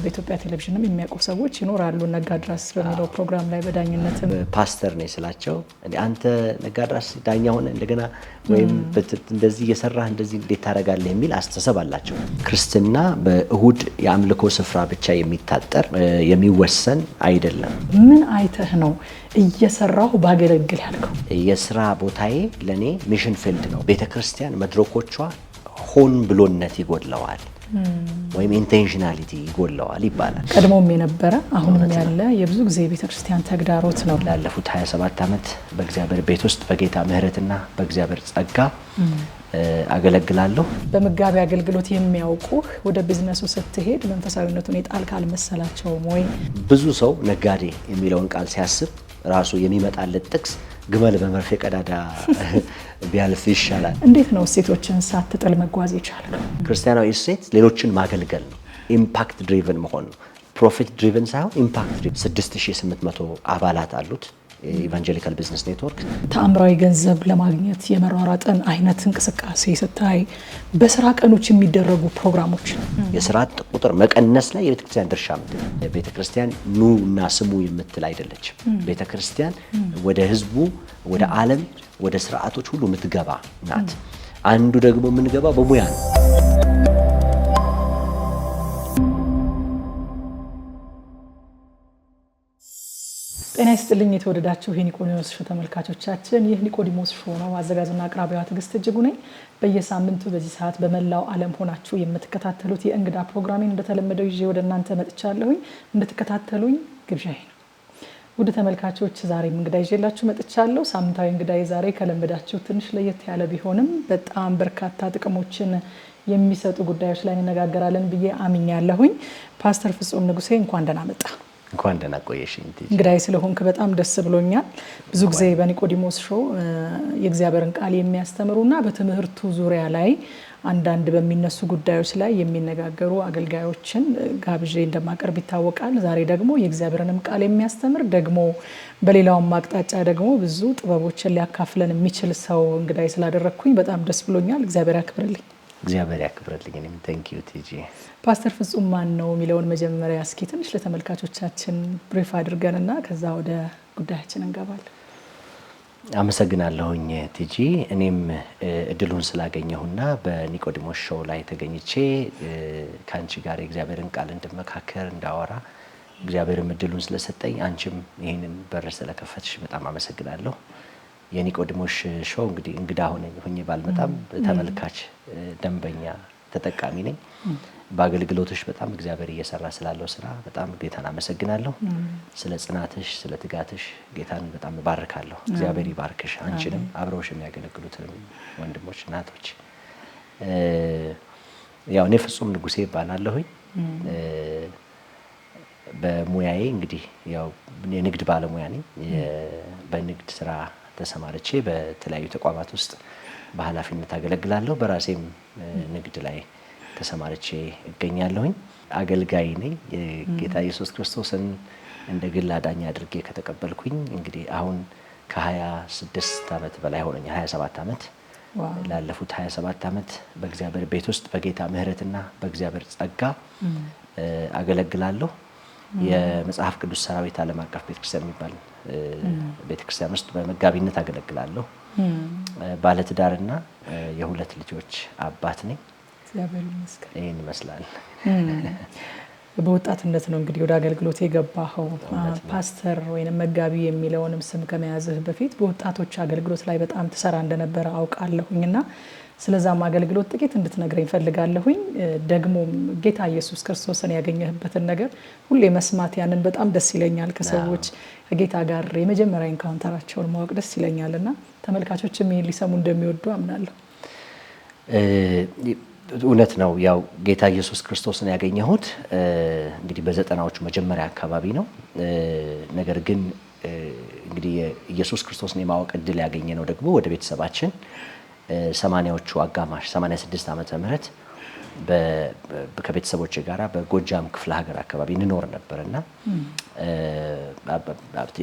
በኢትዮጵያ ቴሌቪዥንም የሚያውቁ ሰዎች ይኖራሉ። ነጋድራስ በሚለው ፕሮግራም ላይ በዳኝነትም ፓስተር ነኝ ስላቸው አንተ ነጋድራስ ዳኛ ሆነ እንደገና ወይም እንደዚህ እየሰራህ እንደዚህ እንዴት ታደርጋለህ የሚል አስተሳሰብ አላቸው። ክርስትና በእሁድ የአምልኮ ስፍራ ብቻ የሚታጠር የሚወሰን አይደለም። ምን አይተህ ነው እየሰራሁ ባገለግል ያልከው? የስራ ቦታዬ ለኔ ሚሽን ፊልድ ነው። ቤተክርስቲያን መድረኮቿ ሆን ብሎነት ይጎድለዋል ወይም ኢንቴንሽናሊቲ ይጎድለዋል ይባላል። ቀድሞም የነበረ አሁንም ያለ የብዙ ጊዜ ቤተክርስቲያን ተግዳሮት ነው። ላለፉት 27 ዓመት በእግዚአብሔር ቤት ውስጥ በጌታ ምሕረትና በእግዚአብሔር ጸጋ አገለግላለሁ። በመጋቢ አገልግሎት የሚያውቁህ ወደ ቢዝነሱ ስትሄድ መንፈሳዊነቱን የጣልክ አልመሰላቸውም ወይ? ብዙ ሰው ነጋዴ የሚለውን ቃል ሲያስብ ራሱ የሚመጣለት ጥቅስ ግመል በመርፌ ቀዳዳ ቢያልፍ ይሻላል። እንዴት ነው እሴቶችን ሳትጥል መጓዝ የቻልከው? ክርስቲያናዊ እሴት ሌሎችን ማገልገል ነው። ኢምፓክት ድሪቨን መሆን ነው። ፕሮፊት ድሪቨን ሳይሆን ኢምፓክት ድሪቨን። 6800 አባላት አሉት ኢቫንጀሊካል ቢዝነስ ኔትወርክ። ተአምራዊ ገንዘብ ለማግኘት የመሯሯጥን አይነት እንቅስቃሴ ስታይ በስራ ቀኖች የሚደረጉ ፕሮግራሞች የስራ ቁጥር መቀነስ ላይ የቤተክርስቲያን ድርሻ ምንድን ነው? ቤተክርስቲያን ኑ እና ስሙ የምትል አይደለችም። ቤተክርስቲያን ወደ ህዝቡ፣ ወደ ዓለም፣ ወደ ስርዓቶች ሁሉ የምትገባ ናት። አንዱ ደግሞ የምንገባው በሙያ ነው። ጤና ይስጥልኝ የተወደዳችሁ የኒቆዲሞስ ሾው ተመልካቾቻችን፣ ይህ ኒቆዲሞስ ሾው ነው። አዘጋጅና አቅራቢዋ ትዕግስት እጅጉ ነኝ። በየሳምንቱ በዚህ ሰዓት በመላው ዓለም ሆናችሁ የምትከታተሉት የእንግዳ ፕሮግራሜን እንደተለመደው ይዤ ወደ እናንተ መጥቻለሁኝ። እንድትከታተሉኝ ግብዣዬ ነው። ውድ ተመልካቾች ዛሬም እንግዳ ይዤላችሁ መጥቻለሁ። ሳምንታዊ እንግዳዬ ዛሬ ከለመዳችሁ ትንሽ ለየት ያለ ቢሆንም በጣም በርካታ ጥቅሞችን የሚሰጡ ጉዳዮች ላይ እንነጋገራለን ብዬ አምኛለሁኝ። ፓስተር ፍጹም ንጉሴ እንኳን ደህና መጣ። እንኳን ደህና ቆየሽኝ። እንግዳዬ ስለሆንክ በጣም ደስ ብሎኛል። ብዙ ጊዜ በኒቆዲሞስ ሾው የእግዚአብሔርን ቃል የሚያስተምሩና በትምህርቱ ዙሪያ ላይ አንዳንድ በሚነሱ ጉዳዮች ላይ የሚነጋገሩ አገልጋዮችን ጋብዤ እንደማቀርብ ይታወቃል። ዛሬ ደግሞ የእግዚአብሔርንም ቃል የሚያስተምር ደግሞ በሌላውም አቅጣጫ ደግሞ ብዙ ጥበቦችን ሊያካፍለን የሚችል ሰው እንግዳዬ ስላደረግኩኝ በጣም ደስ ብሎኛል። እግዚአብሔር ያክብርልኝ። እግዚአብሔር ያክብርልኝ። እኔም ታንኪዩ ቲጂ። ፓስተር ፍጹም ማን ነው የሚለውን መጀመሪያ እስኪ ትንሽ ለተመልካቾቻችን ብሪፍ አድርገንና ከዛ ወደ ጉዳያችን እንገባለን። አመሰግናለሁኝ ቲጂ። እኔም እድሉን ስላገኘሁና በኒቆዲሞስ ሾው ላይ ተገኝቼ ካንቺ ጋር የእግዚአብሔርን ቃል እንድመካከር እንዳወራ እግዚአብሔርም እድሉን ስለሰጠኝ አንቺም ይህንን በር ስለከፈትሽ በጣም አመሰግናለሁ። የኒቆዲሞስ ሾው እንግዲህ እንግዳ ሆኜ ባልመጣም ተመልካች፣ ደንበኛ፣ ተጠቃሚ ነኝ። በአገልግሎትሽ በጣም እግዚአብሔር እየሰራ ስላለው ስራ በጣም ጌታን አመሰግናለሁ። ስለ ጽናትሽ፣ ስለ ትጋትሽ ጌታን በጣም እባርካለሁ። እግዚአብሔር ይባርክሽ፣ አንቺንም አብረውሽ የሚያገለግሉትን ወንድሞች፣ እናቶች። ያው እኔ ፍጹም ንጉሴ እባላለሁኝ። በሙያዬ እንግዲህ ያው የንግድ ባለሙያ ነኝ። በንግድ ስራ ተሰማርቼ በተለያዩ ተቋማት ውስጥ በኃላፊነት አገለግላለሁ። በራሴም ንግድ ላይ ተሰማርቼ እገኛለሁኝ። አገልጋይ ነኝ። ጌታ ኢየሱስ ክርስቶስን እንደ ግል አዳኝ አድርጌ ከተቀበልኩኝ እንግዲህ አሁን ከ26 ዓመት በላይ ሆነኝ። 27 ዓመት ላለፉት 27 ዓመት በእግዚአብሔር ቤት ውስጥ በጌታ ምሕረትና በእግዚአብሔር ጸጋ አገለግላለሁ። የመጽሐፍ ቅዱስ ሰራዊት ዓለም አቀፍ ቤተክርስቲያን የሚባል ቤተክርስቲያን ውስጥ በመጋቢነት አገለግላለሁ። ባለትዳርና የሁለት ልጆች አባት ነኝ። እግዚአብሔር ይመስገን። ይሄን ይመስላል። በወጣትነት ነው እንግዲህ ወደ አገልግሎት የገባኸው። ፓስተር ወይንም መጋቢ የሚለውንም ስም ከመያዝህ በፊት በወጣቶች አገልግሎት ላይ በጣም ትሰራ እንደነበረ አውቃለሁኝና ስለዛም አገልግሎት ጥቂት እንድትነግረኝ ፈልጋለሁኝ። ደግሞ ጌታ ኢየሱስ ክርስቶስን ያገኘህበትን ነገር ሁሌ መስማት ያንን በጣም ደስ ይለኛል። ከሰዎች ከጌታ ጋር የመጀመሪያ ኢንካውንተራቸውን ማወቅ ደስ ይለኛልና ተመልካቾችም ይሄን ሊሰሙ እንደሚወዱ አምናለሁ። እውነት ነው። ያው ጌታ ኢየሱስ ክርስቶስን ያገኘሁት እንግዲህ በ90ዎቹ መጀመሪያ አካባቢ ነው። ነገር ግን እንግዲህ ኢየሱስ ክርስቶስን የማወቅ እድል ያገኘ ነው ደግሞ ወደ ቤተሰባችን 80ዎቹ አጋማሽ 86 ዓመተ ምህረት ከቤተሰቦቼ ጋራ በጎጃም ክፍለ ሀገር አካባቢ እንኖር ነበርና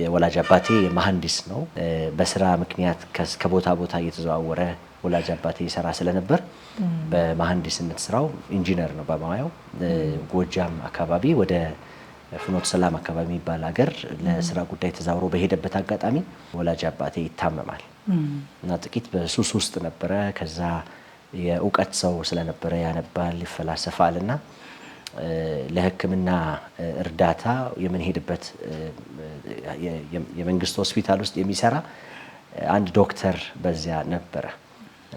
የወላጅ አባቴ መሐንዲስ ነው። በስራ ምክንያት ከቦታ ቦታ እየተዘዋወረ ወላጅ አባቴ ይሰራ ስለነበር በመሐንዲስነት ስራው ኢንጂነር ነው በማያው ጎጃም አካባቢ ወደ ፍኖተ ሰላም አካባቢ የሚባል ሀገር ለስራ ጉዳይ ተዛውሮ በሄደበት አጋጣሚ ወላጅ አባቴ ይታመማል እና ጥቂት በሱስ ውስጥ ነበረ። ከዛ የእውቀት ሰው ስለነበረ ያነባል፣ ይፈላሰፋልና ለሕክምና እርዳታ የምንሄድበት የመንግስት ሆስፒታል ውስጥ የሚሰራ አንድ ዶክተር በዚያ ነበረ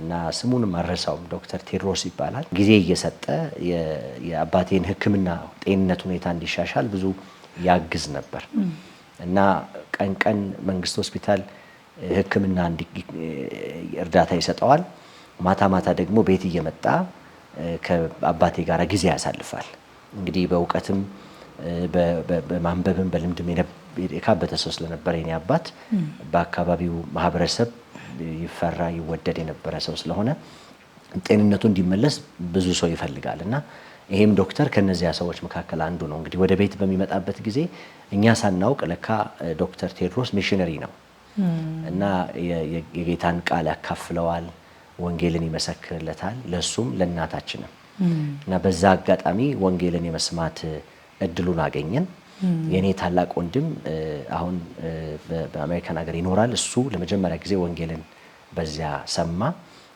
እና ስሙንም አልረሳውም። ዶክተር ቴዎድሮስ ይባላል። ጊዜ እየሰጠ የአባቴን ሕክምና ጤንነት ሁኔታ እንዲሻሻል ብዙ ያግዝ ነበር እና ቀን ቀን መንግስት ሆስፒታል ሕክምና እርዳታ ይሰጠዋል። ማታ ማታ ደግሞ ቤት እየመጣ ከአባቴ ጋር ጊዜ ያሳልፋል። እንግዲህ በእውቀትም በማንበብም በልምድም የካበተ ሰው ስለነበረ የኔ አባት በአካባቢው ማህበረሰብ ይፈራ ይወደድ የነበረ ሰው ስለሆነ ጤንነቱ እንዲመለስ ብዙ ሰው ይፈልጋል እና ይሄም ዶክተር ከነዚያ ሰዎች መካከል አንዱ ነው። እንግዲህ ወደ ቤት በሚመጣበት ጊዜ እኛ ሳናውቅ ለካ ዶክተር ቴዎድሮስ ሚሽነሪ ነው እና የጌታን ቃል ያካፍለዋል፣ ወንጌልን ይመሰክርለታል፣ ለሱም ለእናታችንም እና በዛ አጋጣሚ ወንጌልን የመስማት እድሉን አገኘን። የኔ ታላቅ ወንድም አሁን በአሜሪካን ሀገር ይኖራል። እሱ ለመጀመሪያ ጊዜ ወንጌልን በዚያ ሰማ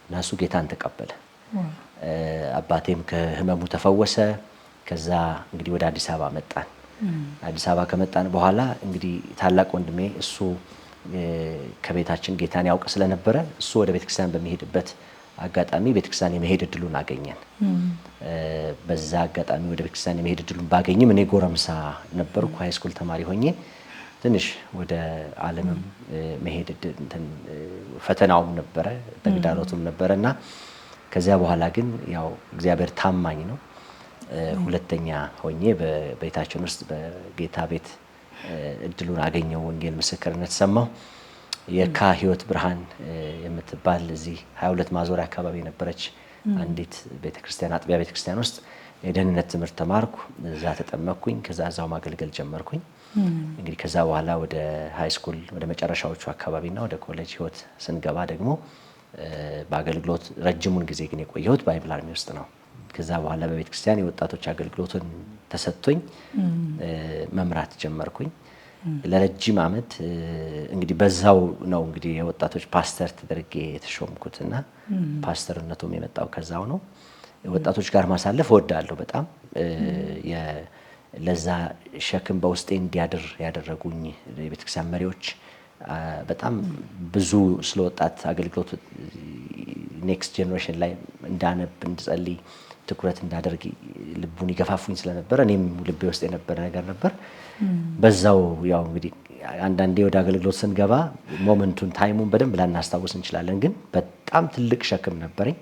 እና እሱ ጌታን ተቀበለ። አባቴም ከህመሙ ተፈወሰ። ከዛ እንግዲህ ወደ አዲስ አበባ መጣን። አዲስ አበባ ከመጣን በኋላ እንግዲህ ታላቅ ወንድሜ እሱ ከቤታችን ጌታን ያውቅ ስለነበረ እሱ ወደ ቤተክርስቲያን በሚሄድበት አጋጣሚ ቤተክርስቲያን የመሄድ እድሉን አገኘን። በዛ አጋጣሚ ወደ ቤተክርስቲያን የመሄድ እድሉን ባገኝም እኔ ጎረምሳ ነበርኩ፣ ሃይስኩል ተማሪ ሆኜ ትንሽ ወደ ዓለምም መሄድ ፈተናውም ነበረ ተግዳሮቱም ነበረና ከዚያ በኋላ ግን ያው እግዚአብሔር ታማኝ ነው። ሁለተኛ ሆኜ በቤታችን ውስጥ በጌታ ቤት እድሉን አገኘው፣ ወንጌል ምስክርነት ሰማሁ። የካ ህይወት ብርሃን የምትባል እዚህ 22 ማዞሪያ አካባቢ የነበረች አንዲት ቤተክርስቲያን አጥቢያ ቤተክርስቲያን ውስጥ የደህንነት ትምህርት ተማርኩ። እዛ ተጠመቅኩኝ። ከዛ እዛው ማገልገል ጀመርኩኝ። እንግዲህ ከዛ በኋላ ወደ ሃይ ስኩል ወደ መጨረሻዎቹ አካባቢና ወደ ኮሌጅ ህይወት ስንገባ ደግሞ በአገልግሎት ረጅሙን ጊዜ ግን የቆየሁት ባይብል አርሚ ውስጥ ነው። ከዛ በኋላ በቤተክርስቲያን የወጣቶች አገልግሎትን ተሰጥቶኝ መምራት ጀመርኩኝ። ለረጅም ዓመት እንግዲህ በዛው ነው እንግዲህ የወጣቶች ፓስተር ተደርጌ የተሾምኩትና ፓስተርነቱም የመጣው ከዛው ነው። ወጣቶች ጋር ማሳለፍ እወዳለሁ በጣም። ለዛ ሸክም በውስጤ እንዲያድር ያደረጉኝ የቤተክርስቲያን መሪዎች በጣም ብዙ ስለወጣት አገልግሎት ኔክስት ጄኔሬሽን ላይ እንዳነብ እንድጸልይ ትኩረት እንዳደርግ ልቡን ይገፋፉኝ ስለነበረ እኔም ልቤ ውስጥ የነበረ ነገር ነበር። በዛው ያው እንግዲህ አንዳንዴ ወደ አገልግሎት ስንገባ ሞመንቱን ታይሙን በደንብ ላናስታውስ እንችላለን፣ ግን በጣም ትልቅ ሸክም ነበረኝ።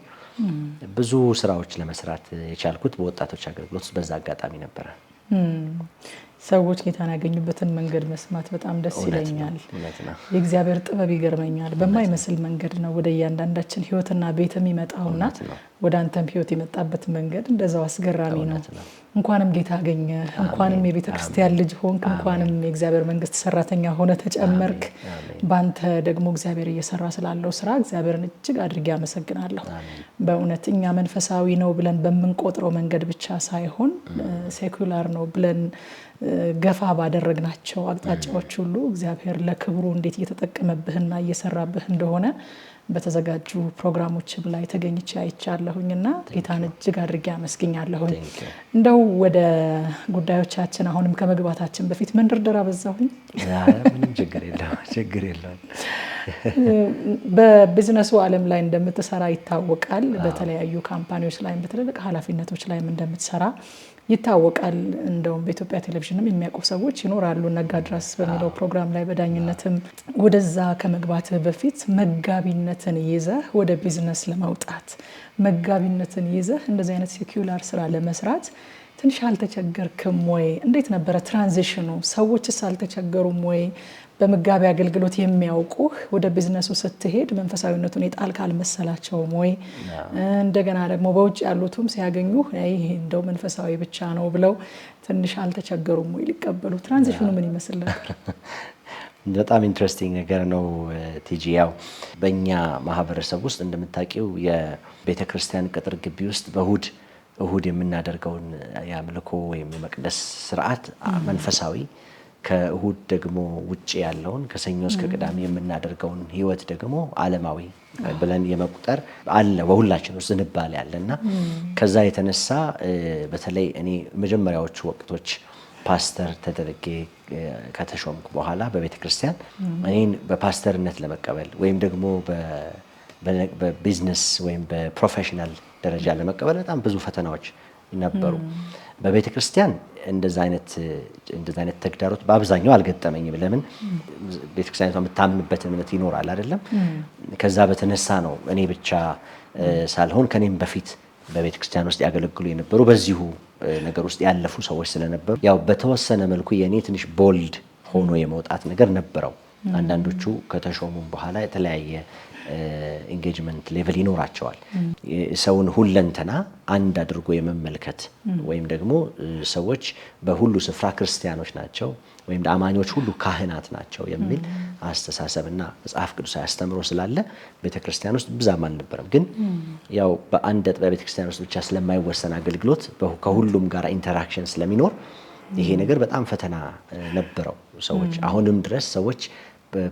ብዙ ስራዎች ለመስራት የቻልኩት በወጣቶች አገልግሎት በዛ አጋጣሚ ነበረ። ሰዎች ጌታን ያገኙበትን መንገድ መስማት በጣም ደስ ይለኛል። የእግዚአብሔር ጥበብ ይገርመኛል። በማይመስል መንገድ ነው ወደ እያንዳንዳችን ህይወትና ቤት የሚመጣውና ወደ አንተም ህይወት የመጣበት መንገድ እንደዛው አስገራሚ ነው። እንኳንም ጌታ አገኘ፣ እንኳንም የቤተ ክርስቲያን ልጅ ሆንክ፣ እንኳንም የእግዚአብሔር መንግስት ሰራተኛ ሆነ ተጨመርክ። ባንተ ደግሞ እግዚአብሔር እየሰራ ስላለው ስራ እግዚአብሔርን እጅግ አድርጌ አመሰግናለሁ። በእውነት እኛ መንፈሳዊ ነው ብለን በምንቆጥረው መንገድ ብቻ ሳይሆን ሴኩላር ነው ብለን ገፋ ባደረግናቸው አቅጣጫዎች ሁሉ እግዚአብሔር ለክብሩ እንዴት እየተጠቀመብህና እየሰራብህ እንደሆነ በተዘጋጁ ፕሮግራሞችም ላይ ተገኝቼ አይቻለሁኝና ጌታን እጅግ አድርጌ አመስግኛለሁኝ። እንደው ወደ ጉዳዮቻችን አሁንም ከመግባታችን በፊት መንደርደር አበዛሁኝ? ምንም ችግር የለውም። በቢዝነሱ ዓለም ላይ እንደምትሰራ ይታወቃል። በተለያዩ ካምፓኒዎች ላይ በትልልቅ ኃላፊነቶች ላይ እንደምትሰራ ይታወቃል። እንደውም በኢትዮጵያ ቴሌቪዥንም የሚያውቁ ሰዎች ይኖራሉ። ነጋድራስ በሚለው ፕሮግራም ላይ በዳኝነትም ወደዛ ከመግባት በፊት መጋቢነትን ይዘህ ወደ ቢዝነስ ለመውጣት መጋቢነትን ይዘህ እንደዚህ አይነት ሴኩላር ስራ ለመስራት ትንሽ አልተቸገርክም ወይ? እንዴት ነበረ ትራንዚሽኑ? ሰዎችስ አልተቸገሩም ወይ? በመጋቢ አገልግሎት የሚያውቁህ ወደ ቢዝነሱ ስትሄድ መንፈሳዊነቱን የጣልክ አልመሰላቸውም ወይ? እንደገና ደግሞ በውጭ ያሉትም ሲያገኙህ ይሄ እንደው መንፈሳዊ ብቻ ነው ብለው ትንሽ አልተቸገሩም ወይ ሊቀበሉ? ትራንዚሽኑ ምን ይመስል ነበር? በጣም ኢንትረስቲንግ ነገር ነው ቲጂ። ያው በእኛ ማህበረሰብ ውስጥ እንደምታውቂው የቤተክርስቲያን ቅጥር ግቢ ውስጥ እሁድ የምናደርገውን የአምልኮ ወይም የመቅደስ ስርዓት መንፈሳዊ፣ ከእሁድ ደግሞ ውጪ ያለውን ከሰኞ እስከ ቅዳሜ የምናደርገውን ህይወት ደግሞ ዓለማዊ ብለን የመቁጠር አለ በሁላችን ውስጥ ዝንባሌ አለና ከዛ የተነሳ በተለይ እኔ መጀመሪያዎቹ ወቅቶች ፓስተር ተደረጌ ከተሾምኩ በኋላ በቤተክርስቲያን እኔን በፓስተርነት ለመቀበል ወይም ደግሞ በቢዝነስ ወይም በፕሮፌሽናል ደረጃ ለመቀበል በጣም ብዙ ፈተናዎች ነበሩ። በቤተክርስቲያን እንደዛ አይነት ተግዳሮት በአብዛኛው አልገጠመኝም። ለምን ቤተክርስቲያኗ የምታምንበት እምነት ይኖራል አይደለም። ከዛ በተነሳ ነው እኔ ብቻ ሳልሆን ከኔም በፊት በቤተክርስቲያን ውስጥ ያገለግሉ የነበሩ በዚሁ ነገር ውስጥ ያለፉ ሰዎች ስለነበሩ ያው በተወሰነ መልኩ የኔ ትንሽ ቦልድ ሆኖ የመውጣት ነገር ነበረው። አንዳንዶቹ ከተሾሙም በኋላ የተለያየ ኢንጌጅመንት ሌቭል ይኖራቸዋል። ሰውን ሁለንተና አንድ አድርጎ የመመልከት ወይም ደግሞ ሰዎች በሁሉ ስፍራ ክርስቲያኖች ናቸው ወይም አማኞች ሁሉ ካህናት ናቸው የሚል አስተሳሰብና መጽሐፍ ቅዱሳዊ አስተምሮ ስላለ ቤተክርስቲያን ውስጥ ብዛም አልነበረም። ግን ያው በአንድ አጥቢያ ቤተክርስቲያን ውስጥ ብቻ ስለማይወሰን አገልግሎት ከሁሉም ጋር ኢንተራክሽን ስለሚኖር ይሄ ነገር በጣም ፈተና ነበረው። ሰዎች አሁንም ድረስ ሰዎች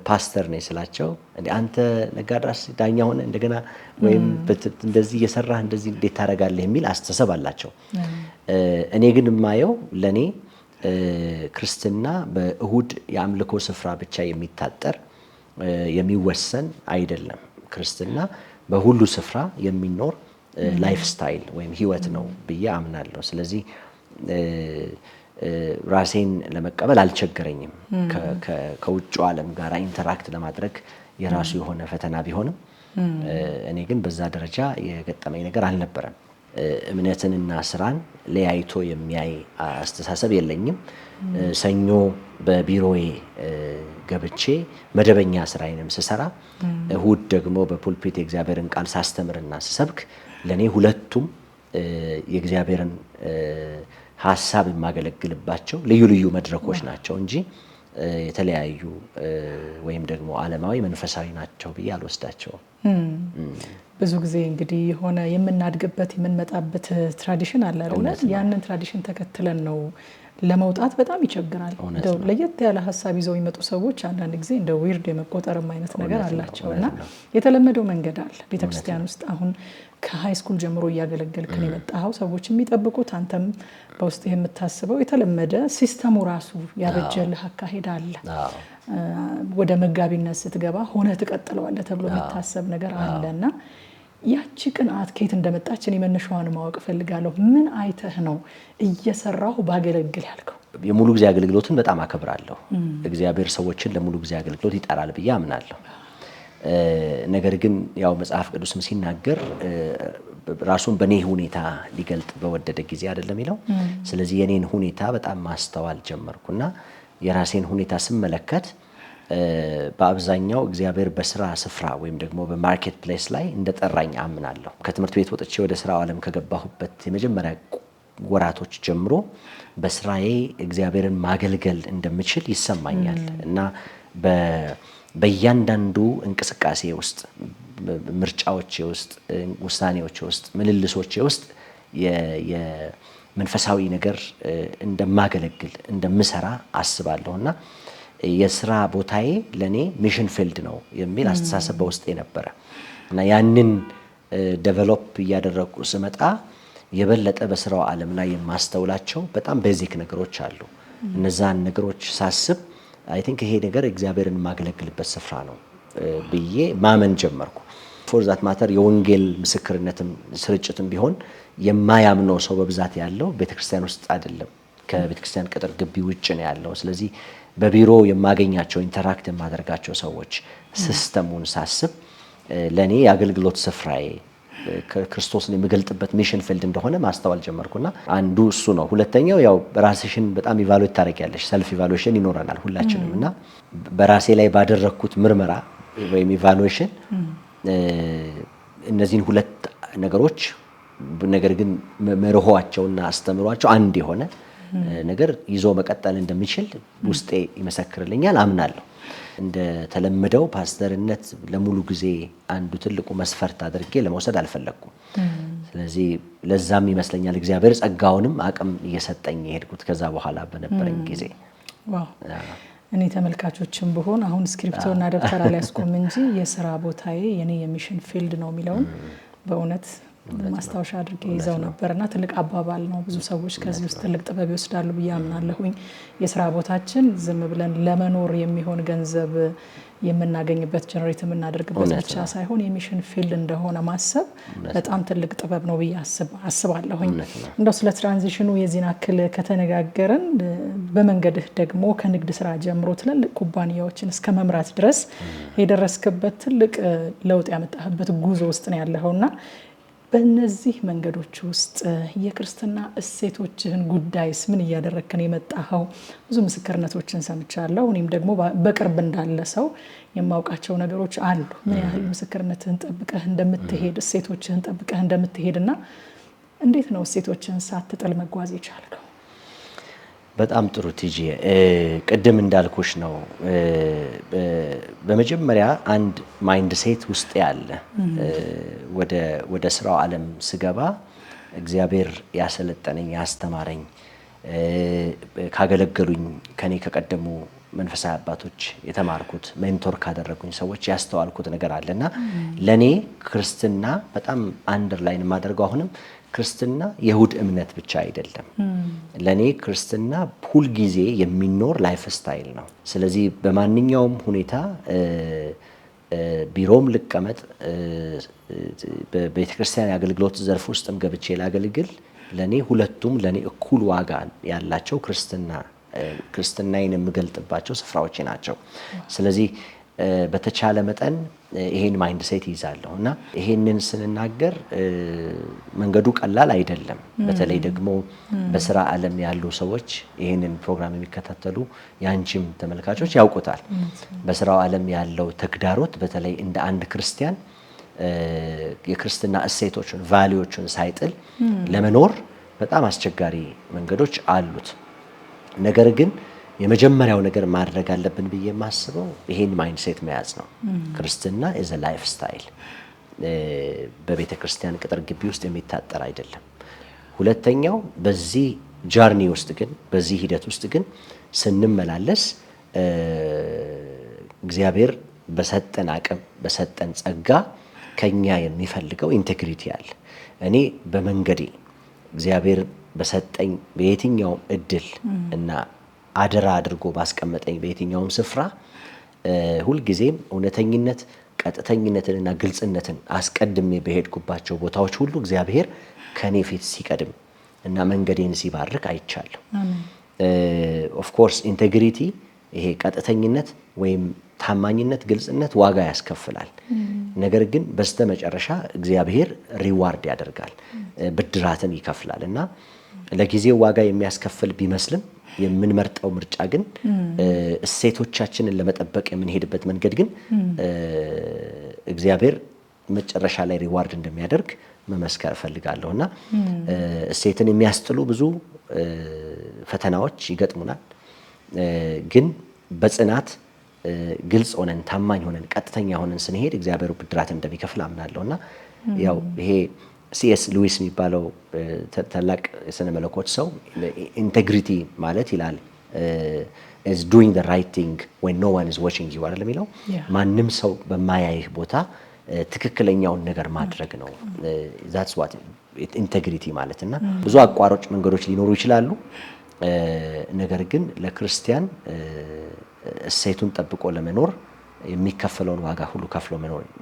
ፓስተር ነኝ ስላቸው አንተ ነጋድራስ ዳኛ ሆነ እንደገና ወይም እንደዚህ እየሰራህ እንደዚህ እንዴት ታደርጋለህ የሚል አስተሳሰብ አላቸው። እኔ ግን የማየው ለኔ ክርስትና በእሁድ የአምልኮ ስፍራ ብቻ የሚታጠር የሚወሰን አይደለም። ክርስትና በሁሉ ስፍራ የሚኖር ላይፍ ስታይል ወይም ህይወት ነው ብዬ አምናለሁ። ስለዚህ ራሴን ለመቀበል አልቸገረኝም። ከውጭ ዓለም ጋር ኢንተራክት ለማድረግ የራሱ የሆነ ፈተና ቢሆንም እኔ ግን በዛ ደረጃ የገጠመኝ ነገር አልነበረም። እምነትንና ስራን ለያይቶ የሚያይ አስተሳሰብ የለኝም። ሰኞ በቢሮዬ ገብቼ መደበኛ ስራዬንም ስሰራ፣ እሁድ ደግሞ በፑልፒት የእግዚአብሔርን ቃል ሳስተምርና ስሰብክ ለኔ ሁለቱም የእግዚአብሔርን ሐሳብ የማገለግልባቸው ልዩ ልዩ መድረኮች ናቸው እንጂ የተለያዩ ወይም ደግሞ ዓለማዊ መንፈሳዊ ናቸው ብዬ አልወስዳቸውም። ብዙ ጊዜ እንግዲህ የሆነ የምናድግበት የምንመጣበት ትራዲሽን አለ አይደል? ያንን ትራዲሽን ተከትለን ነው ለመውጣት በጣም ይቸግራል። እንደው ለየት ያለ ሐሳብ ይዘው የሚመጡ ሰዎች አንዳንድ ጊዜ እንደ ዊርድ የመቆጠርም አይነት ነገር አላቸውና የተለመደው መንገድ አለ ቤተክርስቲያን ውስጥ። አሁን ከሃይ ስኩል ጀምሮ እያገለገልክ ነው የመጣኸው። ሰዎች የሚጠብቁት አንተም በውስጥ የምታስበው የተለመደ ሲስተሙ ራሱ ያበጀልህ አካሄድ አለ። ወደ መጋቢነት ስትገባ ሆነ ትቀጥለዋለህ ተብሎ የሚታሰብ ነገር አለና ያቺ ቅንዓት ከየት እንደመጣች እኔ መነሻዋን ማወቅ ፈልጋለሁ። ምን አይተህ ነው እየሰራሁ ባገለግል ያልከው? የሙሉ ጊዜ አገልግሎትን በጣም አከብራለሁ። እግዚአብሔር ሰዎችን ለሙሉ ጊዜ አገልግሎት ይጠራል ብዬ አምናለሁ። ነገር ግን ያው መጽሐፍ ቅዱስም ሲናገር ራሱን በኔ ሁኔታ ሊገልጥ በወደደ ጊዜ አይደለም ይለው። ስለዚህ የኔን ሁኔታ በጣም ማስተዋል ጀመርኩና የራሴን ሁኔታ ስመለከት በአብዛኛው እግዚአብሔር በስራ ስፍራ ወይም ደግሞ በማርኬት ፕሌስ ላይ እንደጠራኝ አምናለሁ። ከትምህርት ቤት ወጥቼ ወደ ስራው ዓለም ከገባሁበት የመጀመሪያ ወራቶች ጀምሮ በስራዬ እግዚአብሔርን ማገልገል እንደምችል ይሰማኛል እና በእያንዳንዱ እንቅስቃሴ ውስጥ፣ ምርጫዎቼ ውስጥ፣ ውሳኔዎቼ ውስጥ፣ ምልልሶቼ ውስጥ የመንፈሳዊ ነገር እንደማገለግል እንደምሰራ አስባለሁና የስራ ቦታዬ ለኔ ሚሽን ፊልድ ነው የሚል አስተሳሰብ በውስጤ ነበረ እና ያንን ዴቨሎፕ እያደረኩ ስመጣ የበለጠ በስራው ዓለም ላይ የማስተውላቸው በጣም ቤዚክ ነገሮች አሉ። እነዛን ነገሮች ሳስብ አይ ቲንክ ይሄ ነገር እግዚአብሔርን ማገለግልበት ስፍራ ነው ብዬ ማመን ጀመርኩ። ፎር ዛት ማተር የወንጌል ምስክርነትም ስርጭትም ቢሆን የማያምነው ሰው በብዛት ያለው ቤተክርስቲያን ውስጥ አይደለም፣ ከቤተክርስቲያን ቅጥር ግቢ ውጭ ነው ያለው። ስለዚህ በቢሮ የማገኛቸው ኢንተራክት የማደርጋቸው ሰዎች ሲስተሙን ሳስብ ለኔ የአገልግሎት ስፍራዬ ክርስቶስን የምገልጥበት ሚሽን ፊልድ እንደሆነ ማስተዋል ጀመርኩና አንዱ እሱ ነው። ሁለተኛው ያው ራስሽን በጣም ኢቫሉዌት ታደርጊያለሽ። ሰልፍ ኢቫሉዌሽን ይኖረናል ሁላችንም እና በራሴ ላይ ባደረኩት ምርመራ ወይም ኢቫሉዌሽን እነዚህን ሁለት ነገሮች ነገር ግን መርሆአቸውና አስተምሯቸው አንድ የሆነ ነገር ይዞ መቀጠል እንደሚችል ውስጤ ይመሰክርልኛል፣ አምናለሁ። እንደ ተለምደው ፓስተርነት ለሙሉ ጊዜ አንዱ ትልቁ መስፈርት አድርጌ ለመውሰድ አልፈለኩም። ስለዚህ ለዛም ይመስለኛል እግዚአብሔር ጸጋውንም አቅም እየሰጠኝ የሄድኩት ከዛ በኋላ በነበረኝ ጊዜ። ዋው! እኔ ተመልካቾችም ብሆን አሁን ስክሪፕቶና ደብተር አልያዝኩም እንጂ የሥራ ቦታዬ የኔ የሚሽን ፊልድ ነው የሚለውን በእውነት ማስታወሻ አድርጌ ይዘው ነበርና ትልቅ አባባል ነው። ብዙ ሰዎች ከዚህ ውስጥ ትልቅ ጥበብ ይወስዳሉ ብዬ አምናለሁኝ። የሥራ ቦታችን ዝም ብለን ለመኖር የሚሆን ገንዘብ የምናገኝበት ጀነሬት የምናደርግበት ብቻ ሳይሆን የሚሽን ፊልድ እንደሆነ ማሰብ በጣም ትልቅ ጥበብ ነው ብዬ አስባለሁኝ። እንደው ስለ ትራንዚሽኑ የዚህን አክል ከተነጋገርን በመንገድህ ደግሞ ከንግድ ስራ ጀምሮ ትልልቅ ኩባንያዎችን እስከ መምራት ድረስ የደረስክበት ትልቅ ለውጥ ያመጣህበት ጉዞ ውስጥ ነው ያለኸውና በእነዚህ መንገዶች ውስጥ የክርስትና እሴቶችህን ጉዳይስ ምን እያደረግከን የመጣኸው? ብዙ ምስክርነቶችን ሰምቻለሁ። እኔም ደግሞ በቅርብ እንዳለ ሰው የማውቃቸው ነገሮች አሉ። ምን ያህል ምስክርነትህን ጠብቀህ እንደምትሄድ እሴቶችህን ጠብቀህ እንደምትሄድና እንዴት ነው እሴቶችህን ሳትጥል መጓዝ የቻልከው? በጣም ጥሩ ቲጂ፣ ቅድም እንዳልኩሽ ነው። በመጀመሪያ አንድ ማይንድ ሴት ውስጥ ያለ ወደ ስራው ዓለም ስገባ እግዚአብሔር ያሰለጠነኝ ያስተማረኝ ካገለገሉኝ ከኔ ከቀደሙ መንፈሳዊ አባቶች የተማርኩት ሜንቶር ካደረጉኝ ሰዎች ያስተዋልኩት ነገር አለና ለኔ ክርስትና በጣም አንደርላይን የማደርገው አሁንም ክርስትና የይሁድ እምነት ብቻ አይደለም። ለኔ ክርስትና ሁል ጊዜ የሚኖር ላይፍ ስታይል ነው። ስለዚህ በማንኛውም ሁኔታ ቢሮም ልቀመጥ፣ በቤተክርስቲያን የአገልግሎት ዘርፍ ውስጥም ገብቼ ላገልግል፣ ለኔ ሁለቱም ለኔ እኩል ዋጋ ያላቸው ክርስትናዬን የምገልጥባቸው ስፍራዎች ናቸው። ስለዚህ በተቻለ መጠን ይሄን ማይንድ ሴት ይዛለሁ እና ይሄንን ስንናገር መንገዱ ቀላል አይደለም። በተለይ ደግሞ በስራ ዓለም ያሉ ሰዎች ይሄንን ፕሮግራም የሚከታተሉ ያንቺም ተመልካቾች ያውቁታል። በስራው ዓለም ያለው ተግዳሮት በተለይ እንደ አንድ ክርስቲያን የክርስትና እሴቶችን ቫልዩዎችን ሳይጥል ለመኖር በጣም አስቸጋሪ መንገዶች አሉት። ነገር ግን የመጀመሪያው ነገር ማድረግ አለብን ብዬ የማስበው ይሄን ማይንድ ሴት መያዝ ነው። ክርስትና ኢዝ አ ላይፍ ስታይል፣ በቤተ ክርስቲያን ቅጥር ግቢ ውስጥ የሚታጠር አይደለም። ሁለተኛው በዚህ ጃርኒ ውስጥ ግን በዚህ ሂደት ውስጥ ግን ስንመላለስ እግዚአብሔር በሰጠን አቅም በሰጠን ጸጋ ከኛ የሚፈልገው ኢንቴግሪቲ አለ። እኔ በመንገዴ እግዚአብሔር በሰጠኝ በየትኛውም እድል እና አደራ አድርጎ ባስቀመጠኝ በየትኛውም ስፍራ ሁልጊዜም እውነተኝነት፣ ቀጥተኝነትንና ግልጽነትን አስቀድሜ በሄድኩባቸው ቦታዎች ሁሉ እግዚአብሔር ከኔ ፊት ሲቀድም እና መንገዴን ሲባርክ አይቻለሁ። ኦፍ ኮርስ ኢንቴግሪቲ፣ ይሄ ቀጥተኝነት ወይም ታማኝነት፣ ግልጽነት ዋጋ ያስከፍላል። ነገር ግን በስተመጨረሻ እግዚአብሔር ሪዋርድ ያደርጋል፣ ብድራትን ይከፍላል እና ለጊዜው ዋጋ የሚያስከፍል ቢመስልም የምንመርጠው ምርጫ ግን እሴቶቻችንን ለመጠበቅ የምንሄድበት መንገድ ግን እግዚአብሔር መጨረሻ ላይ ሪዋርድ እንደሚያደርግ መመስከር እፈልጋለሁ እና እሴትን የሚያስጥሉ ብዙ ፈተናዎች ይገጥሙናል። ግን በጽናት ግልጽ ሆነን ታማኝ ሆነን ቀጥተኛ ሆነን ስንሄድ እግዚአብሔር ብድራት እንደሚከፍል አምናለሁ እና ያው ይሄ ሲኤስ ሉዊስ የሚባለው ታላቅ የሥነ መለኮት ሰው ኢንቴግሪቲ ማለት ይላል is doing the right thing when no one is watching you አይደል የሚለው። ማንም ሰው በማያይህ ቦታ ትክክለኛውን ነገር ማድረግ ነው። that's what ኢንቴግሪቲ ማለት እና ብዙ አቋራጭ መንገዶች ሊኖሩ ይችላሉ። ነገር ግን ለክርስቲያን እሴቱን ጠብቆ ለመኖር የሚከፈለውን ዋጋ ሁሉ ከፍሎ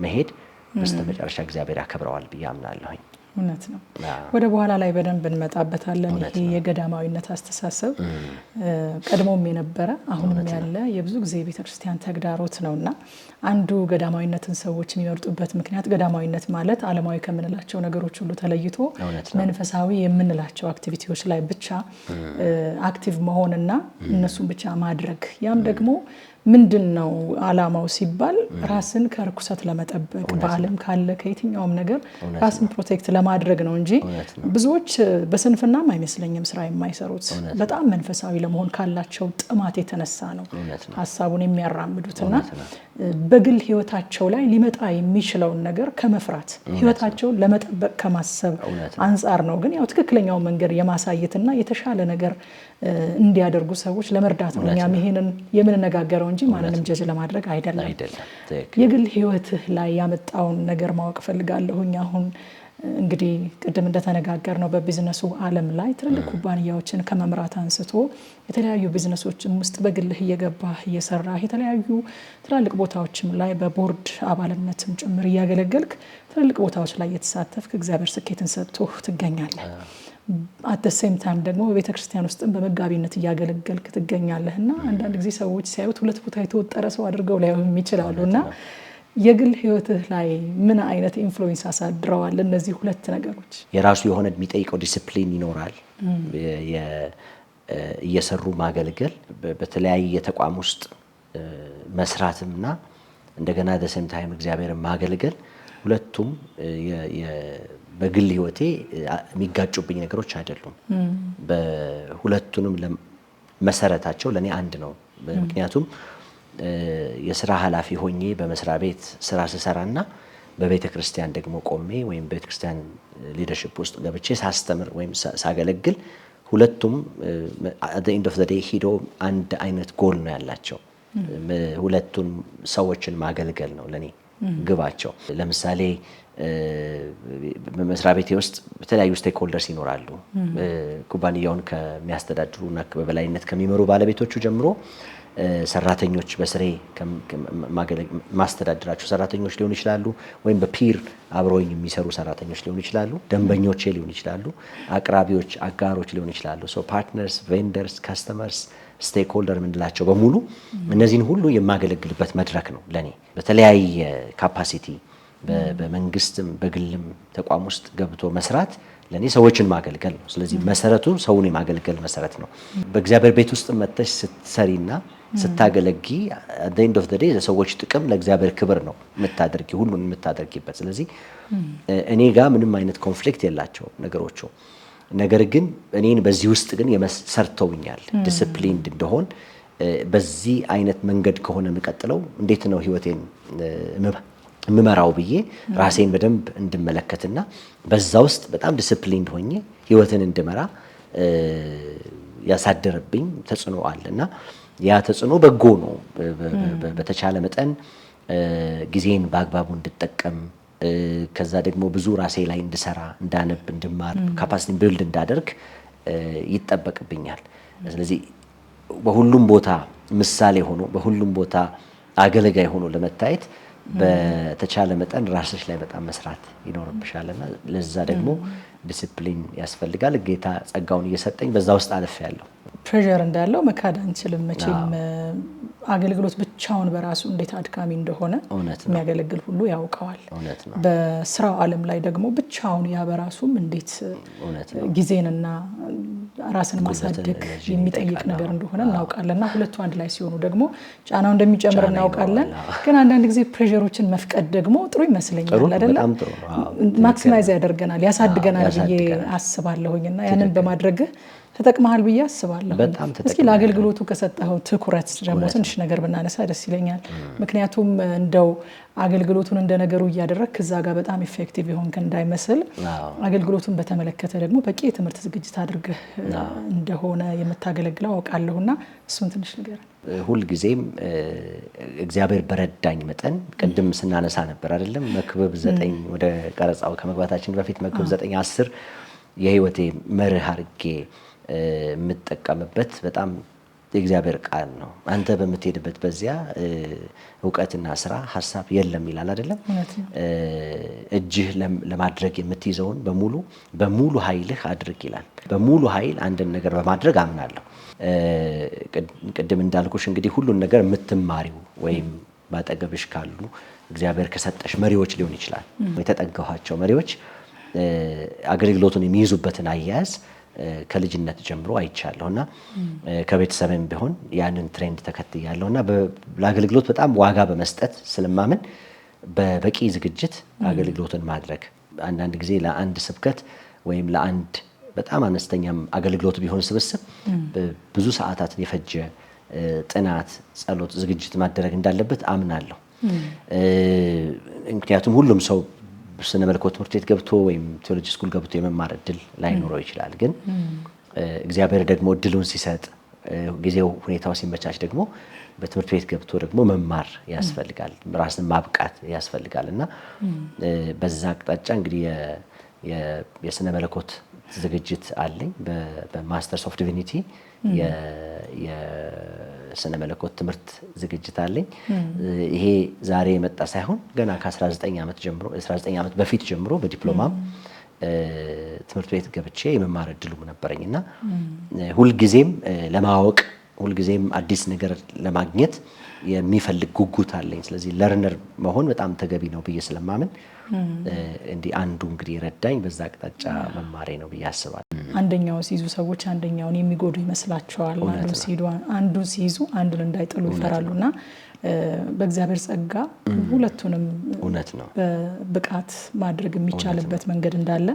መሄድ በስተመጨረሻ እግዚአብሔር ያከብረዋል ብዬ አምናለሁኝ። እውነት ነው። ወደ በኋላ ላይ በደንብ እንመጣበታለን። ይሄ የገዳማዊነት አስተሳሰብ ቀድሞም የነበረ አሁንም ያለ የብዙ ጊዜ ቤተክርስቲያን ተግዳሮት ነውና አንዱ ገዳማዊነትን ሰዎች የሚመርጡበት ምክንያት ገዳማዊነት ማለት ዓለማዊ ከምንላቸው ነገሮች ሁሉ ተለይቶ መንፈሳዊ የምንላቸው አክቲቪቲዎች ላይ ብቻ አክቲቭ መሆንና እነሱን ብቻ ማድረግ ያም ደግሞ ምንድነው አላማው ሲባል ራስን ከርኩሰት ለመጠበቅ በዓለም ካለ ከየትኛውም ነገር ራስን ፕሮቴክት ለማድረግ ነው እንጂ ብዙዎች በስንፍናም አይመስለኝም ስራ የማይሰሩት በጣም መንፈሳዊ ለመሆን ካላቸው ጥማት የተነሳ ነው ሐሳቡን የሚያራምዱትና በግል ህይወታቸው ላይ ሊመጣ የሚችለው ነገር ከመፍራት ህይወታቸውን ለመጠበቅ ከማሰብ አንፃር ነው። ግን ያው ትክክለኛው መንገድ የማሳየትና የተሻለ ነገር እንዲያደርጉ ሰዎች ለመርዳት ነው እኛም ይሄንን የምንነጋገረው እንጂ ማንንም ጀጅ ለማድረግ አይደለም። የግል ህይወትህ ላይ ያመጣውን ነገር ማወቅ ፈልጋለሁኝ። አሁን እንግዲህ ቅድም እንደተነጋገርነው በቢዝነሱ ዓለም ላይ ትልልቅ ኩባንያዎችን ከመምራት አንስቶ የተለያዩ ቢዝነሶችም ውስጥ በግልህ እየገባህ እየሰራህ የተለያዩ ትላልቅ ቦታዎችም ላይ በቦርድ አባልነትም ጭምር እያገለገልክ ትልልቅ ቦታዎች ላይ የተሳተፍክ እግዚአብሔር ስኬትን ሰጥቶህ ትገኛለህ። at the same time ደግሞ በቤተክርስቲያን ውስጥም በመጋቢነት እያገለገልክ ትገኛለህና አንዳንድ ጊዜ ሰዎች ሲያዩት ሁለት ቦታ የተወጠረ ሰው አድርገው ሊያዩም ይችላሉና የግል ህይወትህ ላይ ምን አይነት ኢንፍሉዌንስ አሳድረዋል እነዚህ ሁለት ነገሮች? የራሱ የሆነ የሚጠይቀው ዲሲፕሊን ይኖራል። እየሰሩ ማገልገል በተለያየ ተቋም ውስጥ መስራትና እንደገና the same time እግዚአብሔርን ማገልገል ሁለቱም በግል ህይወቴ የሚጋጩብኝ ነገሮች አይደሉም። በሁለቱንም መሰረታቸው ለኔ አንድ ነው። ምክንያቱም የሥራ ኃላፊ ሆኜ በመስሪያ ቤት ስራ ስሰራና በቤተክርስቲያን ደግሞ ቆሜ ወይም በቤተክርስቲያን ሊደርሺፕ ውስጥ ገብቼ ሳስተምር ወይም ሳገለግል ሁለቱም at the end of the day ሂዶ አንድ አይነት ጎል ነው ያላቸው። ሁለቱን ሰዎችን ማገልገል ነው ለኔ ግባቸው። ለምሳሌ በመስሪያ ቤቴ ውስጥ በተለያዩ ስቴክሆልደርስ ይኖራሉ። ኩባንያውን ከሚያስተዳድሩና በበላይነት ከሚመሩ ባለቤቶቹ ጀምሮ ሰራተኞች በስሬ ማስተዳድራቸው ሰራተኞች ሊሆኑ ይችላሉ፣ ወይም በፒር አብሮኝ የሚሰሩ ሰራተኞች ሊሆኑ ይችላሉ፣ ደንበኞቼ ሊሆኑ ይችላሉ፣ አቅራቢዎች አጋሮች ሊሆኑ ይችላሉ። ሶ ፓርትነርስ፣ ቬንደርስ፣ ካስተመርስ፣ ስቴክሆልደር ምንላቸው በሙሉ እነዚህን ሁሉ የማገለግልበት መድረክ ነው ለኔ። በተለያየ ካፓሲቲ በመንግስትም በግልም ተቋም ውስጥ ገብቶ መስራት ለኔ ሰዎችን ማገልገል ነው። ስለዚህ መሰረቱ ሰውን የማገልገል መሰረት ነው። በእግዚአብሔር ቤት ውስጥ መጥተሽ ስትሰሪና ስታገለጊ at the end of the day ለሰዎች ጥቅም ለእግዚአብሔር ክብር ነው የምታደርጊ ሁሉን የምታደርጊበት። ስለዚህ እኔ ጋር ምንም አይነት ኮንፍሊክት የላቸው ነገሮቹ። ነገር ግን እኔን በዚህ ውስጥ ግን የመሰርተውኛል ዲሲፕሊንድ እንደሆን በዚህ አይነት መንገድ ከሆነ የምቀጥለው እንዴት ነው ህይወቴን ምመራው ብዬ ራሴን በደንብ እንድመለከትና በዛ ውስጥ በጣም ዲሲፕሊንድ ሆኜ ህይወትን እንድመራ ያሳደረብኝ ተጽዕኖ አለና ያ ተጽዕኖ በጎ ነው። በተቻለ መጠን ጊዜን በአግባቡ እንድጠቀም ከዛ ደግሞ ብዙ ራሴ ላይ እንድሰራ እንዳነብ እንድማር ካፓሲቲን ቢልድ እንዳደርግ ይጠበቅብኛል። ስለዚህ በሁሉም ቦታ ምሳሌ ሆኖ በሁሉም ቦታ አገልጋይ ሆኖ ለመታየት በተቻለ መጠን ራስሽ ላይ በጣም መስራት ይኖርብሻልና ለዛ ደግሞ ዲሲፕሊን ያስፈልጋል። ጌታ ጸጋውን እየሰጠኝ በዛ ውስጥ አልፌያለሁ። ፕሬሸር እንዳለው መካድ አንችልም መቼም። አገልግሎት ብቻውን በራሱ እንዴት አድካሚ እንደሆነ የሚያገለግል ሁሉ ያውቀዋል። በስራው ዓለም ላይ ደግሞ ብቻውን ያ በራሱም እንዴት ጊዜንና ራስን ማሳደግ የሚጠይቅ ነገር እንደሆነ እናውቃለንና ሁለቱ አንድ ላይ ሲሆኑ ደግሞ ጫናው እንደሚጨምር እናውቃለን። ግን አንዳንድ ጊዜ ፕሬሸሮችን መፍቀድ ደግሞ ጥሩ ይመስለኛል አይደል? ማክሲማይዝ ያደርገናል ያሳድገናል ብዬ አስባለሁኝና ያንን በማድረግ ተጠቅመሃል ብዬ አስባለሁ። እስኪ ለአገልግሎቱ ከሰጠኸው ትኩረት ደግሞ ትንሽ ነገር ብናነሳ ደስ ይለኛል። ምክንያቱም እንደው አገልግሎቱን እንደነገሩ እያደረግክ እዛ ጋር በጣም ኢፌክቲቭ ይሆንክ እንዳይመስል አገልግሎቱን በተመለከተ ደግሞ በቂ የትምህርት ዝግጅት አድርገህ እንደሆነ የምታገለግለው አውቃለሁና እሱን ትንሽ ነገር ሁልጊዜም እግዚአብሔር በረዳኝ መጠን ቅድም ስናነሳ ነበር አይደለም? መክብብ 9 ወደ ቀረጻው ከመግባታችን በፊት መክብብ 9:10 የህይወቴ መርህ አድርጌ የምጠቀምበት በጣም የእግዚአብሔር ቃል ነው። አንተ በምትሄድበት በዚያ ዕውቀትና ስራ ሐሳብ የለም ይላል አይደለም? እጅህ ለማድረግ የምትይዘውን በሙሉ ኃይልህ አድርግ ይላል። በሙሉ ኃይል አንድን ነገር በማድረግ አምናለሁ። ቅድም እንዳልኩሽ እንግዲህ ሁሉን ነገር የምትማሪው ወይም ባጠገብሽ ካሉ እግዚአብሔር ከሰጠሽ መሪዎች ሊሆን ይችላል። የተጠጋኋቸው መሪዎች አገልግሎቱን የሚይዙበትን አያያዝ ከልጅነት ጀምሮ አይቻለሁና ከቤተሰብም ቢሆን ያንን ትሬንድ ተከትያለሁና ለአገልግሎት በጣም ዋጋ በመስጠት ስለማምን በበቂ ዝግጅት አገልግሎትን ማድረግ አንዳንድ ጊዜ ለአንድ ስብከት ወይም ለአንድ በጣም አነስተኛም አገልግሎት ቢሆን ስብስብ ብዙ ሰዓታት የፈጀ ጥናት፣ ጸሎት፣ ዝግጅት ማድረግ እንዳለበት አምናለሁ። ምክንያቱም ሁሉም ሰው ስነ መለኮት ትምህርት ቤት ገብቶ ወይም ቴዎሎጂ ስኩል ገብቶ የመማር እድል ላይኖረው ይችላል። ግን እግዚአብሔር ደግሞ እድሉን ሲሰጥ ጊዜው ሁኔታው ሲመቻች ደግሞ በትምህርት ቤት ገብቶ ደግሞ መማር ያስፈልጋል፣ ራስን ማብቃት ያስፈልጋልና በዛ አቅጣጫ እንግዲህ የስነ መለኮት ዝግጅት አለኝ። በማስተርስ ኦፍ ዲቪኒቲ የስነ መለኮት ትምህርት ዝግጅት አለኝ። ይሄ ዛሬ የመጣ ሳይሆን ገና ከ19 ዓመት ጀምሮ 19 ዓመት በፊት ጀምሮ በዲፕሎማም ትምህርት ቤት ገብቼ የመማር እድሉ ነበረኝና ሁልጊዜም ለማወቅ ሁልጊዜም አዲስ ነገር ለማግኘት የሚፈልግ ጉጉት አለኝ። ስለዚህ ለርነር መሆን በጣም ተገቢ ነው ብዬ ስለማምን እንዲህ አንዱ እንግዲህ ረዳኝ በዛ አቅጣጫ መማሬ ነው ብዬ አስባለሁ። አንደኛውን ሲይዙ ሰዎች አንደኛውን የሚጎዱ ይመስላቸዋል። አንዱን ሲይዙ አንዱን እንዳይጥሉ ይፈራሉና በእግዚአብሔር ጸጋ ሁለቱንም እውነት ነው በብቃት ማድረግ የሚቻልበት መንገድ እንዳለ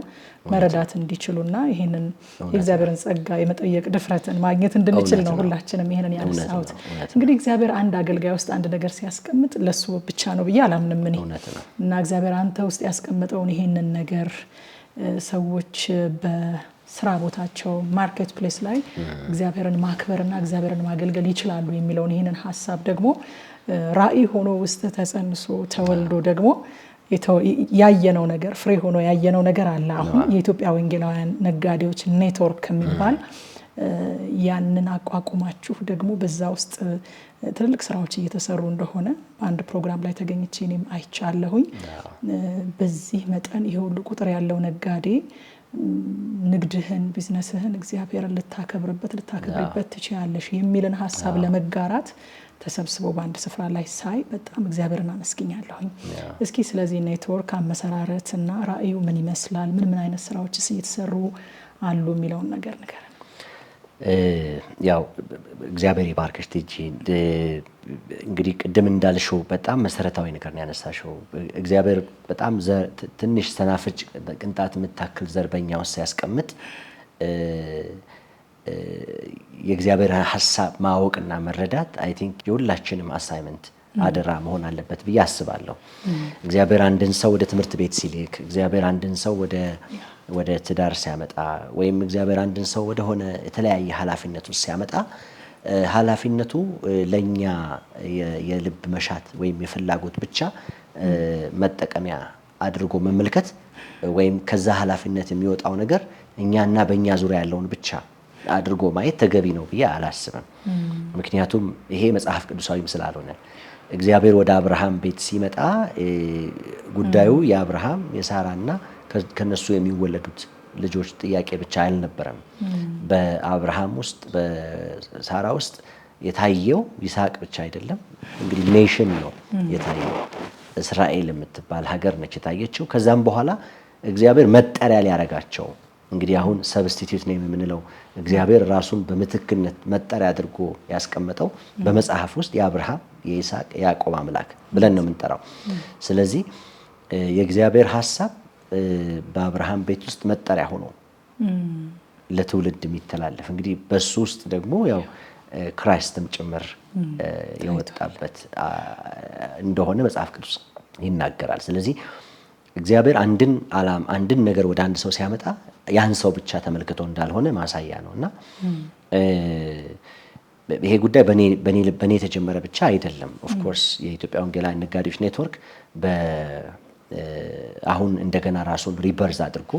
መረዳት እንዲችሉና ይሄንን የእግዚአብሔርን ጸጋ የመጠየቅ ድፍረትን ማግኘት እንድንችል ነው ሁላችንም ይሄንን ያነሳሁት። እንግዲህ እግዚአብሔር አንድ አገልጋይ ውስጥ አንድ ነገር ሲያስቀምጥ ለሱ ብቻ ነው ብዬ አላምንም እኔ እና እግዚአብሔር አንተ ውስጥ ያስቀመጠውን ይሄንን ነገር ሰዎች በስራ ቦታቸው ማርኬት ፕሌስ ላይ እግዚአብሔርን ማክበርና እግዚአብሔርን ማገልገል ይችላሉ የሚለውን ይሄንን ሐሳብ ደግሞ ራእይ ሆኖ ውስጥ ተጸንሶ ተወልዶ ደግሞ ያየነው ነገር ፍሬ ሆኖ ያየነው ነገር አለ። አሁን የኢትዮጵያ ወንጌላውያን ነጋዴዎች ኔትወርክ የሚባል ያንን አቋቁማችሁ ደግሞ በዛ ውስጥ ትልልቅ ስራዎች እየተሰሩ እንደሆነ አንድ ፕሮግራም ላይ ተገኝቼ እኔም አይቻለሁኝ። በዚህ መጠን ይሄ ሁሉ ቁጥር ያለው ነጋዴ ንግድህን ቢዝነስህን እግዚአብሔርን ልታከብርበት ትችያለሽ የሚልን ሐሳብ ለመጋራት ተሰብስበው በአንድ ስፍራ ላይ ሳይ በጣም እግዚአብሔርን አመስግኛለሁኝ። እስኪ ስለዚህ ኔትወርክ አመሰራረትና ራእዩ ምን ይመስላል፣ ምን አይነት ስራዎችስ እየተሰሩ አሉ የሚለውን ነገር ንገረን። ያው እግዚአብሔር ይባርክሽ ቲጂ። እንግዲህ ቅድም እንዳልሽው በጣም መሰረታዊ ነገር ነው ያነሳሽው። እግዚአብሔር በጣም ትንሽ ሰናፍጭ ቅንጣት የምታክል ዘር በእኛ ውስጥ ሲያስቀምጥ የእግዚአብሔር ሐሳብ ማወቅና መረዳት አይ ቲንክ የሁላችንም አሳይመንት አደራ መሆን አለበት ብዬ አስባለሁ። እግዚአብሔር አንድን ሰው ወደ ትምህርት ቤት ሲልክ፣ እግዚአብሔር አንድን ሰው ወደ ትዳር ሲያመጣ ወይም እግዚአብሔር አንድን ሰው ወደ ሆነ የተለያየ ኃላፊነት ውስጥ ሲያመጣ ኃላፊነቱ ለኛ የልብ መሻት ወይም የፍላጎት ብቻ መጠቀሚያ አድርጎ መመልከት ወይም ከዛ ኃላፊነት የሚወጣው ነገር እኛና በእኛ ዙሪያ ያለውን ብቻ አድርጎ ማየት ተገቢ ነው ብዬ አላስብም። ምክንያቱም ይሄ መጽሐፍ ቅዱሳዊም ስላልሆነ እግዚአብሔር ወደ አብርሃም ቤት ሲመጣ ጉዳዩ የአብርሃም የሳራና ከነሱ የሚወለዱት ልጆች ጥያቄ ብቻ አልነበረም። በአብርሃም ውስጥ በሳራ ውስጥ የታየው ይስሐቅ ብቻ አይደለም። እንግዲህ ኔሽን ነው የታየው። እስራኤል የምትባል ሀገር ነች የታየችው። ከዛም በኋላ እግዚአብሔር መጠሪያ ሊያረጋቸው እንግዲህ አሁን ሰብስቲቲዩት ነው የምንለው እግዚአብሔር ራሱን በምትክነት መጠሪያ አድርጎ ያስቀመጠው በመጽሐፍ ውስጥ የአብርሃም የይስሐቅ የያዕቆብ አምላክ ብለን ነው የምንጠራው። ስለዚህ የእግዚአብሔር ሐሳብ በአብርሃም ቤት ውስጥ መጠሪያ ሆኖ ለትውልድ የሚተላለፍ እንግዲህ በሱ ውስጥ ደግሞ ያው ክራይስትም ጭምር የወጣበት እንደሆነ መጽሐፍ ቅዱስ ይናገራል። ስለዚህ እግዚአብሔር አንድን ነገር ወደ አንድ ሰው ሲያመጣ ያን ሰው ብቻ ተመልክቶ እንዳልሆነ ማሳያ ነውና ይሄ ጉዳይ በኔ የተጀመረ ብቻ አይደለም። ኦፍ ኮርስ የኢትዮጵያ ወንጌላውያን ነጋዴዎች ኔትወርክ አሁን እንደገና ራሱን ሪበርዝ አድርጎ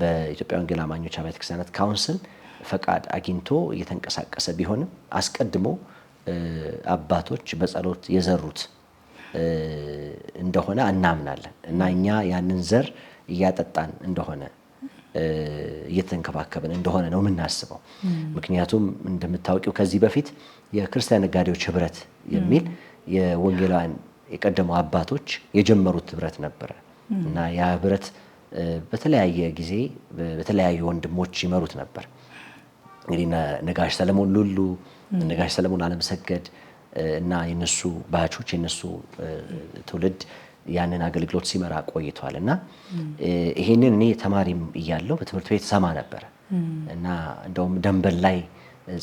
በኢትዮጵያ ወንጌል አማኞች አብያተ ክርስቲያናት ካውንስል ፈቃድ አግኝቶ እየተንቀሳቀሰ ቢሆንም አስቀድሞ አባቶች በጸሎት የዘሩት እንደሆነ እናምናለን እና እኛ ያንን ዘር እያጠጣን እንደሆነ እየተንከባከብን እንደሆነ ነው የምናስበው። ምክንያቱም እንደምታውቂው ከዚህ በፊት የክርስቲያን ነጋዴዎች ህብረት የሚል የወንጌላውያን የቀደሙ አባቶች የጀመሩት ህብረት ነበረ እና ያ ህብረት በተለያየ ጊዜ በተለያዩ ወንድሞች ይመሩት ነበር። እንግዲህ ነጋሽ ሰለሞን ሉሉ፣ ነጋሽ ሰለሞን አለምሰገድ እና የነሱ ባቾች የነሱ ትውልድ ያንን አገልግሎት ሲመራ ቆይቷል እና ይሄንን እኔ ተማሪም እያለሁ በትምህርት ቤት ሰማ ነበር እና እንደውም ደንበል ላይ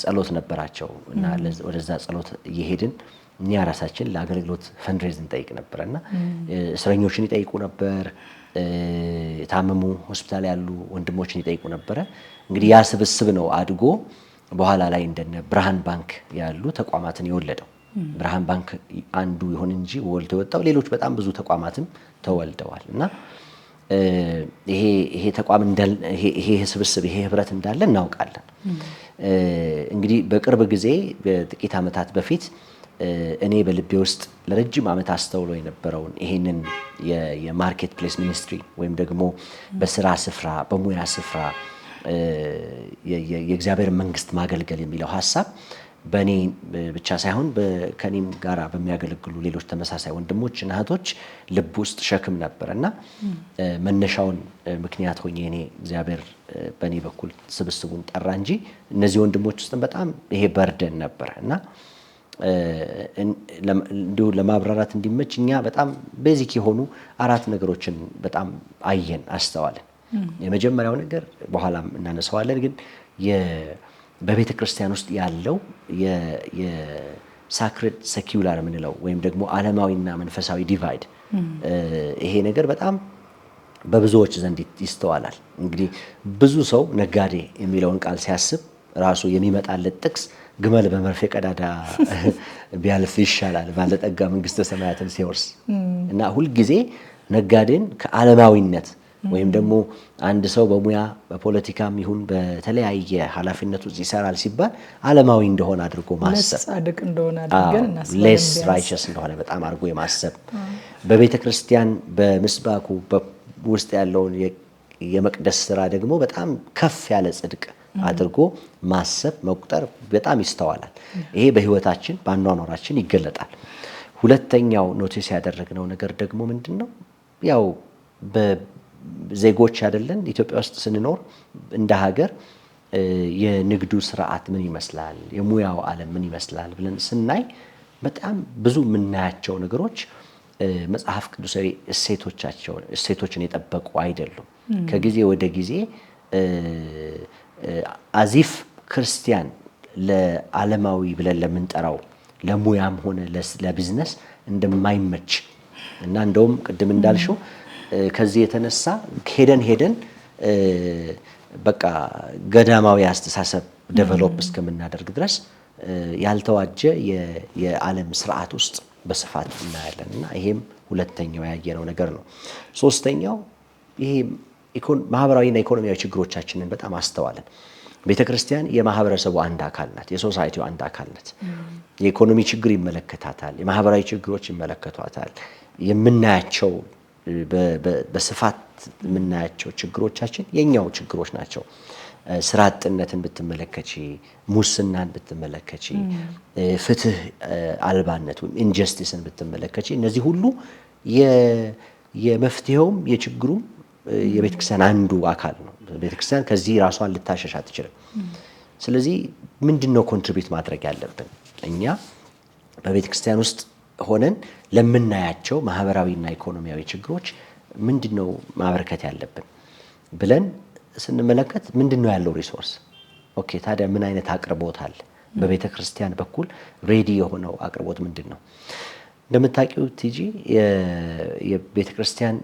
ጸሎት ነበራቸው እና ወደዛ ጸሎት እየሄድን እኛ ራሳችን ለአገልግሎት ፈንድሬዝ እንጠይቅ ነበርና እስረኞችን ይጠይቁ ነበር፣ የታመሙ ሆስፒታል ያሉ ወንድሞችን ይጠይቁ ነበር። እንግዲህ ያ ስብስብ ነው አድጎ በኋላ ላይ እንደነ ብርሃን ባንክ ያሉ ተቋማትን የወለደው። ብርሃን ባንክ አንዱ ይሁን እንጂ ወልዶ የወጣው ሌሎች በጣም ብዙ ተቋማትም ተወልደዋል እና ይሄ ተቋም ይሄ ስብስብ ይሄ ህብረት እንዳለ እናውቃለን። እንግዲህ በቅርብ ጊዜ በጥቂት ዓመታት በፊት እኔ በልቤ ውስጥ ለረጅም ዓመት አስተውሎ የነበረውን ይሄንን የማርኬት ፕሌስ ሚኒስትሪ ወይም ደግሞ በስራ ስፍራ በሙያ ስፍራ የእግዚአብሔር መንግስት ማገልገል የሚለው ሐሳብ በእኔ ብቻ ሳይሆን ከኔም ጋራ በሚያገለግሉ ሌሎች ተመሳሳይ ወንድሞች እና እህቶች ልብ ውስጥ ሸክም ነበርና መነሻውን ምክንያት ሆኜ እኔ እግዚአብሔር በእኔ በኩል ስብስቡን ጠራ እንጂ እነዚህ ወንድሞች ውስጥ በጣም ይሄ በርደን ነበር እና እንዲሁ ለማብራራት እንዲመች እኛ በጣም ቤዚክ የሆኑ 4 ነገሮችን በጣም አየን አስተዋልን። የመጀመሪያው ነገር በኋላም እናነሳዋለን፣ ግን በቤተ ክርስቲያን ውስጥ ያለው የሳክሬድ ሴኩላር የምንለው ወይም ደግሞ ዓለማዊና መንፈሳዊ ዲቫይድ ይሄ ነገር በጣም በብዙዎች ዘንድ ይስተዋላል። እንግዲህ ብዙ ሰው ነጋዴ የሚለውን ቃል ሲያስብ ራሱ የሚመጣለት ጥቅስ ግመል በመርፌ ቀዳዳ ቢያልፍ ይሻላል ባለጠጋ መንግስተ ሰማያትን ሲወርስ እና ሁልጊዜ ነጋዴን ከዓለማዊነት ወይም ደግሞ አንድ ሰው በሙያ በፖለቲካም ይሁን በተለያየ ኃላፊነት ውስጥ ይሰራል ሲባል ዓለማዊ እንደሆነ አድርጎ ማሰብ፣ ጻድቅ እንደሆነ አድርገን እናስባለን፣ ሌስ ራይቸስ እንደሆነ በጣም አድርጎ የማሰብ በቤተ ክርስቲያን በምስባኩ ውስጥ ያለውን የመቅደስ ስራ ደግሞ በጣም ከፍ ያለ ጽድቅ አድርጎ ማሰብ መቁጠር በጣም ይስተዋላል። ይሄ በህይወታችን በአኗኗራችን ይገለጣል። ሁለተኛው ኖቲስ ያደረግነው ነገር ደግሞ ምንድነው? ያው በዜጎች አይደለን ኢትዮጵያ ውስጥ ስንኖር እንደ ሀገር የንግዱ ስርዓት ምን ይመስላል፣ የሙያው ዓለም ምን ይመስላል ብለን ስናይ በጣም ብዙ የምናያቸው ነገሮች መጽሐፍ ቅዱሳዊ እሴቶችን የጠበቁ አይደሉም። ከጊዜ ወደ ጊዜ አዚፍ ክርስቲያን ለዓለማዊ ብለን ለምንጠራው ለሙያም ሆነ ለቢዝነስ እንደማይመች እና እንደውም ቅድም እንዳልሽው ከዚህ የተነሳ ሄደን በቃ ገዳማዊ አስተሳሰብ ዴቨሎፕ እስከምናደርግ ድረስ ያልተዋጀ የዓለም ስርዓት ውስጥ በስፋት እናያለን እና ይሄም ሁለተኛው ያየነው ነገር ነው። ሶስተኛው ይሄ ማህበራዊና ኢኮኖሚያዊ ችግሮቻችንን በጣም አስተዋለን። ቤተክርስቲያን የማህበረሰቡ አንድ አካል ናት፣ የሶሳይቲው አንድ አካል ናት። የኢኮኖሚ ችግር ይመለከታታል፣ የማህበራዊ ችግሮች ይመለከቷታል። የምናያቸው በስፋት የምናያቸው ችግሮቻችን የኛው ችግሮች ናቸው። ስራ አጥነትን ብትመለከቺ፣ ሙስናን ብትመለከቺ፣ ፍትህ አልባነት ወይም ኢንጀስቲስን ብትመለከቺ እነዚህ ሁሉ የመፍትሄውም የችግሩም የቤተክርስቲያን አንዱ አካል ነው። ቤተክርስቲያን ከዚህ ራሷን ልታሸሽ አትችልም። ስለዚህ ምንድነው ኮንትሪቢዩት ማድረግ ያለብን እኛ በቤተክርስቲያን ውስጥ ሆነን ለምናያቸው ማህበራዊና ኢኮኖሚያዊ ችግሮች ምንድነው ማበርከት ያለብን ብለን ስንመለከት ምንድነው ያለው ሪሶርስ? ኦኬ ታዲያ ምን አይነት አቅርቦት አለ? በቤተክርስቲያን በኩል ሬዲ የሆነው አቅርቦት ምንድነው? እንደምታውቂው ቲጂ የቤተክርስቲያን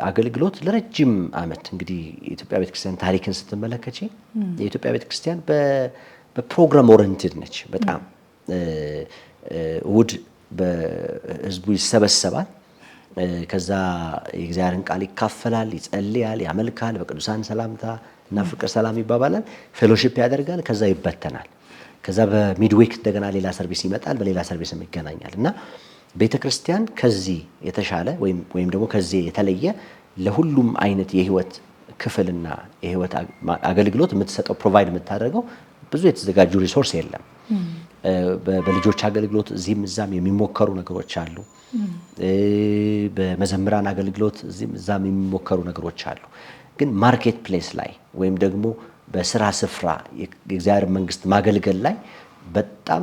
አገልግሎት ለረጅም ዓመት እንግዲህ የኢትዮጵያ ቤተክርስቲያን ታሪክን ስትመለከቺ የኢትዮጵያ ቤተክርስቲያን በፕሮግራም ኦሪየንትድ ነች። በጣም እሑድ በህዝቡ ይሰበሰባል። ከዛ የእግዚአብሔርን ቃል ይካፈላል፣ ይጸልያል፣ ያመልካል፣ በቅዱሳን ሰላምታ እና ፍቅር ሰላም ይባባላል፣ ፌሎሺፕ ያደርጋል፣ ከዛ ይበተናል። ከዛ በሚድዊክ እንደገና ሌላ ሰርቪስ ይመጣል፣ በሌላ ሰርቪስም ይገናኛል እና ቤተክርስቲያን ከዚህ የተሻለ ወይም ደግሞ ከዚህ የተለየ ለሁሉም አይነት የህይወት ክፍልና የህይወት አገልግሎት የምትሰጠው ፕሮቫይድ የምታደርገው ብዙ የተዘጋጁ ሪሶርስ የለም። በልጆች አገልግሎት እዚህም እዛም የሚሞከሩ ነገሮች አሉ። በመዘምራን አገልግሎት እዛም የሚሞከሩ ነገሮች አሉ። ግን ማርኬት ፕሌስ ላይ ወይም ደግሞ በስራ ስፍራ የእግዚአብሔር መንግስት ማገልገል ላይ በጣም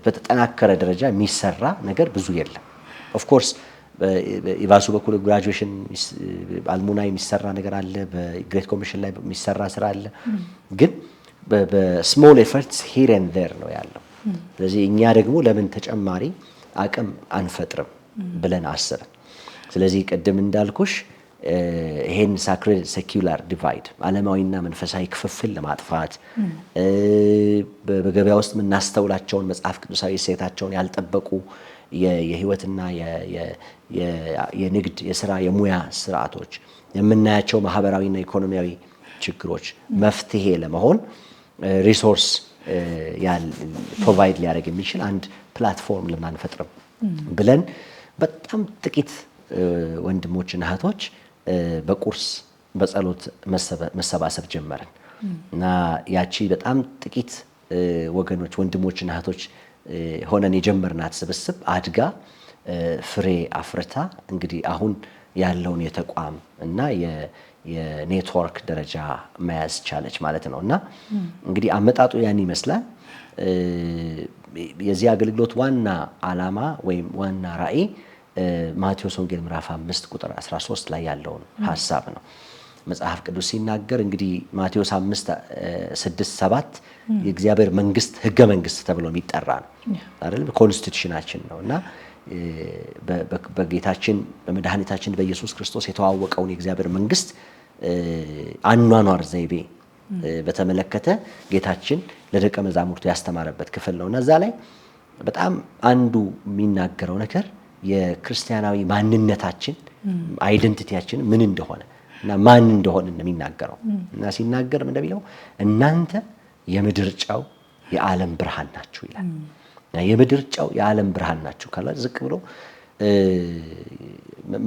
በተጠናከረ ደረጃ የሚሰራ ነገር ብዙ የለም። ኦፍ ኮርስ በኢቫሱ በኩል ግራጁዌሽን አልሙና የሚሰራ ነገር አለ። በግሬት ኮሚሽን ላይ የሚሰራ ስራ አለ። ግን በስሞል ኤፈርትስ ሂር ኤንድ ዜር ነው ያለው። ስለዚህ እኛ ደግሞ ለምን ተጨማሪ አቅም አንፈጥርም ብለን አስበን፣ ስለዚህ ቅድም እንዳልኩሽ ይሄን ሳክሬድ ሴኩላር ዲቫይድ ዓለማዊና መንፈሳዊ ክፍፍል ለማጥፋት በገበያ ውስጥ የምናስተውላቸውን መጽሐፍ ቅዱሳዊ እሴታቸውን ያልጠበቁ የህይወትና የንግድ የስራ የሙያ ስርዓቶች የምናያቸው ማህበራዊና ኢኮኖሚያዊ ችግሮች መፍትሄ ለመሆን ሪሶርስ ፕሮቫይድ ሊያደርግ የሚችል አንድ ፕላትፎርም ለምን አንፈጥርም ብለን በጣም ጥቂት ወንድሞችና እህቶች በቁርስ በጸሎት መሰባሰብ ጀመርን እና ያቺ በጣም ጥቂት ወገኖች ወንድሞችና እህቶች ሆነን የጀመርናት ስብስብ አድጋ ፍሬ አፍርታ እንግዲህ አሁን ያለውን የተቋም እና የኔትወርክ ደረጃ መያዝ ቻለች ማለት ነው። እና እንግዲህ አመጣጡ ያን ይመስላል። የዚህ አገልግሎት ዋና ዓላማ ወይም ዋና ራዕይ ማቴዎስ ወንጌል ምዕራፍ 5 ቁጥር 13 ላይ ያለውን ሐሳብ ነው። መጽሐፍ ቅዱስ ሲናገር እንግዲህ ማቴዎስ 5:6-7 የእግዚአብሔር መንግስት ህገ መንግስት ተብሎ የሚጠራ ነው አይደል? ኮንስቲቱሽናችን ነው እና በጌታችን በመድኃኒታችን በኢየሱስ ክርስቶስ የተዋወቀውን የእግዚአብሔር መንግስት አኗኗር ዘይቤ በተመለከተ ጌታችን ለደቀ መዛሙርቱ ያስተማረበት ክፍል ነውና እዛ ላይ በጣም አንዱ የሚናገረው ነገር የክርስቲያናዊ ማንነታችን አይደንቲቲያችን ምን እንደሆነ እና ማን እንደሆነ የሚናገረው እና ሲናገር ምን እንደሚለው እናንተ የምድር ጨው የዓለም ብርሃን ናችሁ ይላል። የምድር ጨው የዓለም ብርሃን ናችሁ ካለ ዝቅ ብሎ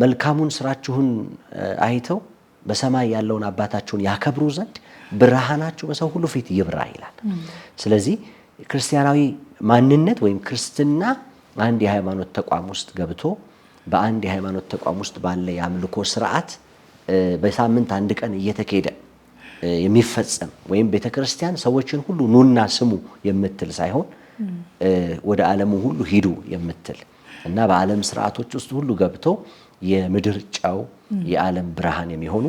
መልካሙን ስራችሁን አይተው በሰማይ ያለውን አባታችሁን ያከብሩ ዘንድ ብርሃናችሁ በሰው ሁሉ ፊት ይብራ ይላል። ስለዚህ ክርስቲያናዊ ማንነት ወይም ክርስትና አንድ የሃይማኖት ተቋም ውስጥ ገብቶ በአንድ የሃይማኖት ተቋም ውስጥ ባለ የአምልኮ ስርዓት በሳምንት አንድ ቀን እየተካሄደ የሚፈጸም ወይም ቤተክርስቲያን ሰዎችን ሁሉ ኑና ስሙ የምትል ሳይሆን ወደ ዓለሙ ሁሉ ሂዱ የምትል እና በዓለም ስርዓቶች ውስጥ ሁሉ ገብቶ የምድር ጨው የዓለም ብርሃን የሚሆኑ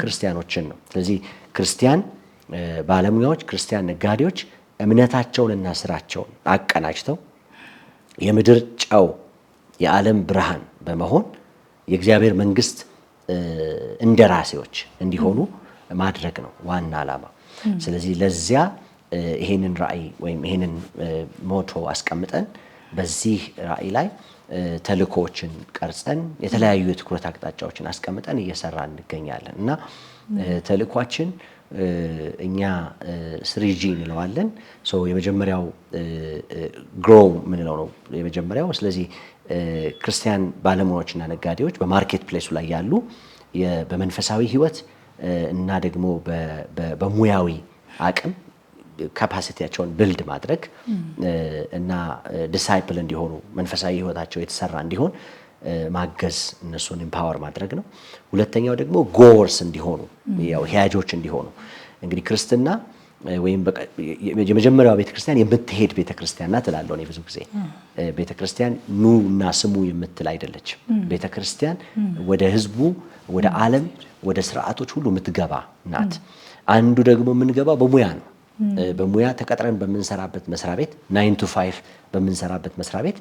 ክርስቲያኖችን ነው። ስለዚህ ክርስቲያን ባለሙያዎች፣ ክርስቲያን ነጋዴዎች እምነታቸውንና ስራቸውን አቀናጅተው የምድር ጨው የዓለም ብርሃን በመሆን የእግዚአብሔር መንግስት እንደራሴዎች እንዲሆኑ ማድረግ ነው ዋና ዓላማ። ስለዚህ ለዚያ ይሄንን ራዕይ ወይም ይሄንን ሞቶ አስቀምጠን በዚህ ራዕይ ላይ ተልእኮዎችን ቀርጸን የተለያዩ የትኩረት አቅጣጫዎችን አስቀምጠን እየሰራን እንገኛለን እና ተልእኳችን እኛ 3G እንለዋለን። የመጀመሪያው ግሮው ምንለው ነው የመጀመሪያው። ስለዚህ ክርስቲያን ባለሙያዎችና ነጋዴዎች በማርኬት ፕሌሱ ላይ ያሉ በመንፈሳዊ ህይወት እና ደግሞ በሙያዊ አቅም ካፓሲቲያቸውን ቢልድ ማድረግ እና ዲሳይፕል እንዲሆኑ መንፈሳዊ ህይወታቸው የተሰራ እንዲሆን ማገዝ እነሱን ኤምፓወር ማድረግ ነው። ሁለተኛው ደግሞ ጎወርስ እንዲሆኑ ያው ሂያጆች እንዲሆኑ እንግዲህ ክርስትና ወይም የመጀመሪያው ቤተክርስቲያን የምትሄድ ቤተክርስቲያን ናት እላለሁ እኔ ብዙ ጊዜ። ቤተክርስቲያን ኑ እና ስሙ የምትል አይደለችም። ቤተክርስቲያን ወደ ህዝቡ፣ ወደ ዓለም፣ ወደ ስርዓቶች ሁሉ የምትገባ ናት። አንዱ ደግሞ የምንገባው በሙያ ነው። በሙያ ተቀጥረን በምንሰራበት መስሪያ ቤት 9 to 5 በምንሰራበት መስሪያ ቤት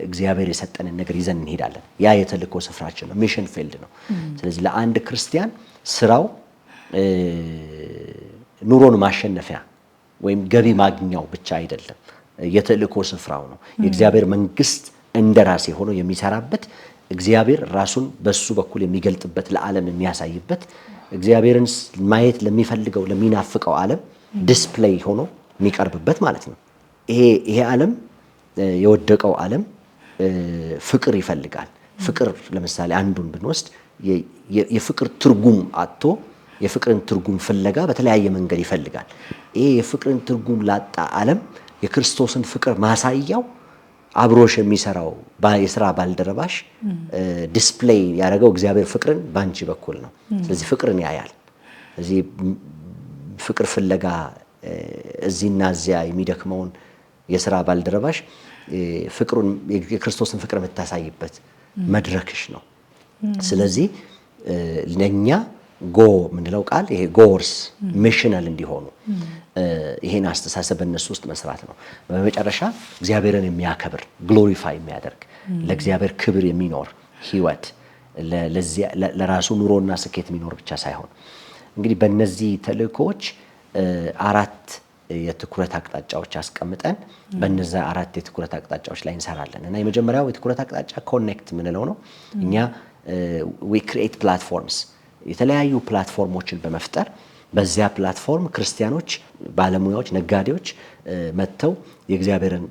እግዚአብሔር የሰጠንን ነገር ይዘን እንሄዳለን። ያ የተልእኮ ስፍራችን ነው፣ ሚሽን ፊልድ ነው። ስለዚህ ለአንድ ክርስቲያን ስራው ኑሮን ማሸነፊያ ወይም ገቢ ማግኛው ብቻ አይደለም፣ የተልእኮ ስፍራው ነው። የእግዚአብሔር መንግስት እንደራሴ ሆኖ የሚሰራበት፣ እግዚአብሔር ራሱን በሱ በኩል የሚገልጥበት፣ ለዓለም የሚያሳይበት፣ እግዚአብሔርን ማየት ለሚፈልገው ለሚናፍቀው ዓለም ዲስፕሌይ ሆኖ የሚቀርብበት ማለት ነው። ይሄ ዓለም የወደቀው ዓለም ፍቅር ይፈልጋል። ፍቅር ለምሳሌ አንዱን ብንወስድ የፍቅር ትርጉም አጥቶ የፍቅርን ትርጉም ፍለጋ በተለያየ መንገድ ይፈልጋል። ይሄ የፍቅርን ትርጉም ላጣ ዓለም የክርስቶስን ፍቅር ማሳያው አብሮሽ የሚሰራው የስራ ባልደረባሽ ዲስፕሌይ ያደረገው እግዚአብሔር ፍቅርን ባንቺ በኩል ነው። ስለዚህ ፍቅርን ያያል። ስለዚህ ፍቅር ፍለጋ እዚህና እዚያ የሚደክመውን የስራ ባልደረባሽ ፍቅሩን የክርስቶስን ፍቅር የምታሳይበት መድረክሽ ነው። ስለዚህ ለኛ ጎ ምንለው ቃል ይሄ ጎርስ ሚሽናል እንዲሆኑ ይሄን አስተሳሰብ በእነሱ ውስጥ መስራት ነው። በመጨረሻ እግዚአብሔርን የሚያከብር ግሎሪፋይ የሚያደርግ ለእግዚአብሔር ክብር የሚኖር ህይወት ለራሱ ኑሮና ስኬት የሚኖር ብቻ ሳይሆን እንግዲህ በእነዚህ ተልእኮዎች 4 የትኩረት አቅጣጫዎች አስቀምጠን በእነዛ 4 የትኩረት አቅጣጫዎች ላይ እንሰራለን እና የመጀመሪያው የትኩረት አቅጣጫ ኮኔክት ምንለው ነው። እኛ we create platforms የተለያዩ ፕላትፎርሞችን በመፍጠር በዚያ ፕላትፎርም ክርስቲያኖች፣ ባለሙያዎች፣ ነጋዴዎች መጥተው የእግዚአብሔርን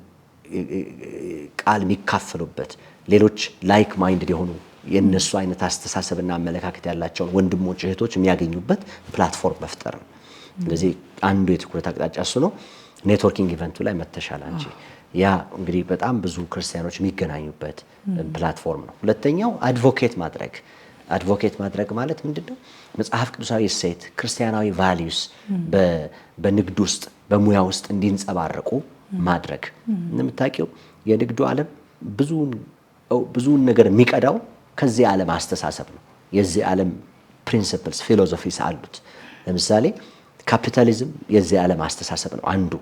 ቃል የሚካፈሉበት ሌሎች ላይክ ማይንድድ የሆኑ የነሱ አይነት አስተሳሰብና አመለካከት ያላቸውን ወንድሞች እህቶች የሚያገኙበት ፕላትፎርም መፍጠር ነው። ስለዚህ አንዱ የትኩረት አቅጣጫ እሱ ነው። ኔትወርኪንግ ኢቨንቱ ላይ መተሻል አንቺ ያ እንግዲህ በጣም ብዙ ክርስቲያኖች የሚገናኙበት ፕላትፎርም ነው። ሁለተኛው አድቮኬት ማድረግ ማለት ምንድነው? መጽሐፍ ቅዱሳዊ እሴት ክርስቲያናዊ ቫልዩስ በንግድ ውስጥ በሙያ ውስጥ እንዲንጸባረቁ ማድረግ። እንደምታውቂው የንግዱ ዓለም ብዙውን ነገር የሚቀዳው ከዚህ ዓለም አስተሳሰብ ነው። የዚህ ዓለም ፕሪንሲፕልስ ፊሎሶፊስ አሉት። ለምሳሌ ካፒታሊዝም የዚህ ዓለም አስተሳሰብ ነው አንዱ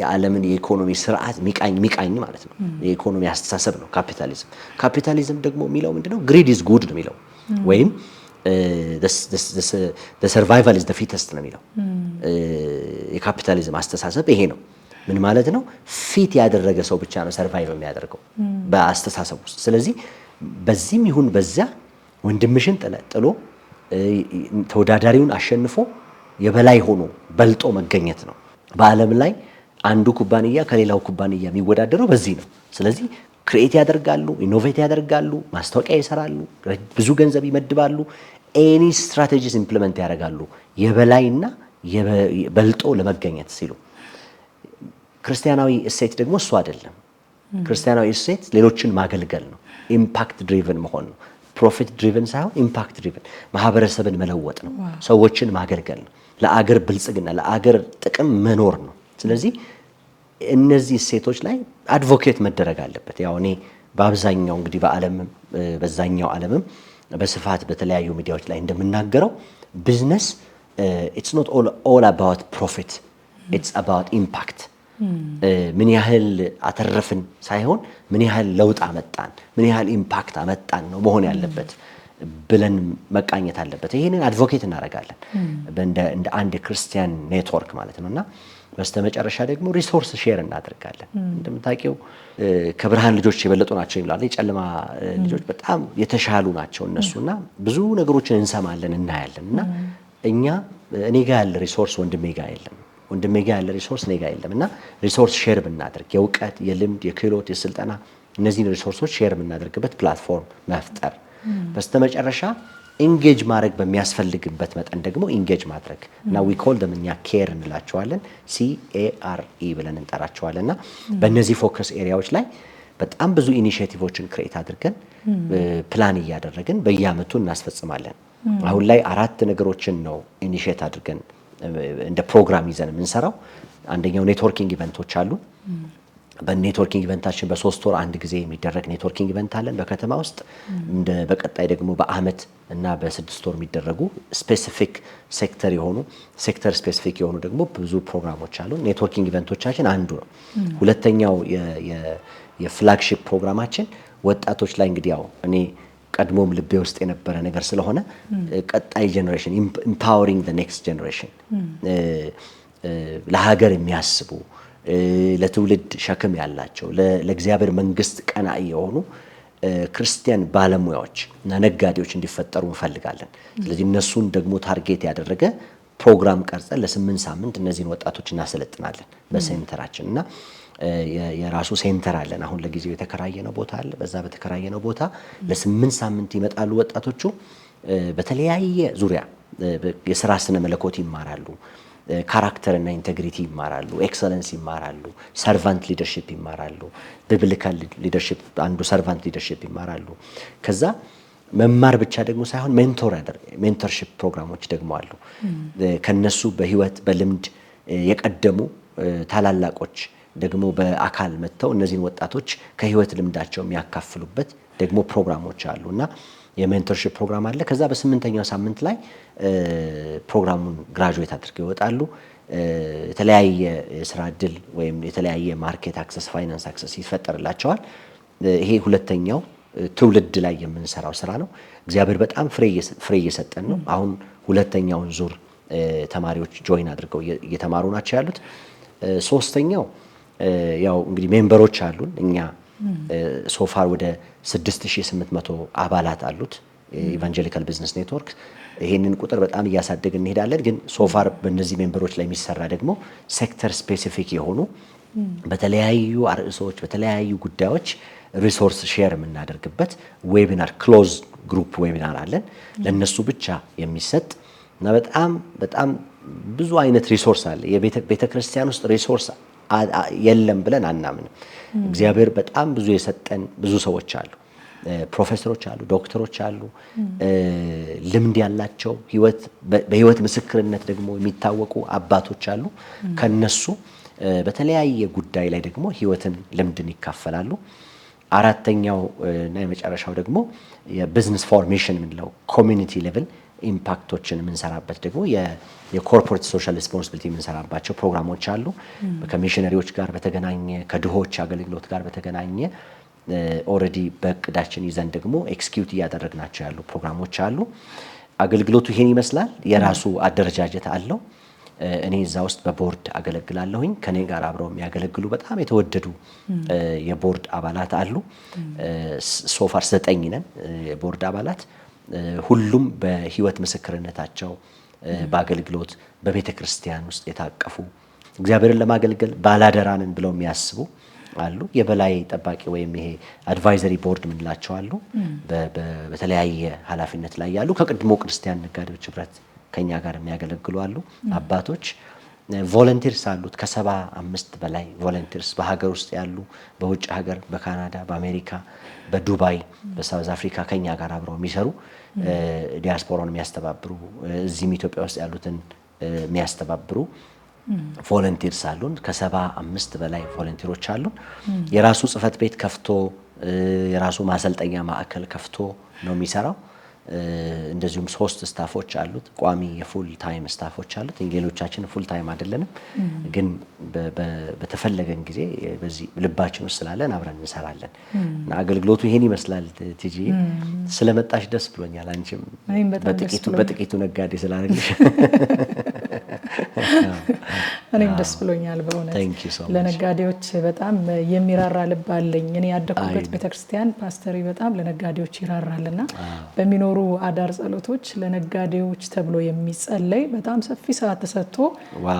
የዓለምን የኢኮኖሚ ስርዓት ሚቃኝ ማለት ነው። የኢኮኖሚ አስተሳሰብ ነው ካፒታሊዝም ደግሞ የሚለው ምንድነው? ግሪድ ኢዝ ጉድ ነው የሚለው ወይም the survival is the fittest ነው የሚለው። የካፒታሊዝም አስተሳሰብ ይሄ ነው። ምን ማለት ነው? ፊት ያደረገ ሰው ብቻ ነው ሰርቫይቭ የሚያደርገው በአስተሳሰብ ውስጥ። ስለዚህ በዚህም ይሁን በዚያ ወንድምሽን ጥሎ ተወዳዳሪውን አሸንፎ የበላይ ሆኖ በልጦ መገኘት ነው። በዓለም ላይ አንዱ ኩባንያ ከሌላው ኩባንያ የሚወዳደረው በዚህ ነው። ስለዚህ ክሬት ያደርጋሉ፣ ኢኖቬት ያደርጋሉ፣ ማስታወቂያ ይሰራሉ፣ ብዙ ገንዘብ ይመድባሉ፣ ኤኒ ስትራቴጂስ ኢምፕሊመንት ያደርጋሉ የበላይና በልጦ ለመገኘት ሲሉ። ክርስቲያናዊ እሴት ደግሞ እሱ አይደለም። ክርስቲያናዊ እሴት ሌሎችን ማገልገል ነው። ኢምፓክት ድሪቨን መሆን ነው። ፕሮፊት ድሪቨን ሳይሆን ኢምፓክት ድሪቨን ማህበረሰብን መለወጥ ነው። ሰዎችን ማገልገል ነው። ለአገር ብልጽግና ለአገር ጥቅም መኖር ነው። ስለዚህ እነዚህ እሴቶች ላይ አድቮኬት መደረግ አለበት። ያው እኔ በአብዛኛው እንግዲህ በዓለምም በዛኛው ዓለምም በስፋት በተለያዩ ሚዲያዎች ላይ እንደምናገረው ቢዝነስ it's not all about profit, it's about impact። ምን ያህል አተረፍን ሳይሆን ምን ያህል ለውጥ አመጣን፣ ምን ያህል ኢምፓክት አመጣን ነው መሆን ያለበት ብለን መቃኘት አለበት። ይሄንን አድቮኬት እናደርጋለን እንደ አንድ ክርስቲያን ኔትወርክ ማለት ነውና በስተመጨረሻ ደግሞ ሪሶርስ ሼር እናደርጋለን። እንደምታውቂው ከብርሃን ልጆች የበለጡ ናቸው ይላል። የጨለማ ልጆች በጣም የተሻሉ ናቸው እነሱና ብዙ ነገሮችን እንሰማለን እናያለንና እኛ እኔ ጋር ያለ ሪሶርስ ወንድሜ ጋር የለም፣ ወንድሜ ጋር ያለ ሪሶርስ እኔ ጋር የለምና ሪሶርስ ሼር ብናደርግ የእውቀት፣ የልምድ፣ የክህሎት፣ የስልጠና እነዚህን ሪሶርሶች ሼር የምናደርግበት ፕላትፎርም መፍጠር። በስተመጨረሻ ኢንጌጅ ማድረግ በሚያስፈልግበት መጠን ደግሞ ኢንጌጅ ማድረግ እና ዊ ኮል ደም እኛ ኬር እንላቸዋለን፣ CARE ብለን እንጠራቸዋለንና በእነዚህ ፎከስ ኤሪያዎች ላይ በጣም ብዙ ኢኒሼቲቮችን ክሬት አድርገን ፕላን እያደረግን በየአመቱ እናስፈጽማለን። አሁን ላይ 4 ነገሮችን ነው ኢኒሼት አድርገን እንደ ፕሮግራም ይዘን የምንሰራው። አንደኛው ኔትወርኪንግ ኢቨንቶች አሉ። በኔትወርኪንግ ኢቨንታችን በ3 ወር አንድ ጊዜ የሚደረግ ኔትወርኪንግ ኢቨንት አለን በከተማ ውስጥ። በቀጣይ ደግሞ በአመት እና በ6 ወር የሚደረጉ ስፔሲፊክ ሴክተር ስፔሲፊክ የሆኑ ደግሞ ብዙ ፕሮግራሞች አሉ። ኔትወርኪንግ ኢቨንቶቻችን አንዱ ነው። ሁለተኛው የፍላግሺፕ ፕሮግራማችን ወጣቶች ላይ እንግዲህ ያው እኔ ቀድሞም ልቤ ውስጥ የነበረ ነገር ስለሆነ ቀጣይ ጄኔሬሽን ኢምፓወሪንግ ዘ ኔክስት ጄኔሬሽን ለሀገር የሚያስቡ ለትውልድ ሸክም ያላቸው ለእግዚአብሔር መንግስት ቀናኢ የሆኑ ክርስቲያን ባለሙያዎች እና ነጋዴዎች እንዲፈጠሩ እንፈልጋለን። ስለዚህ እነሱን ደግሞ ታርጌት ያደረገ ፕሮግራም ቀርጸን ለ8 ሳምንት እነዚህን ወጣቶች እናሰለጥናለን በሴንተራችን እና የራሱ ሴንተር አለን። አሁን ለጊዜው የተከራየነው ቦታ አለ። በዛ በተከራየነው ቦታ ለ8 ሳምንት ይመጣሉ ወጣቶቹ። በተለያየ ዙሪያ የሥራ ስነ መለኮት ይማራሉ። ካራክተር እና ኢንቴግሪቲ ይማራሉ፣ ኤክሰለንስ ይማራሉ፣ ሰርቫንት ሊደርሺፕ ይማራሉ። ቢብሊካል ሊደርሺፕ አንዱ ሰርቫንት ሊደርሺፕ ይማራሉ። ከዛ መማር ብቻ ደግሞ ሳይሆን ሜንቶርሺፕ ፕሮግራሞች ደግሞ አሉ። ከነሱ በህይወት በልምድ የቀደሙ ታላላቆች ደግሞ በአካል መጥተው እነዚህን ወጣቶች ከህይወት ልምዳቸው የሚያካፍሉበት ደግሞ ፕሮግራሞች አሉ እና የሜንቶርሺፕ ፕሮግራም አለ። ከዛ በ8ኛው ሳምንት ላይ ፕሮግራሙን ግራጁዌት አድርገው ይወጣሉ። የተለያየ የስራ እድል ወይም የተለያየ ማርኬት አክሰስ፣ ፋይናንስ አክሰስ ይፈጠርላቸዋል። ይሄ ሁለተኛው ትውልድ ላይ የምንሰራው ስራ ነው። እግዚአብሔር በጣም ፍሬ እየሰጠን ነው። አሁን ሁለተኛውን ዙር ተማሪዎች ጆይን አድርገው እየተማሩ ናቸው ያሉት። ሶስተኛው ያው እንግዲህ ሜምበሮች አሉን እኛ ሶፋር ወደ 6800 አባላት አሉት ኢቫንጀሊካል ቢዝነስ ኔትወርክ። ይሄንን ቁጥር በጣም እያሳደግን እንሄዳለን። ግን ሶፋር በእነዚህ ሜምበሮች ላይ የሚሰራ ደግሞ ሴክተር ስፔሲፊክ የሆኑ በተለያዩ አርዕሶች በተለያዩ ጉዳዮች ሪሶርስ ሼር የምናደርግበት ዌቢናር ክሎዝ ግሩፕ ዌቢናር አለን ለነሱ ብቻ የሚሰጥ እና በጣም ብዙ አይነት ሪሶርስ አለ። የቤተ ክርስቲያን ውስጥ ሪሶርስ የለም ብለን አናምንም። እግዚአብሔር በጣም ብዙ የሰጠን ብዙ ሰዎች አሉ። ፕሮፌሰሮች አሉ፣ ዶክተሮች አሉ፣ ልምድ ያላቸው በህይወት ምስክርነት ደግሞ የሚታወቁ አባቶች አሉ። ከነሱ በተለያየ ጉዳይ ላይ ደግሞ ህይወትን ልምድን ይካፈላሉ። አራተኛው እና የመጨረሻው ደግሞ የቢዝነስ ፎርሜሽን የምንለው ኮሚኒቲ ሌቭል ኢምፓክቶችን የምንሰራበት ደግሞ የኮርፖሬት ሶሻል ሪስፖንሲቢሊቲ የምንሰራባቸው ፕሮግራሞች አሉ። ከሚሽነሪዎች ጋር በተገናኘ ከድሆች አገልግሎት ጋር በተገናኘ ኦልሬዲ በእቅዳችን ይዘን ደግሞ ኤክስኪዩት እያደረግናቸው ያሉ ፕሮግራሞች አሉ። አገልግሎቱ ይሄን ይመስላል። የራሱ አደረጃጀት አለው። እኔ እዛ ውስጥ በቦርድ አገለግላለሁኝ። ከኔ ጋር አብረው የሚያገለግሉ በጣም የተወደዱ የቦርድ አባላት አሉ። ሶፋር 9 ነን የቦርድ አባላት። ሁሉም በህይወት ምስክርነታቸው በአገልግሎት በቤተ ክርስቲያን ውስጥ የታቀፉ እግዚአብሔርን ለማገልገል ባላደራንን ብለው የሚያስቡ አሉ። የበላይ ጠባቂ ወይም ይሄ አድቫይዘሪ ቦርድ ምንላቸው አሉ። በተለያየ ኃላፊነት ላይ ያሉ ከቅድሞ ክርስቲያን ነጋዴዎች ህብረት ከኛ ጋር የሚያገለግሉ አሉ። አባቶች ቮለንቲርስ አሉት። ከ75 በላይ ቮለንቲርስ በሀገር ውስጥ ያሉ፣ በውጭ ሀገር፣ በካናዳ፣ በአሜሪካ፣ በዱባይ፣ በሳውዝ አፍሪካ ከኛ ጋር አብረው የሚሰሩ ዲያስፖራውን የሚያስተባብሩ እዚህም ኢትዮጵያ ውስጥ ያሉትን የሚያስተባብሩ ቮለንቲርስ አሉን። ከ75 በላይ ቮለንቲሮች አሉን። የራሱ ጽህፈት ቤት ከፍቶ የራሱ ማሰልጠኛ ማዕከል ከፍቶ ነው የሚሰራው። እንደዚሁም 3 ስታፎች አሉት። ቋሚ የፉል ታይም ስታፎች አሉት። ሌሎቻችን ፉል ታይም አይደለንም፣ ግን በተፈለገን ጊዜ በዚህ ልባችን ውስጥ ስላለን አብረን እንሰራለን እና አገልግሎቱ ይሄን ይመስላል። ቲጂ ስለመጣሽ ደስ ብሎኛል። አንቺም በጥቂቱ ነጋዴ ስላደረግሽ እኔም ደስ ብሎኛል በእውነት። ለነጋዴዎች በጣም የሚራራ ልብ አለኝ። እኔ ያደኩበት ቤተክርስቲያን ፓስተሪ በጣም ለነጋዴዎች ይራራልና በሚኖሩ አዳር ጸሎቶች ለነጋዴዎች ተብሎ የሚጸለይ በጣም ሰፊ ሰዓት ተሰጥቶ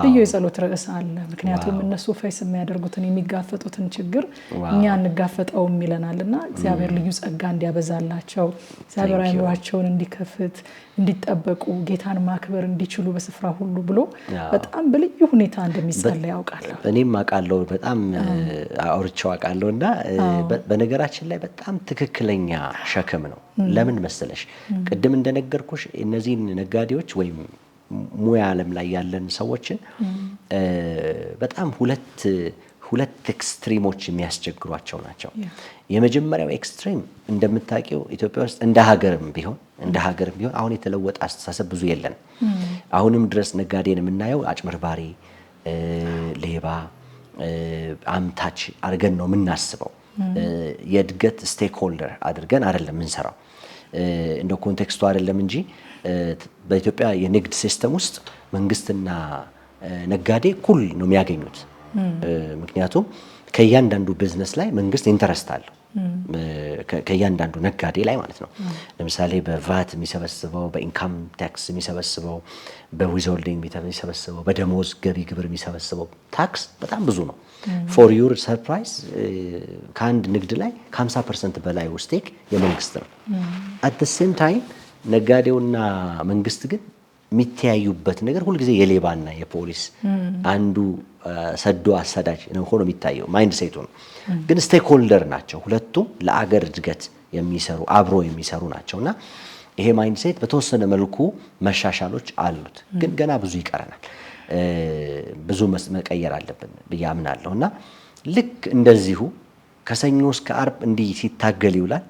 ልዩ የጸሎት ርዕስ አለ። ምክንያቱም እነሱ ፌስ የሚያደርጉትን የሚጋፈጡትን ችግር እኛ እንጋፈጠውም ይለናልና እግዚአብሔር ልዩ ጸጋ እንዲያበዛላቸው፣ እግዚአብሔር አእምሯቸውን እንዲከፍት፣ እንዲጠበቁ፣ ጌታን ማክበር እንዲችሉ በስፍራ ሁሉ ብሎ በጣም በልዩ ሁኔታ እንደሚጸለይ ያውቃለሁ። እኔም አውቃለሁ፣ በጣም አውርቼው አውቃለሁ እና በነገራችን ላይ በጣም ትክክለኛ ሸክም ነው። ለምን መሰለሽ? ቅድም እንደነገርኩሽ እነዚህን ነጋዴዎች ወይም ሙያ ዓለም ላይ ያለን ሰዎችን በጣም ሁለት ኤክስትሪሞች የሚያስቸግሯቸው ናቸው። የመጀመሪያው ኤክስትሪም እንደምታውቂው ኢትዮጵያ ውስጥ እንደ ሀገርም ቢሆን አሁን የተለወጠ አስተሳሰብ ብዙ የለን። አሁንም ድረስ ነጋዴን የምናየው አጭበርባሪ፣ ሌባ፣ አምታች አድርገን ነው የምናስበው። የእድገት ስቴክ ሆልደር አድርገን አይደለም የምንሰራው። እንደ ኮንቴክስቱ አይደለም እንጂ በኢትዮጵያ የንግድ ሲስተም ውስጥ መንግስትና ነጋዴ እኩል ነው የሚያገኙት። ምክንያቱም ከእያንዳንዱ ቢዝነስ ላይ መንግስት ኢንተረስት አለው፣ ከእያንዳንዱ ነጋዴ ላይ ማለት ነው። ለምሳሌ በቫት የሚሰበስበው፣ በኢንካም ታክስ የሚሰበስበው፣ በዊዝሆልዲንግ የሚሰበስበው፣ በደሞዝ ገቢ ግብር የሚሰበስበው ታክስ በጣም ብዙ ነው። ፎር ዩር ሰርፕራይዝ ከአንድ ንግድ ላይ ከ50% በላይ ስቴክ የመንግስት ነው። አት ዘ ሴም ታይም ነጋዴውና መንግስት ግን የሚተያዩበት ነገር ሁልጊዜ የሌባና የፖሊስ አንዱ ሰዶ አሳዳጅ ነው ሆኖ የሚታየው ማይንድ ሴቱ ነው። ግን ስቴክ ሆልደር ናቸው ሁለቱም ለአገር እድገት የሚሰሩ አብሮ የሚሰሩ ናቸውና ይሄ ማይንድ ሴት በተወሰነ መልኩ መሻሻሎች አሉት። ግን ገና ብዙ ይቀረናል፣ ብዙ መቀየር አለብን ብዬ አምናለሁና ልክ እንደዚሁ ከሰኞ እስከ ዓርብ እንዲህ ሲታገል ይውላል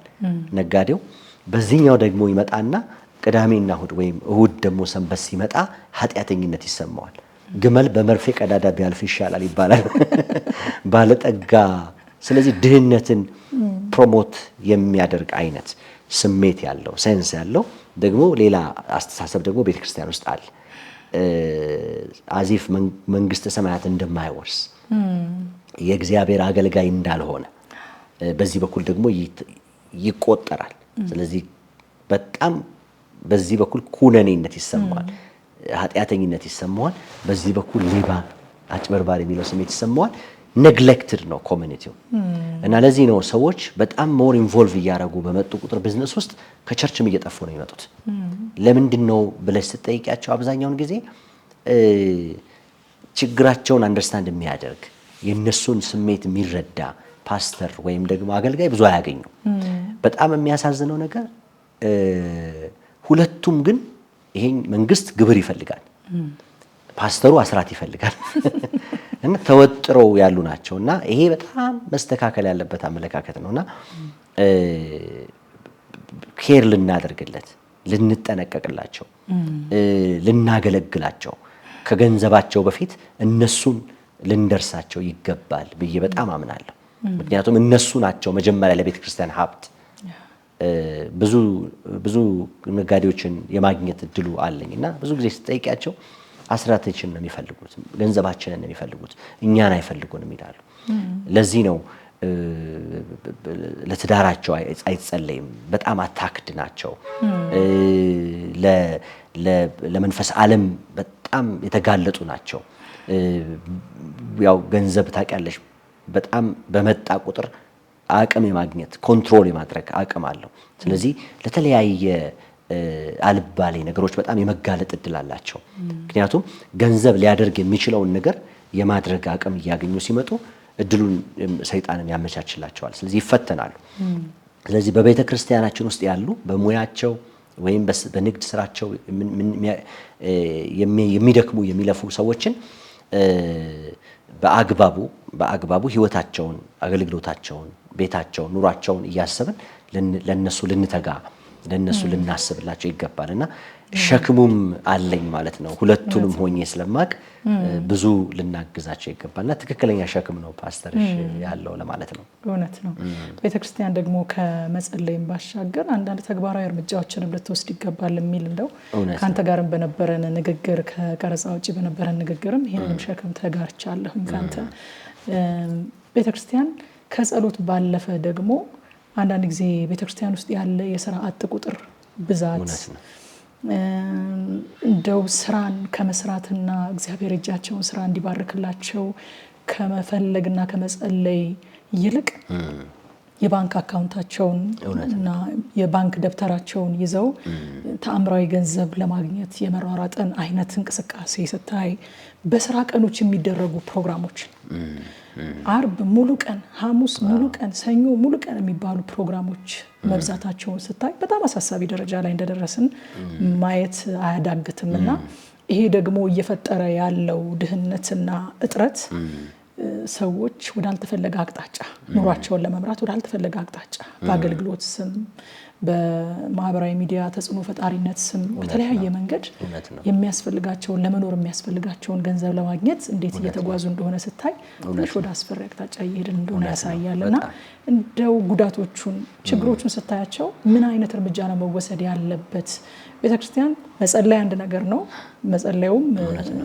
ነጋዴው። በዚህኛው ደግሞ ይመጣና ቅዳሜና እሁድ ወይም እሁድ ደግሞ ሰንበት ሲመጣ ኃጢአተኝነት ይሰማዋል። ግመል በመርፌ ቀዳዳ ቢያልፍ ይሻላል ይባላል ባለጠጋ። ስለዚህ ድህነትን ፕሮሞት የሚያደርግ አይነት ስሜት ያለው ሴንስ ያለው ደግሞ ሌላ አስተሳሰብ ደግሞ ቤተክርስቲያን ውስጥ አለ። አዚፍ መንግስተ ሰማያት እንደማይወርስ የእግዚአብሔር አገልጋይ እንዳልሆነ በዚህ በኩል ደግሞ ይቆጠራል። ስለዚህ በጣም በዚህ በኩል ኩነኔነት ይሰማዋል፣ ኃጢአተኝነት ይሰማዋል። በዚህ በኩል ሌባ አጭበርባሪ የሚለው ስሜት ይሰማዋል። ኔግሌክትድ ነው ኮሚኒቲው እና ለዚህ ነው ሰዎች በጣም ሞር ኢንቮልቭ እያደረጉ በመጡ ቁጥር ቢዝነስ ውስጥ ከቸርችም እየጠፉ ነው የሚመጡት። ለምንድን ነው ብለሽ ስትጠይቂያቸው አብዛኛውን ጊዜ ችግራቸውን አንደርስታንድ የሚያደርግ የነሱን ስሜት የሚረዳ ፓስተር ወይም ደግሞ አገልጋይ ብዙ አያገኙ። በጣም የሚያሳዝነው ነገር ሁለቱም ግን ይሄ መንግስት ግብር ይፈልጋል፣ ፓስተሩ አስራት ይፈልጋል እና ተወጥረው ያሉ ናቸውና ይሄ በጣም መስተካከል ያለበት አመለካከት ነውና ኬር ልናደርግለት፣ ልንጠነቀቅላቸው፣ ልናገለግላቸው ከገንዘባቸው በፊት እነሱን ልንደርሳቸው ይገባል ብዬ በጣም አምናለሁ። ምክንያቱም እነሱ ናቸው መጀመሪያ ለቤተ ክርስቲያን ሀብት። ብዙ ነጋዴዎችን የማግኘት እድሉ አለኝና ብዙ ጊዜ ስጠይቂያቸው አስራታችንን ነው የሚፈልጉት፣ ገንዘባችንን ነው የሚፈልጉት፣ እኛን አይፈልጉንም ይላሉ። ለዚህ ነው ለትዳራቸው አይጸለይም፣ በጣም አታክድ ናቸው። ለመንፈስ ዓለም በጣም የተጋለጡ ናቸው። ያው ገንዘብ ታውቂያለሽ በጣም በመጣ ቁጥር አቅም የማግኘት ኮንትሮል የማድረግ አቅም አለው። ስለዚህ ለተለያየ አልባሌ ነገሮች በጣም የመጋለጥ እድል አላቸው። ምክንያቱም ገንዘብ ሊያደርግ የሚችለውን ነገር የማድረግ አቅም እያገኙ ሲመጡ እድሉን ሰይጣንም ያመቻችላቸዋል። ስለዚህ ይፈተናሉ። ስለዚህ በቤተ ክርስቲያናችን ውስጥ ያሉ በሙያቸው ወይም በንግድ ስራቸው የሚደክሙ የሚለፉ ሰዎችን በአግባቡ ህይወታቸውን፣ አገልግሎታቸውን፣ ቤታቸውን፣ ኑሯቸውን እያሰብን ለነሱ ልንተጋ ለነሱ ልናስብላቸው ይገባልና ሸክሙም አለኝ ማለት ነው። ሁለቱንም ሆኜ ስለማቅ ብዙ ልናግዛቸው ይገባልና ትክክለኛ ሸክም ነው ፓስተርሽ ያለው ለማለት ነው። እውነት ነው። ቤተክርስቲያን ደግሞ ከመጸለይም ባሻገር አንዳንድ ተግባራዊ እርምጃዎችንም ልትወስድ ይገባል የሚል እንደው ካንተ ጋርም በነበረን ንግግር ከቀረጻ ውጪ በነበረን ንግግርም ይሄንንም ሸክም ተጋርቻለሁኝ ካንተ። ቤተክርስቲያን ከጸሎት ባለፈ ደግሞ አንዳንድ ጊዜ ቤተክርስቲያን ውስጥ ያለ የሥራ አጥ ቁጥር ብዛት እንደው ስራን ከመስራትና እግዚአብሔር እጃቸውን ስራ እንዲባርክላቸው ከመፈለግና ከመጸለይ ይልቅ የባንክ አካውንታቸውን እና የባንክ ደብተራቸውን ይዘው ተአምራዊ ገንዘብ ለማግኘት የመሯሯጥን አይነት እንቅስቃሴ ስታይ በስራ ቀኖች የሚደረጉ ፕሮግራሞች አርብ ሙሉ ቀን፣ ሐሙስ ሙሉ ቀን፣ ሰኞ ሙሉ ቀን የሚባሉ ፕሮግራሞች መብዛታቸውን ስታይ በጣም አሳሳቢ ደረጃ ላይ እንደደረስን ማየት አያዳግትምና ይሄ ደግሞ እየፈጠረ ያለው ድህነትና እጥረት ሰዎች ወዳልተፈለገ አቅጣጫ ኑሯቸውን ለመምራት ወዳልተፈለገ አቅጣጫ በአገልግሎት ስም በማህበራዊ ሚዲያ ተጽዕኖ ፈጣሪነት ስም በተለያየ መንገድ የሚያስፈልጋቸውን ለመኖር የሚያስፈልጋቸውን ገንዘብ ለማግኘት እንዴት እየተጓዙ እንደሆነ ስታይ ትንሽ ወደ አስፈሪ አቅጣጫ እየሄድን እንደሆነ ያሳያልና እንደው ጉዳቶቹን ችግሮቹን ስታያቸው ምን አይነት እርምጃ ነው መወሰድ ያለበት? ቤተክርስቲያን መጸለይ አንድ ነገር ነው። መጸለዩም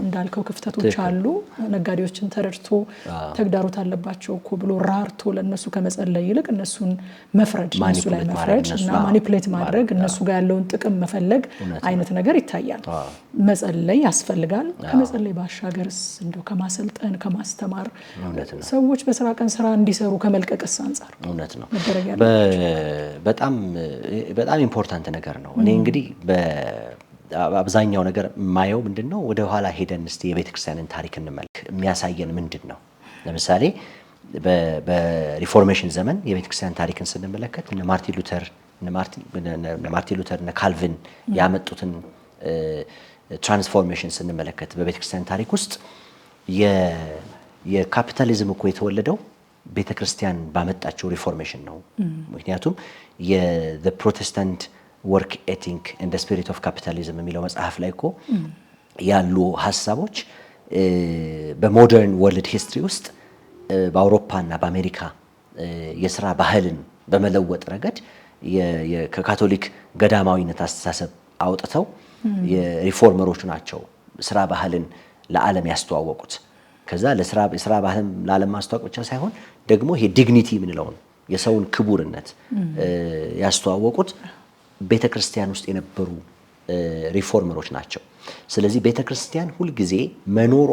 እንዳልከው ክፍተቶች አሉ። ነጋዴዎችን ተረድቶ ተግዳሮት አለባቸው እኮ ብሎ ራርቶ ለነሱ ከመጸለይ ይልቅ እነሱን መፍረድ፣ እነሱ ላይ መፍረድ እና ማኒፕሌት ማድረግ፣ እነሱ ጋር ያለውን ጥቅም መፈለግ አይነት ነገር ይታያል። መጸለይ ያስፈልጋል። ከመጸለይ ባሻገርስ እንደው ከማሰልጠን ከማስተማር ሰዎች በስራ ቀን ስራ እንዲሰሩ ከመልቀቅስ አንፃር እውነት ነው በጣም ኢምፖርታንት ነገር ነው። እኔ እንግዲህ አብዛኛው ነገር ማየው ምንድነው ወደ ኋላ ሄደን እስቲ የቤተክርስቲያንን ታሪክ እንመልክ የሚያሳየን ምንድነው ለምሳሌ በሪፎርሜሽን ዘመን የቤተክርስቲያን ታሪክን ስንመለከት እነ ማርቲን ሉተር እነ ካልቪን ያመጡትን ትራንስፎርሜሽን ስንመለከት በቤተክርስቲያን ታሪክ ውስጥ የካፒታሊዝም እኮ የተወለደው ቤተክርስቲያን ባመጣቸው ሪፎርሜሽን ነው ምክንያቱም የፕሮቴስታንት ወርክ ኤቲክ ኤንድ ስፒሪት ኦፍ ካፒታሊዝም የሚለው መጽሐፍ ላይ እኮ ያሉ ሐሳቦች በሞደርን ወርልድ ሂስትሪ ውስጥ በአውሮፓና በአሜሪካ የሥራ ባህልን በመለወጥ ረገድ ከካቶሊክ ገዳማዊነት አስተሳሰብ አውጥተው የሪፎርመሮች ናቸው ሥራ ባህልን ለዓለም ያስተዋወቁት ከዛ ለሥራ ባህልን ለዓለም ማስተዋወቅ ብቻ ሳይሆን ደግሞ ይሄ ዲግኒቲ ምንለው የሰውን ክቡርነት ያስተዋወቁት ቤተክርስቲያን ውስጥ የነበሩ ሪፎርመሮች ናቸው ስለዚህ ቤተክርስቲያን ሁሉ ጊዜ መኖሯ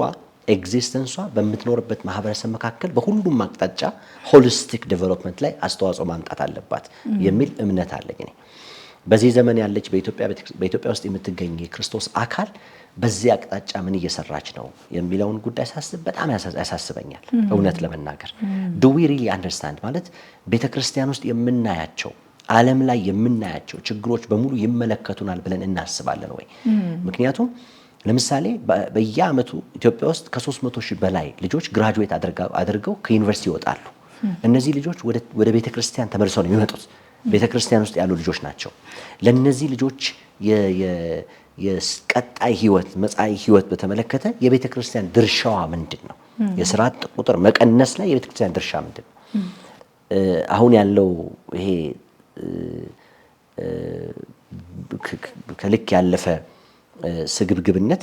ኤግዚስተንሷ በምትኖርበት ማህበረሰብ መካከል በሁሉም አቅጣጫ ሆሊስቲክ ዴቨሎፕመንት ላይ አስተዋጽኦ ማምጣት አለባት የሚል እምነት አለኝ እኔ በዚህ ዘመን ያለች በኢትዮጵያ ውስጥ የምትገኝ የክርስቶስ አካል በዚህ አቅጣጫ ምን እየሰራች ነው የሚለውን ጉዳይ ሳስብ በጣም ያሳስበኛል እውነት ለመናገር do we really understand ማለት ቤተክርስቲያን ውስጥ የምናያቸው ዓለም ላይ የምናያቸው ችግሮች በሙሉ ይመለከቱናል ብለን እናስባለን ወይ ምክንያቱም ለምሳሌ በየዓመቱ ኢትዮጵያ ውስጥ ከ300,000 በላይ ልጆች ግራጁዌት አድርገው ከዩኒቨርሲቲ ይወጣሉ እነዚህ ልጆች ወደ ቤተክርስቲያን ተመልሰው ነው የሚመጡት ቤተክርስቲያን ውስጥ ያሉ ልጆች ናቸው ለነዚህ ልጆች የቀጣይ ህይወት መጻኢ ህይወት በተመለከተ የቤተክርስቲያን ድርሻዋ ምንድነው የሥራ ቁጥር መቀነስ ላይ የቤተክርስቲያን ድርሻ ምንድነው አሁን ያለው ይሄ ከልክ ያለፈ ስግብግብነት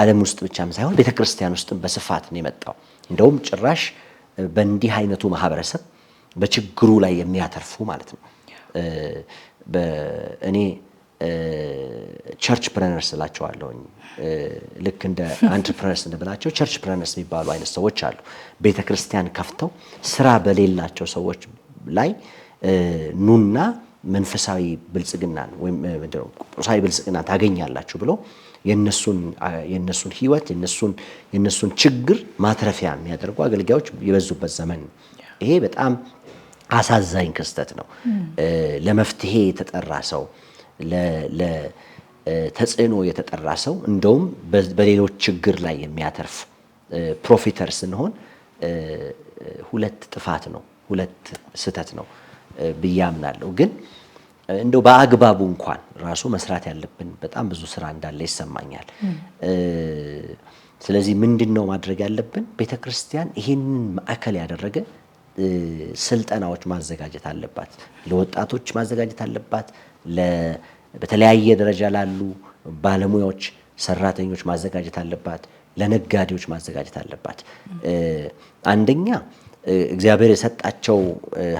ዓለም ውስጥ ብቻም ሳይሆን ቤተክርስቲያን ውስጥ በስፋት ነው የመጣው እንደውም ጭራሽ በእንዲህ አይነቱ ማህበረሰብ በችግሩ ላይ የሚያተርፉ ማለት ነው በእኔ ቸርች ፕረነርስ ላቸዋለሁኝ ልክ እንደ አንትረፕረነርስ እንደብላቸው ቸርች ፕረነርስ የሚባሉ አይነት ሰዎች አሉ ቤተክርስቲያን ከፍተው ስራ በሌላቸው ሰዎች ላይ ኑና መንፈሳዊ ብልጽግናን ወይም ቁሳዊ ብልጽግናን ታገኛላችሁ ብሎ የነሱን ህይወት የነሱን ችግር ማትረፊያ የሚያደርጉ አገልጋዮች የበዙበት ዘመን ይሄ በጣም አሳዛኝ ክስተት ነው ለመፍትሄ የተጠራ ሰው ለተጽዕኖ የተጠራ ሰው እንደውም በሌሎች ችግር ላይ የሚያተርፍ ፕሮፊተር ስንሆን ሁለት ጥፋት ነው ሁለት ስህተት ነው ብያምናለሁ ግን እንደው በአግባቡ እንኳን ራሱ መስራት ያለብን በጣም ብዙ ስራ እንዳለ ይሰማኛል ስለዚህ ምንድነው ማድረግ ያለብን ቤተክርስቲያን ይሄንን ማዕከል ያደረገ ስልጠናዎች ማዘጋጀት አለባት ለወጣቶች ማዘጋጀት አለባት በተለያየ ደረጃ ላሉ ባለሙያዎች ሰራተኞች ማዘጋጀት አለባት ለነጋዴዎች ማዘጋጀት አለባት አንደኛ እግዚአብሔር የሰጣቸው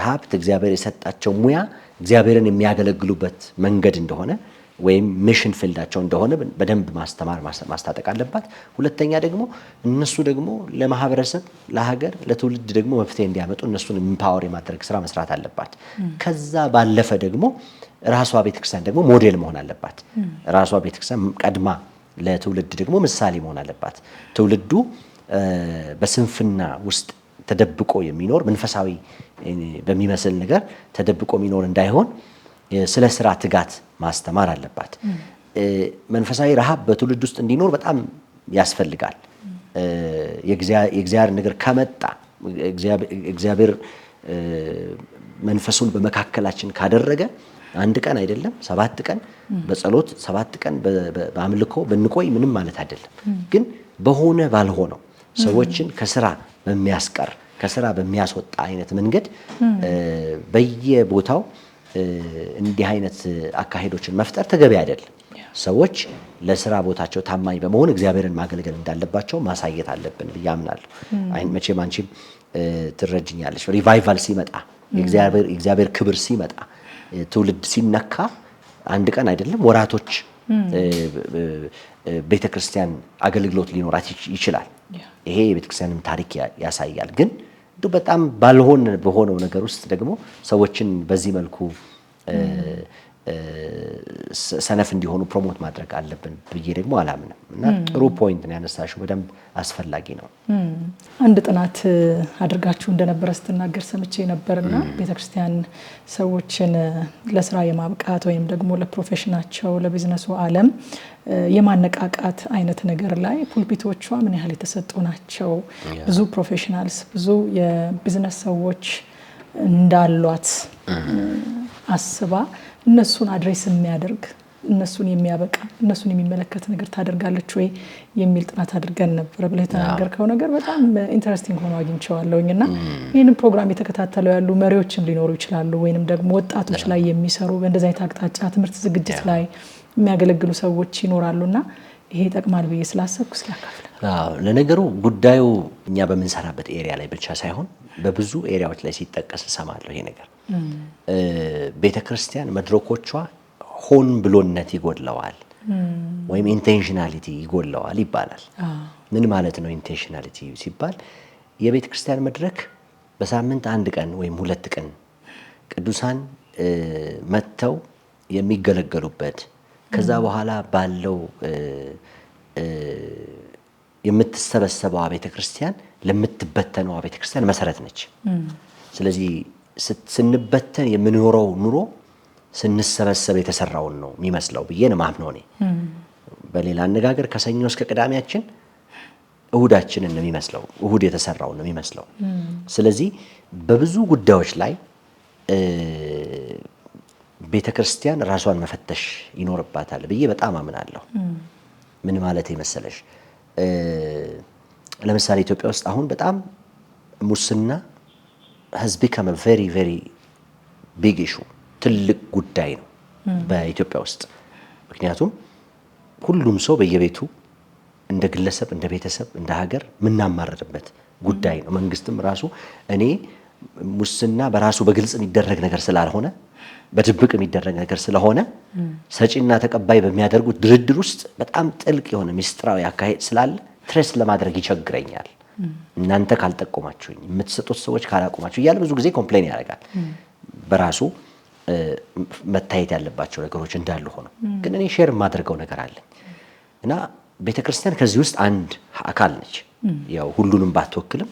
ሀብት እግዚአብሔር የሰጣቸው ሙያ እግዚአብሔርን የሚያገለግሉበት መንገድ እንደሆነ ወይም ሚሽን ፊልዳቸው እንደሆነ በደንብ ማስተማር ማስታጠቅ አለባት ሁለተኛ ደግሞ እነሱ ደግሞ ለማህበረሰብ ለሀገር ለትውልድ ደግሞ መፍትሄ እንዲያመጡ እነሱን ኢምፓወር የማድረግ ስራ መስራት አለባት ከዛ ባለፈ ደግሞ ራሷ ቤተክርስቲያን ደግሞ ሞዴል መሆን አለባት ራሷ ቤተክርስቲያን ቀድማ ለትውልድ ደግሞ ምሳሌ መሆን አለባት ትውልዱ በስንፍና ውስጥ ተደብቆ የሚኖር መንፈሳዊ በሚመስል ነገር ተደብቆ የሚኖር እንዳይሆን ስለ ስራ ትጋት ማስተማር አለባት መንፈሳዊ ረሃብ በትውልድ ውስጥ እንዲኖር በጣም ያስፈልጋል የእግዚአብሔር ነገር ከመጣ እግዚአብሔር መንፈሱን በመካከላችን ካደረገ አንድ ቀን አይደለም 7 ቀን በጸሎት 7 ቀን በአምልኮ ብንቆይ ምንም ማለት አይደለም ግን በሆነ ባልሆነው ሰዎችን ከስራ በሚያስቀር ከስራ በሚያስወጣ አይነት መንገድ በየቦታው እንዲህ አይነት አካሄዶችን መፍጠር ተገቢ አይደለም ሰዎች ለስራ ቦታቸው ታማኝ በመሆን እግዚአብሔርን ማገልገል እንዳለባቸው ማሳየት አለብን ብያምናለሁ መቼም አንቺም ትረጅኛለሽ ሪቫይቫል ሲመጣ የእግዚአብሔር ክብር ሲመጣ ትውልድ ሲነካ አንድ ቀን አይደለም ወራቶች ቤተክርስቲያን አገልግሎት ሊኖራት ይችላል ይሄ የቤተክርስቲያንም ታሪክ ያሳያል ግን በጣም በሆነው ነገር ውስጥ ደግሞ ሰዎችን በዚህ መልኩ ሰነፍ እንዲሆኑ ፕሮሞት ማድረግ አለብን ብዬ ደግሞ አላምንም። እና ጥሩ ፖይንት ነው ያነሳሽው፣ በደንብ አስፈላጊ ነው። አንድ ጥናት አድርጋችሁ እንደነበረ ስትናገር ሰምቼ ነበርና ቤተክርስቲያን ሰዎችን ለስራ የማብቃት ወይም ደግሞ ለፕሮፌሽናቸው ለቢዝነሱ ዓለም የማነቃቃት አይነት ነገር ላይ ፑልፒቶቿ ምን ያህል የተሰጡ ናቸው? ብዙ ፕሮፌሽናልስ ብዙ የቢዝነስ ሰዎች እንዳሏት አስባ እነሱን አድሬስ የሚያደርግ እነሱን የሚያበቃ እነሱን የሚመለከት ነገር ታደርጋለች ወይ የሚል ጥናት አድርገን ነበር ብለህ የተናገርከው ነገር በጣም ኢንተረስቲንግ ሆኖ አግኝቼዋለሁኝና ይህንን ፕሮግራም የተከታተለው ያሉ መሪዎችም ሊኖሩ ይችላሉ ወይንም ደግሞ ወጣቶች ላይ የሚሰሩ በእንደዚህ አይነት አቅጣጫ ትምህርት ዝግጅት ላይ የሚያገለግሉ ሰዎች ይኖራሉና ይሄ ይጠቅማል ብዬ ስላሰብኩ ስላካፍለ። ለነገሩ ጉዳዩ እኛ በምንሰራበት ኤሪያ ላይ ብቻ ሳይሆን በብዙ ኤሪያዎች ላይ ሲጠቀስ እሰማለሁ። ይሄ ነገር ቤተክርስቲያን መድረኮቿ ሆን ብሎነት ይጎድለዋል ወይም ኢንቴንሽናሊቲ ይጎድለዋል ይባላል። ምን ማለት ነው ኢንቴንሽናሊቲ ሲባል? የቤተክርስቲያን መድረክ በሳምንት አንድ ቀን ወይም ሁለት ቀን ቅዱሳን መጥተው የሚገለገሉበት ከዛ በኋላ ባለው የምትሰበሰበው ቤተክርስቲያን ለምትበተነው ቤተክርስቲያን መሰረት ነች። ስለዚህ ስንበተን የምንኖረው ኑሮ ስንሰበሰብ የተሰራውን ነው የሚመስለው ብዬ ነው ማምነው እኔ። በሌላ አነጋገር ከሰኞ እስከ ቅዳሜያችን እሁዳችንን ነው የሚመስለው፣ እሁድ የተሰራውን ነው የሚመስለው። ስለዚህ በብዙ ጉዳዮች ላይ ቤተክርስቲያን ራሷን መፈተሽ ይኖርባታል ብዬ በጣም አምናለሁ። ምን ማለት መሰለሽ? ለምሳሌ ኢትዮጵያ ውስጥ አሁን በጣም ሙስና has become a very very big issue፣ ትልቅ ጉዳይ ነው በኢትዮጵያ ውስጥ። ምክንያቱም ሁሉም ሰው በየቤቱ እንደ ግለሰብ እንደ ቤተሰብ እንደ ሀገር ምናማረርበት ጉዳይ ነው። መንግስትም ራሱ እኔ ሙስና በራሱ በግልጽ የሚደረግ ነገር ስላልሆነ በድብቅ የሚደረግ ነገር ስለሆነ ሰጪና ተቀባይ በሚያደርጉት ድርድር ውስጥ በጣም ጥልቅ የሆነ ሚስጥራዊ አካሄድ ስላለ ትሬስ ለማድረግ ይቸግረኛል፣ እናንተ ካልጠቆማችሁኝ የምትሰጡት ሰዎች ካላቆማችሁ እያለ ብዙ ጊዜ ኮምፕሌን ያደርጋል። በራሱ መታየት ያለባቸው ነገሮች እንዳሉ ሆነው ግን እኔ ሼር የማደርገው ነገር አለ እና ቤተክርስቲያን ከዚህ ውስጥ አንድ አካል ነች። ያው ሁሉንም ባትወክልም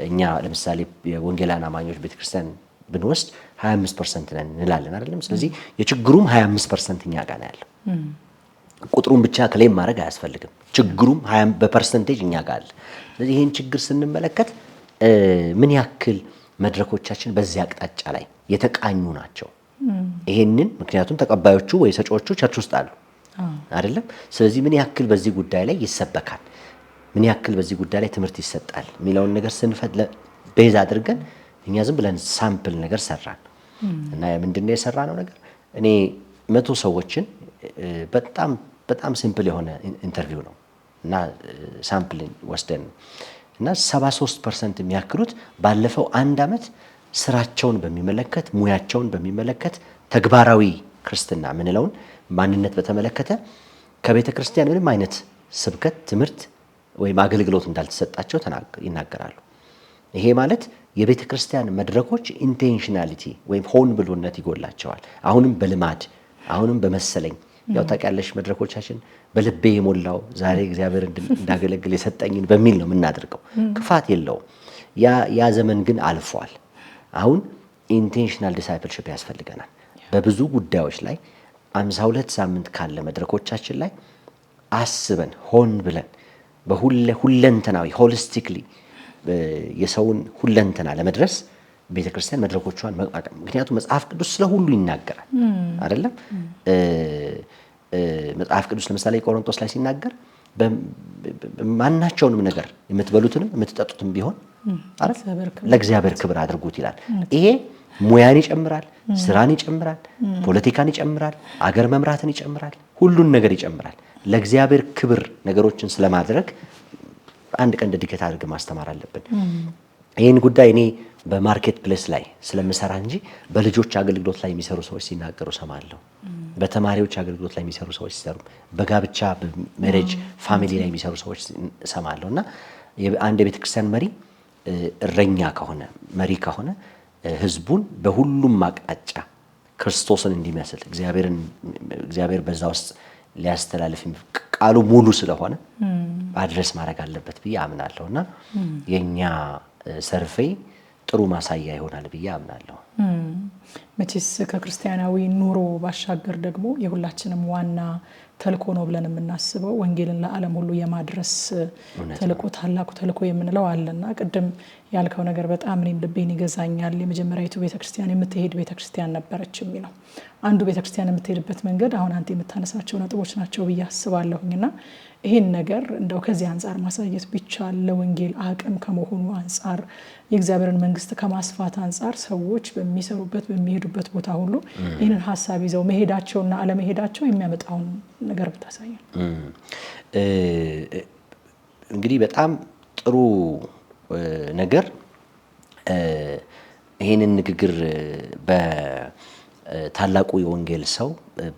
እኛ ለምሳሌ የወንጌላውያን አማኞች ቤተክርስቲያን ብንወስድ 25% ነን እንላለን አይደለም? ስለዚህ የችግሩም 25% እኛ ጋር ነው ያለው። ቁጥሩን ብቻ ክሌም ማድረግ አያስፈልግም። ችግሩም 20 በፐርሰንቴጅ እኛ ጋር አለ። ስለዚህ ይሄን ችግር ስንመለከት ምን ያክል መድረኮቻችን በዚህ አቅጣጫ ላይ የተቃኙ ናቸው? ይሄንን ምክንያቱም ተቀባዮቹ ወይ ሰጪዎቹ ቸርች ውስጥ አሉ አይደለም? ስለዚህ ምን ያክል በዚህ ጉዳይ ላይ ይሰበካል፣ ምን ያክል በዚህ ጉዳይ ላይ ትምህርት ይሰጣል የሚለውን ነገር ስንፈትለ ቤዝ አድርገን እኛ ዝም ብለን ሳምፕል ነገር ሰራን እና ምንድነው የሰራነው ነገር? እኔ 100 ሰዎችን በጣም ሲምፕል የሆነ ኢንተርቪው ነው እና ሳምፕል ወስደን እና 73% የሚያክሉት ባለፈው አንድ አመት ስራቸውን በሚመለከት ሙያቸውን በሚመለከት ተግባራዊ ክርስትና ምንለውን ማንነት በተመለከተ ከቤተ ክርስቲያን ምንም አይነት ስብከት ትምህርት ወይም አገልግሎት እንዳልተሰጣቸው ይናገራሉ። ይሄ ማለት የቤተ ክርስቲያን መድረኮች ኢንቴንሽናሊቲ ወይም ሆን ብሎነት ይጎላቸዋል። አሁንም በልማድ አሁንም በመሰለኝ ያው ታውቂያለሽ መድረኮቻችን በልቤ የሞላው ዛሬ እግዚአብሔር እንዳገለግል የሰጠኝን በሚል ነው የምናደርገው። ክፋት የለውም። ያ ዘመን ግን አልፏል። አሁን ኢንቴንሽናል ዲሳይፕልሺፕ ያስፈልገናል። በብዙ ጉዳዮች ላይ 52 ሳምንት ካለ መድረኮቻችን ላይ አስበን ሆን ብለን በሁለንተናዊ ሆሊስቲክሊ የሰውን ሁለንተና ለመድረስ ቤተክርስቲያን መድረኮቿን መቋቋም። ምክንያቱም መጽሐፍ ቅዱስ ስለሁሉ ይናገራል አይደለም? መጽሐፍ ቅዱስ ለምሳሌ ቆሮንቶስ ላይ ሲናገር ማናቸውንም ነገር የምትበሉትንም የምትጠጡትም ቢሆን ለእግዚአብሔር ክብር አድርጉት ይላል። ይሄ ሙያን ይጨምራል፣ ስራን ይጨምራል፣ ፖለቲካን ይጨምራል፣ አገር መምራትን ይጨምራል፣ ሁሉን ነገር ይጨምራል። ለእግዚአብሔር ክብር ነገሮችን ስለማድረግ አንድ ቀን ዴዲኬት አድርገን ማስተማር አለብን። ይሄን ጉዳይ እኔ በማርኬት ፕሌስ ላይ ስለምሰራ እንጂ በልጆች አገልግሎት ላይ የሚሰሩ ሰዎች ሲናገሩ ሰማለሁ። በተማሪዎች አገልግሎት ላይ የሚሰሩ ሰዎች ሲሰሩ፣ በጋብቻ በሜሬጅ ፋሚሊ ላይ የሚሰሩ ሰዎች ሰማለሁና አንድ የቤተክርስቲያን መሪ እረኛ ከሆነ መሪ ከሆነ ህዝቡን በሁሉም አቅጣጫ ክርስቶስን እንዲመስል እግዚአብሔር በዛ ውስጥ ሊያስተላልፍ ቃሉ ሙሉ ስለሆነ አድረስ ማድረግ አለበት ብዬ አምናለሁና የኛ ሰርቬይ ጥሩ ማሳያ ይሆናል ብዬ አምናለሁ። መቼስ ከክርስቲያናዊ ኑሮ ባሻገር ደግሞ የሁላችንም ዋና ተልኮ ነው ብለን የምናስበው ወንጌልን ለዓለም ሁሉ የማድረስ ተልኮ ታላቁ ተልኮ የምንለው አለና ቅድም ያልከው ነገር በጣም እኔም ልቤን ይገዛኛል። የመጀመሪያዊቱ ቤተክርስቲያን የምትሄድ ቤተክርስቲያን ነበረች የሚለው አንዱ ቤተክርስቲያን የምትሄድበት መንገድ አሁን አንተ የምታነሳቸው ነጥቦች ናቸው ብዬ አስባለሁኝና ይሄን ነገር እንደው ከዚህ አንፃር ማሳየት ቢቻል ለወንጌል አቅም ከመሆኑ አንፃር የእግዚአብሔርን መንግስት ከማስፋት አንፃር ሰዎች በሚሰሩበት በሚሄዱበት ቦታ ሁሉ ይህንን ሀሳብ ይዘው መሄዳቸውና አለመሄዳቸው የሚያመጣውን ነገር ብታሳየን። እንግዲህ በጣም ጥሩ ነገር ይሄንን ንግግር በታላቁ የወንጌል ሰው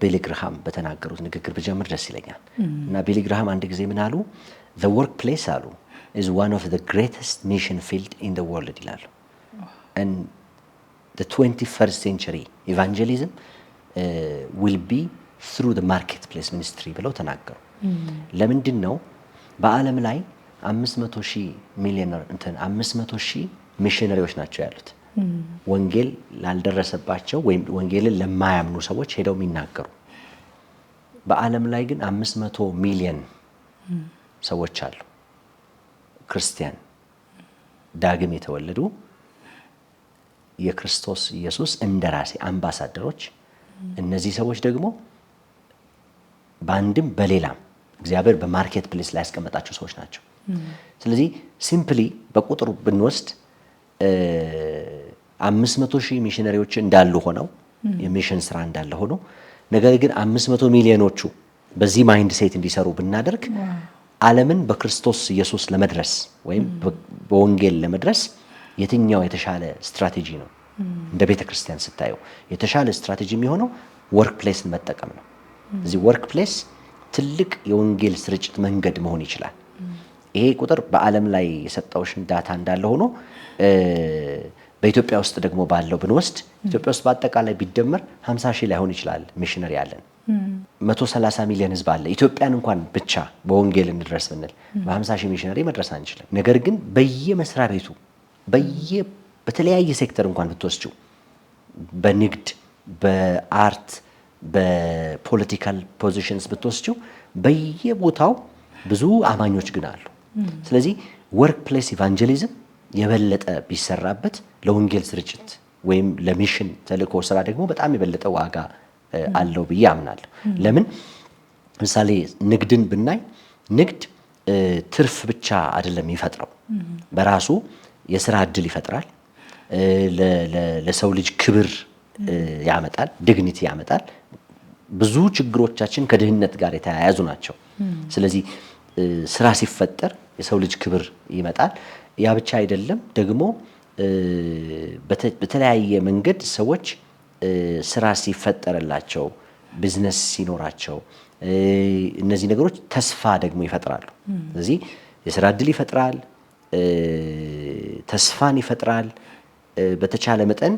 ቢሊ ግርሃም በተናገሩት ንግግር በጀምር ደስ ይለኛል። እና ቢሊ ግርሃም አንድ ጊዜ ምን አሉ? the workplace አሉ is one of the greatest mission field in the world ይላሉ። and the 21st century evangelism will be through the marketplace ministry ብለው ተናገሩ። ለምንድን ነው በዓለም ላይ 500,000 ሚሽነሪዎች ናቸው ያሉት ወንጌል ላልደረሰባቸው ወይም ወንጌልን ለማያምኑ ሰዎች ሄደው የሚናገሩ። በዓለም ላይ ግን 500 ሚሊዮን ሰዎች አሉ ክርስቲያን ዳግም የተወለዱ የክርስቶስ ኢየሱስ እንደራሴ አምባሳደሮች። እነዚህ ሰዎች ደግሞ በአንድም በሌላም እግዚአብሔር በማርኬት ፕሌስ ላይ ያስቀመጣቸው ሰዎች ናቸው። ስለዚህ ሲምፕሊ በቁጥር ብንወስድ 500,000 ሚሽነሪዎች እንዳሉ ሆነው የሚሽን ስራ እንዳለ ሆኖ ነገር ግን 500 ሚሊዮኖቹ በዚህ ማይንድ ሴት እንዲሰሩ ብናደርግ ዓለምን በክርስቶስ ኢየሱስ ለመድረስ ወይም በወንጌል ለመድረስ የትኛው የተሻለ ስትራቴጂ ነው? እንደ ቤተ ክርስቲያን ስታየው የተሻለ ስትራቴጂ የሚሆነው ወርክ ፕሌስን መጠቀም ነው። እዚህ ወርክ ፕሌስ ትልቅ የወንጌል ስርጭት መንገድ መሆን ይችላል። ይሄ ቁጥር በዓለም ላይ የሰጠውሽን ዳታ እንዳለ ሆኖ በኢትዮጵያ ውስጥ ደግሞ ባለው ብንወስድ ኢትዮጵያ ውስጥ በአጠቃላይ ቢደመር 50,000 ላይሆን ይችላል ሚሽነሪ ያለን 130 ሚሊዮን ህዝብ አለ። ኢትዮጵያን እንኳን ብቻ በወንጌል እንድረስ ብንል በ50,000 ሚሽነሪ መድረስ አንችልም። ነገር ግን በየመስሪያ ቤቱ በተለያየ ሴክተር እንኳን ብትወስጂው በንግድ፣ በአርት፣ በፖለቲካል ፖዚሽንስ ብትወስጂው በየቦታው ብዙ አማኞች ግን አሉ። ስለዚህ ወርክ ፕሌስ ኢቫንጀሊዝም የበለጠ ቢሰራበት ለወንጌል ስርጭት ወይም ለሚሽን ተልእኮ ስራ ደግሞ በጣም የበለጠ ዋጋ አለው ብዬ አምናለሁ። ለምን ምሳሌ ንግድን ብናይ ንግድ ትርፍ ብቻ አይደለም የሚፈጥረው፣ በራሱ የስራ እድል ይፈጥራል፣ ለሰው ልጅ ክብር ያመጣል፣ ዲግኒቲ ያመጣል። ብዙ ችግሮቻችን ከድህነት ጋር የተያያዙ ናቸው። ስለዚህ ስራ ሲፈጠር የሰው ልጅ ክብር ይመጣል። ያ ብቻ አይደለም ደግሞ በተለያየ መንገድ ሰዎች ስራ ሲፈጠርላቸው ቢዝነስ ሲኖራቸው እነዚህ ነገሮች ተስፋ ደግሞ ይፈጥራሉ። ስለዚህ የስራ እድል ይፈጥራል፣ ተስፋን ይፈጥራል። በተቻለ መጠን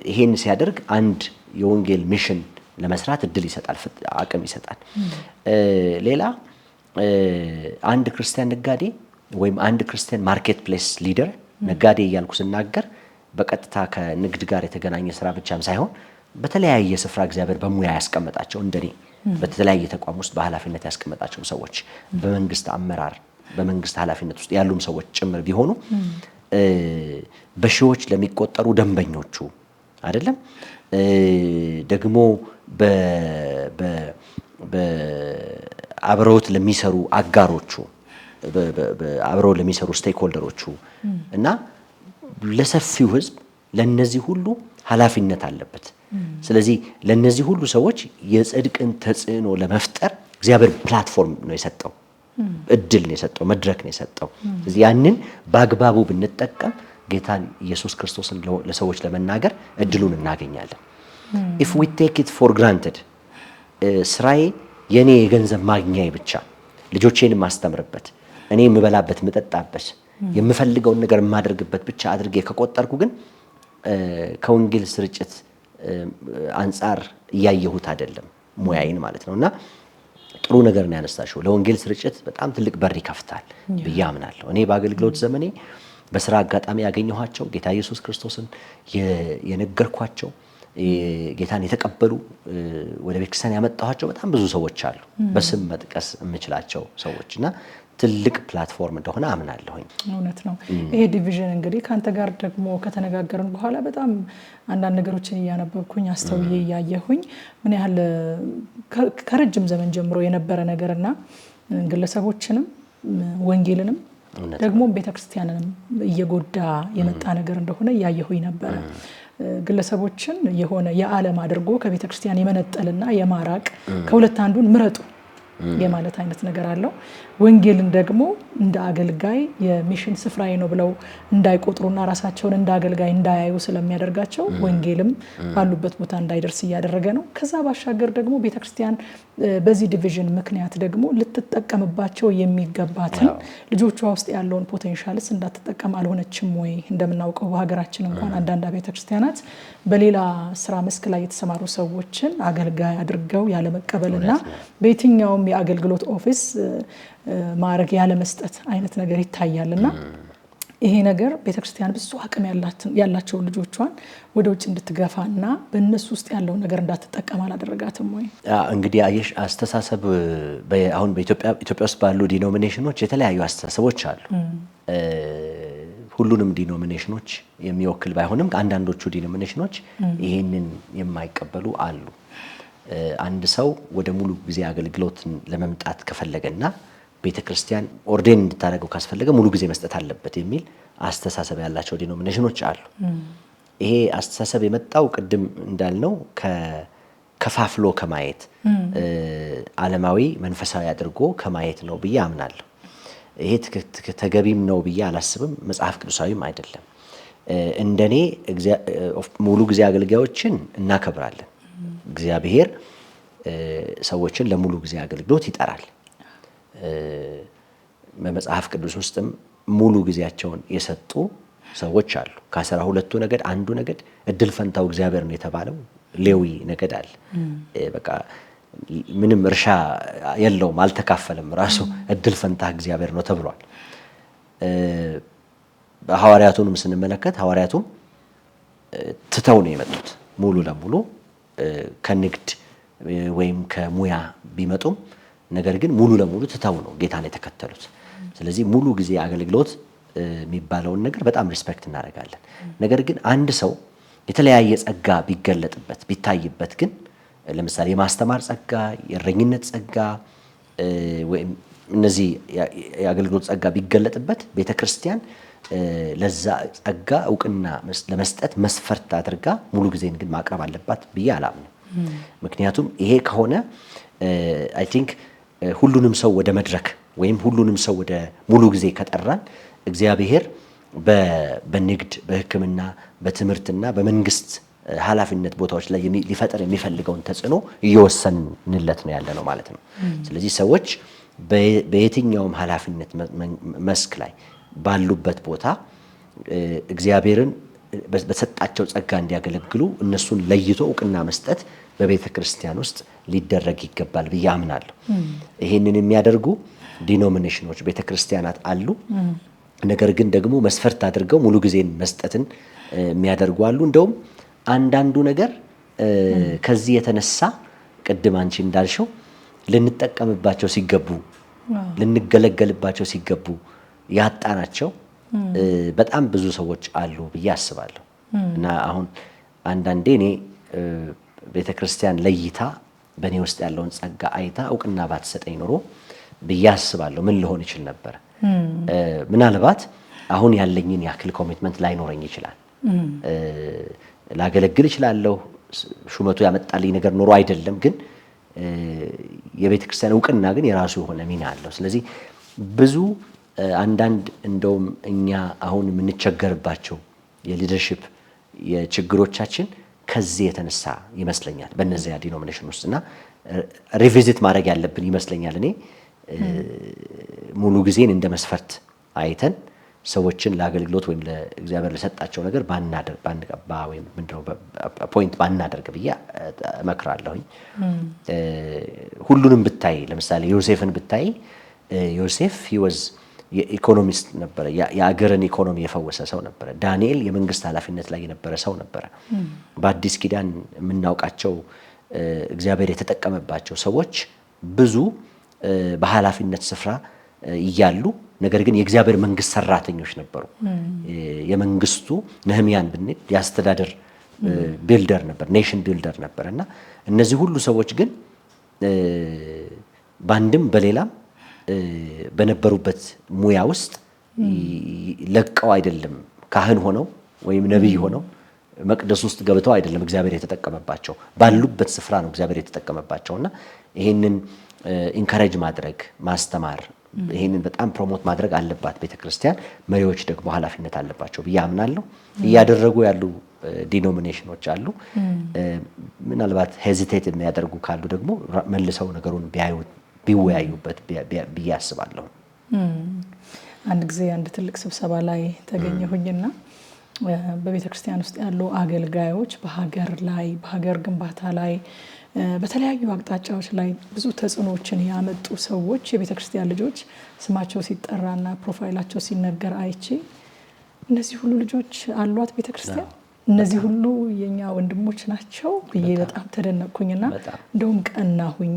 ይሄን ሲያደርግ አንድ የወንጌል ሚሽን ለመስራት እድል ይሰጣል፣ አቅም ይሰጣል። ሌላ አንድ ክርስቲያን ነጋዴ ወይም አንድ ክርስቲያን ማርኬት ፕሌስ ሊደር ነጋዴ እያልኩ ስናገር በቀጥታ ከንግድ ጋር የተገናኘ ስራ ብቻም ሳይሆን በተለያየ ስፍራ እግዚአብሔር በሙያ ያስቀመጣቸው እንደኔ በተለያየ ተቋም ውስጥ በኃላፊነት ያስቀመጣቸው ሰዎች በመንግስት አመራር በመንግስት ኃላፊነት ውስጥ ያሉም ሰዎች ጭምር ቢሆኑ በሺዎች ለሚቆጠሩ ደንበኞቹ አይደለም ደግሞ አብረውት ለሚሰሩ አጋሮቹ አብረው ለሚሰሩ ስቴክሆልደሮቹ እና ለሰፊው ህዝብ ለነዚህ ሁሉ ኃላፊነት አለበት። ስለዚህ ለነዚህ ሁሉ ሰዎች የጽድቅን ተጽዕኖ ለመፍጠር እግዚአብሔር ፕላትፎርም ነው የሰጠው፣ እድል ነው የሰጠው፣ መድረክ ነው የሰጠው። ስለዚህ ያንን በአግባቡ ብንጠቀም ጌታን ኢየሱስ ክርስቶስን ለሰዎች ለመናገር እድሉን እናገኛለን። if we take it for granted ስራዬ የኔ የገንዘብ ማግኛዬ ብቻ ልጆቼን ማስተምርበት እኔ የምበላበት የምጠጣበት የምፈልገውን ነገር የማደርግበት ብቻ አድርጌ ከቆጠርኩ ግን ከወንጌል ስርጭት አንፃር እያየሁት አይደለም ሙያዬን ማለት ነውና ጥሩ ነገር ነው ያነሳሽው። ለወንጌል ስርጭት በጣም ትልቅ በር ይከፍታል ብዬ አምናለሁ። እኔ በአገልግሎት ዘመኔ በስራ አጋጣሚ ያገኘኋቸው ጌታ ኢየሱስ ክርስቶስን የነገርኳቸው ጌታን የተቀበሉ ወደ ቤተክርስቲያን ያመጣኋቸው በጣም ብዙ ሰዎች አሉ፣ በስም መጥቀስ የምችላቸው ሰዎችና ትልቅ ፕላትፎርም እንደሆነ አምናለሁኝ። እውነት ነው። ይሄ ዲቪዥን እንግዲህ ካንተ ጋር ደግሞ ከተነጋገርን በኋላ በጣም አንዳንድ ነገሮችን እያነበብኩኝ አስተውዬ እያየሁኝ ምን ያህል ከረጅም ዘመን ጀምሮ የነበረ ነገርና ግለሰቦችንም ወንጌልንም ደግሞ ቤተክርስቲያንንም እየጎዳ የመጣ ነገር እንደሆነ እያየሁኝ ነበረ። ግለሰቦችን የሆነ የዓለም አድርጎ ከቤተክርስቲያን የመነጠልና የማራቅ ከሁለት አንዱን ምረጡ የማለት አይነት ነገር አለው። ወንጌልን ደግሞ እንደ አገልጋይ የሚሽን ስፍራዬ ነው ብለው እንዳይቆጥሩና ራሳቸውን እንደ አገልጋይ እንዳያዩ ስለሚያደርጋቸው ወንጌልም ባሉበት ቦታ እንዳይደርስ እያደረገ ነው። ከዛ ባሻገር ደግሞ ቤተክርስቲያን በዚህ ዲቪዥን ምክንያት ደግሞ ልትጠቀምባቸው የሚገባትን ልጆቿ ውስጥ ያለውን ፖቴንሻልስ እንዳትጠቀም አልሆነችም ወይ? እንደምናውቀው በሀገራችን እንኳን አንዳንድ ቤተክርስቲያናት በሌላ ስራ መስክ ላይ የተሰማሩ ሰዎችን አገልጋይ አድርገው ያለመቀበልና በየትኛውም የአገልግሎት ኦፊስ ማዕረግ ያለመስጠት አይነት ነገር ይታያልና ይሄ ነገር ቤተክርስቲያን ብዙ አቅም ያላቸው ልጆቿን ወደ ውጭ እንድትገፋና በእነሱ ውስጥ ያለው ነገር እንዳትጠቀም አላደረጋትም ወይ? እንግዲህ አየሽ አስተሳሰብ አሁን በኢትዮጵያ ውስጥ ባሉ ዲኖሚኔሽኖች የተለያዩ አስተሳሰቦች አሉ። ሁሉንም ዲኖሚኔሽኖች የሚወክል ባይሆንም አንዳንዶቹ ዲኖሚኔሽኖች ይሄንን የማይቀበሉ አሉ። አንድ ሰው ወደ ሙሉ ጊዜ አገልግሎት ለመምጣት ከፈለገና ቤተክርስቲያን ኦርዴን እንድታደርገው ካስፈለገ ሙሉ ጊዜ መስጠት አለበት የሚል አስተሳሰብ ያላቸው ዲኖሚኔሽኖች አሉ። ይሄ አስተሳሰብ የመጣው ቅድም እንዳልነው ከፋፍሎ ከማየት ዓለማዊ መንፈሳዊ አድርጎ ከማየት ነው ብዬ አምናለሁ። ይሄ ተገቢም ነው ብዬ አላስብም፣ መጽሐፍ ቅዱሳዊም አይደለም። እንደኔ ሙሉ ጊዜ አገልጋዮችን እናከብራለን። እግዚአብሔር ሰዎችን ለሙሉ ጊዜ አገልግሎት ይጠራል። በመጽሐፍ ቅዱስ ውስጥም ሙሉ ጊዜያቸውን የሰጡ ሰዎች አሉ። ከ12ቱ ነገድ አንዱ ነገድ እድል ፈንታው እግዚአብሔር ነው የተባለው ሌዊ ነገድ አለ። በቃ ምንም እርሻ የለውም፣ አልተካፈለም፣ ራሱ እድል ፈንታ እግዚአብሔር ነው ተብሏል። ሐዋርያቱንም ስንመለከት ሐዋርያቱም ትተው ነው የመጡት ሙሉ ለሙሉ ከንግድ ወይም ከሙያ ቢመጡም ነገር ግን ሙሉ ለሙሉ ትተው ነው ጌታን የተከተሉት። ስለዚህ ሙሉ ጊዜ አገልግሎት የሚባለውን ነገር በጣም ሪስፔክት እናደርጋለን። ነገር ግን አንድ ሰው የተለያየ ጸጋ ቢገለጥበት ቢታይበት ግን ለምሳሌ የማስተማር ጸጋ፣ የእረኝነት ጸጋ ወይም እነዚህ የአገልግሎት ጸጋ ቢገለጥበት ቤተክርስቲያን ለዛ ጸጋ እውቅና ለመስጠት መስፈርት አድርጋ ሙሉ ጊዜን ግን ማቅረብ አለባት ብዬ አላምንም። ምክንያቱም ይሄ ከሆነ አይ ቲንክ ሁሉንም ሰው ወደ መድረክ ወይም ሁሉንም ሰው ወደ ሙሉ ጊዜ ከጠራን እግዚአብሔር በንግድ፣ በሕክምና፣ በትምህርትና በመንግስት ኃላፊነት ቦታዎች ላይ ሊፈጠር የሚፈልገውን ተጽዕኖ እየወሰንለት ነው ያለ ነው ማለት ነው። ስለዚህ ሰዎች በየትኛውም ኃላፊነት መስክ ላይ ባሉበት ቦታ እግዚአብሔርን በሰጣቸው ጸጋ እንዲያገለግሉ እነሱን ለይቶ እውቅና መስጠት በቤተ ክርስቲያን ውስጥ ሊደረግ ይገባል ብዬ አምናለሁ። ይሄንን የሚያደርጉ ዲኖሚኔሽኖች ቤተ ክርስቲያናት አሉ። ነገር ግን ደግሞ መስፈርት አድርገው ሙሉ ጊዜን መስጠትን የሚያደርጉ አሉ። እንደውም አንዳንዱ ነገር ከዚህ የተነሳ ቅድም አንቺ እንዳልሽው ልንጠቀምባቸው ሲገቡ ልንገለገልባቸው ሲገቡ ያጣናቸው በጣም ብዙ ሰዎች አሉ ብዬ አስባለሁ። እና አሁን አንዳንዴ እኔ ቤተክርስቲያን ለይታ በእኔ ውስጥ ያለውን ጸጋ አይታ እውቅና ባትሰጠኝ ኖሮ ብዬ አስባለሁ ምን ልሆን ይችል ነበር። ምናልባት አሁን ያለኝን ያክል ኮሚትመንት ላይኖረኝ ይችላል። ላገለግል እችላለሁ። ሹመቱ ያመጣልኝ ነገር ኖሮ አይደለም፣ ግን የቤተክርስቲያን እውቅና ግን የራሱ የሆነ ሚና አለው። ስለዚህ ብዙ አንዳንድ እንደውም እኛ አሁን የምንቸገርባቸው የሊደርሺፕ የችግሮቻችን ከዚህ የተነሳ ይመስለኛል በእነዚያ ዲኖሚኔሽን ውስጥና ሪቪዚት ማድረግ ያለብን ይመስለኛል። እኔ ሙሉ ጊዜን እንደ መስፈርት አይተን ሰዎችን ለአገልግሎት ወይም ለእግዚአብሔር ለሰጣቸው ነገር ባንቀባ ወይም ምንድነው ፖይንት ባናደርግ ብዬ እመክራለሁኝ። ሁሉንም ብታይ ለምሳሌ ዮሴፍን ብታይ ዮሴፍ የኢኮኖሚስት ነበረ። የአገርን ኢኮኖሚ የፈወሰ ሰው ነበረ። ዳንኤል የመንግስት ኃላፊነት ላይ የነበረ ሰው ነበረ። በአዲስ ኪዳን የምናውቃቸው እግዚአብሔር የተጠቀመባቸው ሰዎች ብዙ በኃላፊነት ስፍራ እያሉ ነገር ግን የእግዚአብሔር መንግስት ሰራተኞች ነበሩ። የመንግስቱ ነህምያን ብንል የአስተዳደር ቢልደር ነበር፣ ኔሽን ቢልደር ነበር እና እነዚህ ሁሉ ሰዎች ግን በአንድም በሌላም በነበሩበት ሙያ ውስጥ ለቀው አይደለም ካህን ሆነው ወይም ነቢይ ሆነው መቅደስ ውስጥ ገብተው አይደለም እግዚአብሔር የተጠቀመባቸው፣ ባሉበት ስፍራ ነው እግዚአብሔር የተጠቀመባቸውና ይሄንን ኢንካሬጅ ማድረግ ማስተማር፣ ይሄንን በጣም ፕሮሞት ማድረግ አለባት ቤተክርስቲያን። መሪዎች ደግሞ ኃላፊነት አለባቸው ብዬ አምናለሁ። እያደረጉ ያሉ ዲኖሚኔሽኖች አሉ። ምናልባት ሄዚቴት የሚያደርጉ ካሉ ደግሞ መልሰው ነገሩን ቢወያዩበት ብዬ አስባለሁ። አንድ ጊዜ አንድ ትልቅ ስብሰባ ላይ ተገኘሁኝና በቤተክርስቲያን ውስጥ ያሉ አገልጋዮች በሀገር ግንባታ ላይ በተለያዩ አቅጣጫዎች ላይ ብዙ ተጽዕኖዎችን ያመጡ ሰዎች የቤተክርስቲያን ልጆች ስማቸው ሲጠራና ፕሮፋይላቸው ሲነገር አይቼ እነዚህ ሁሉ ልጆች አሏት ቤተክርስቲያን፣ እነዚህ ሁሉ የኛ ወንድሞች ናቸው ብዬ በጣም ተደነቅኩኝና እንደውም ቀናሁኝ።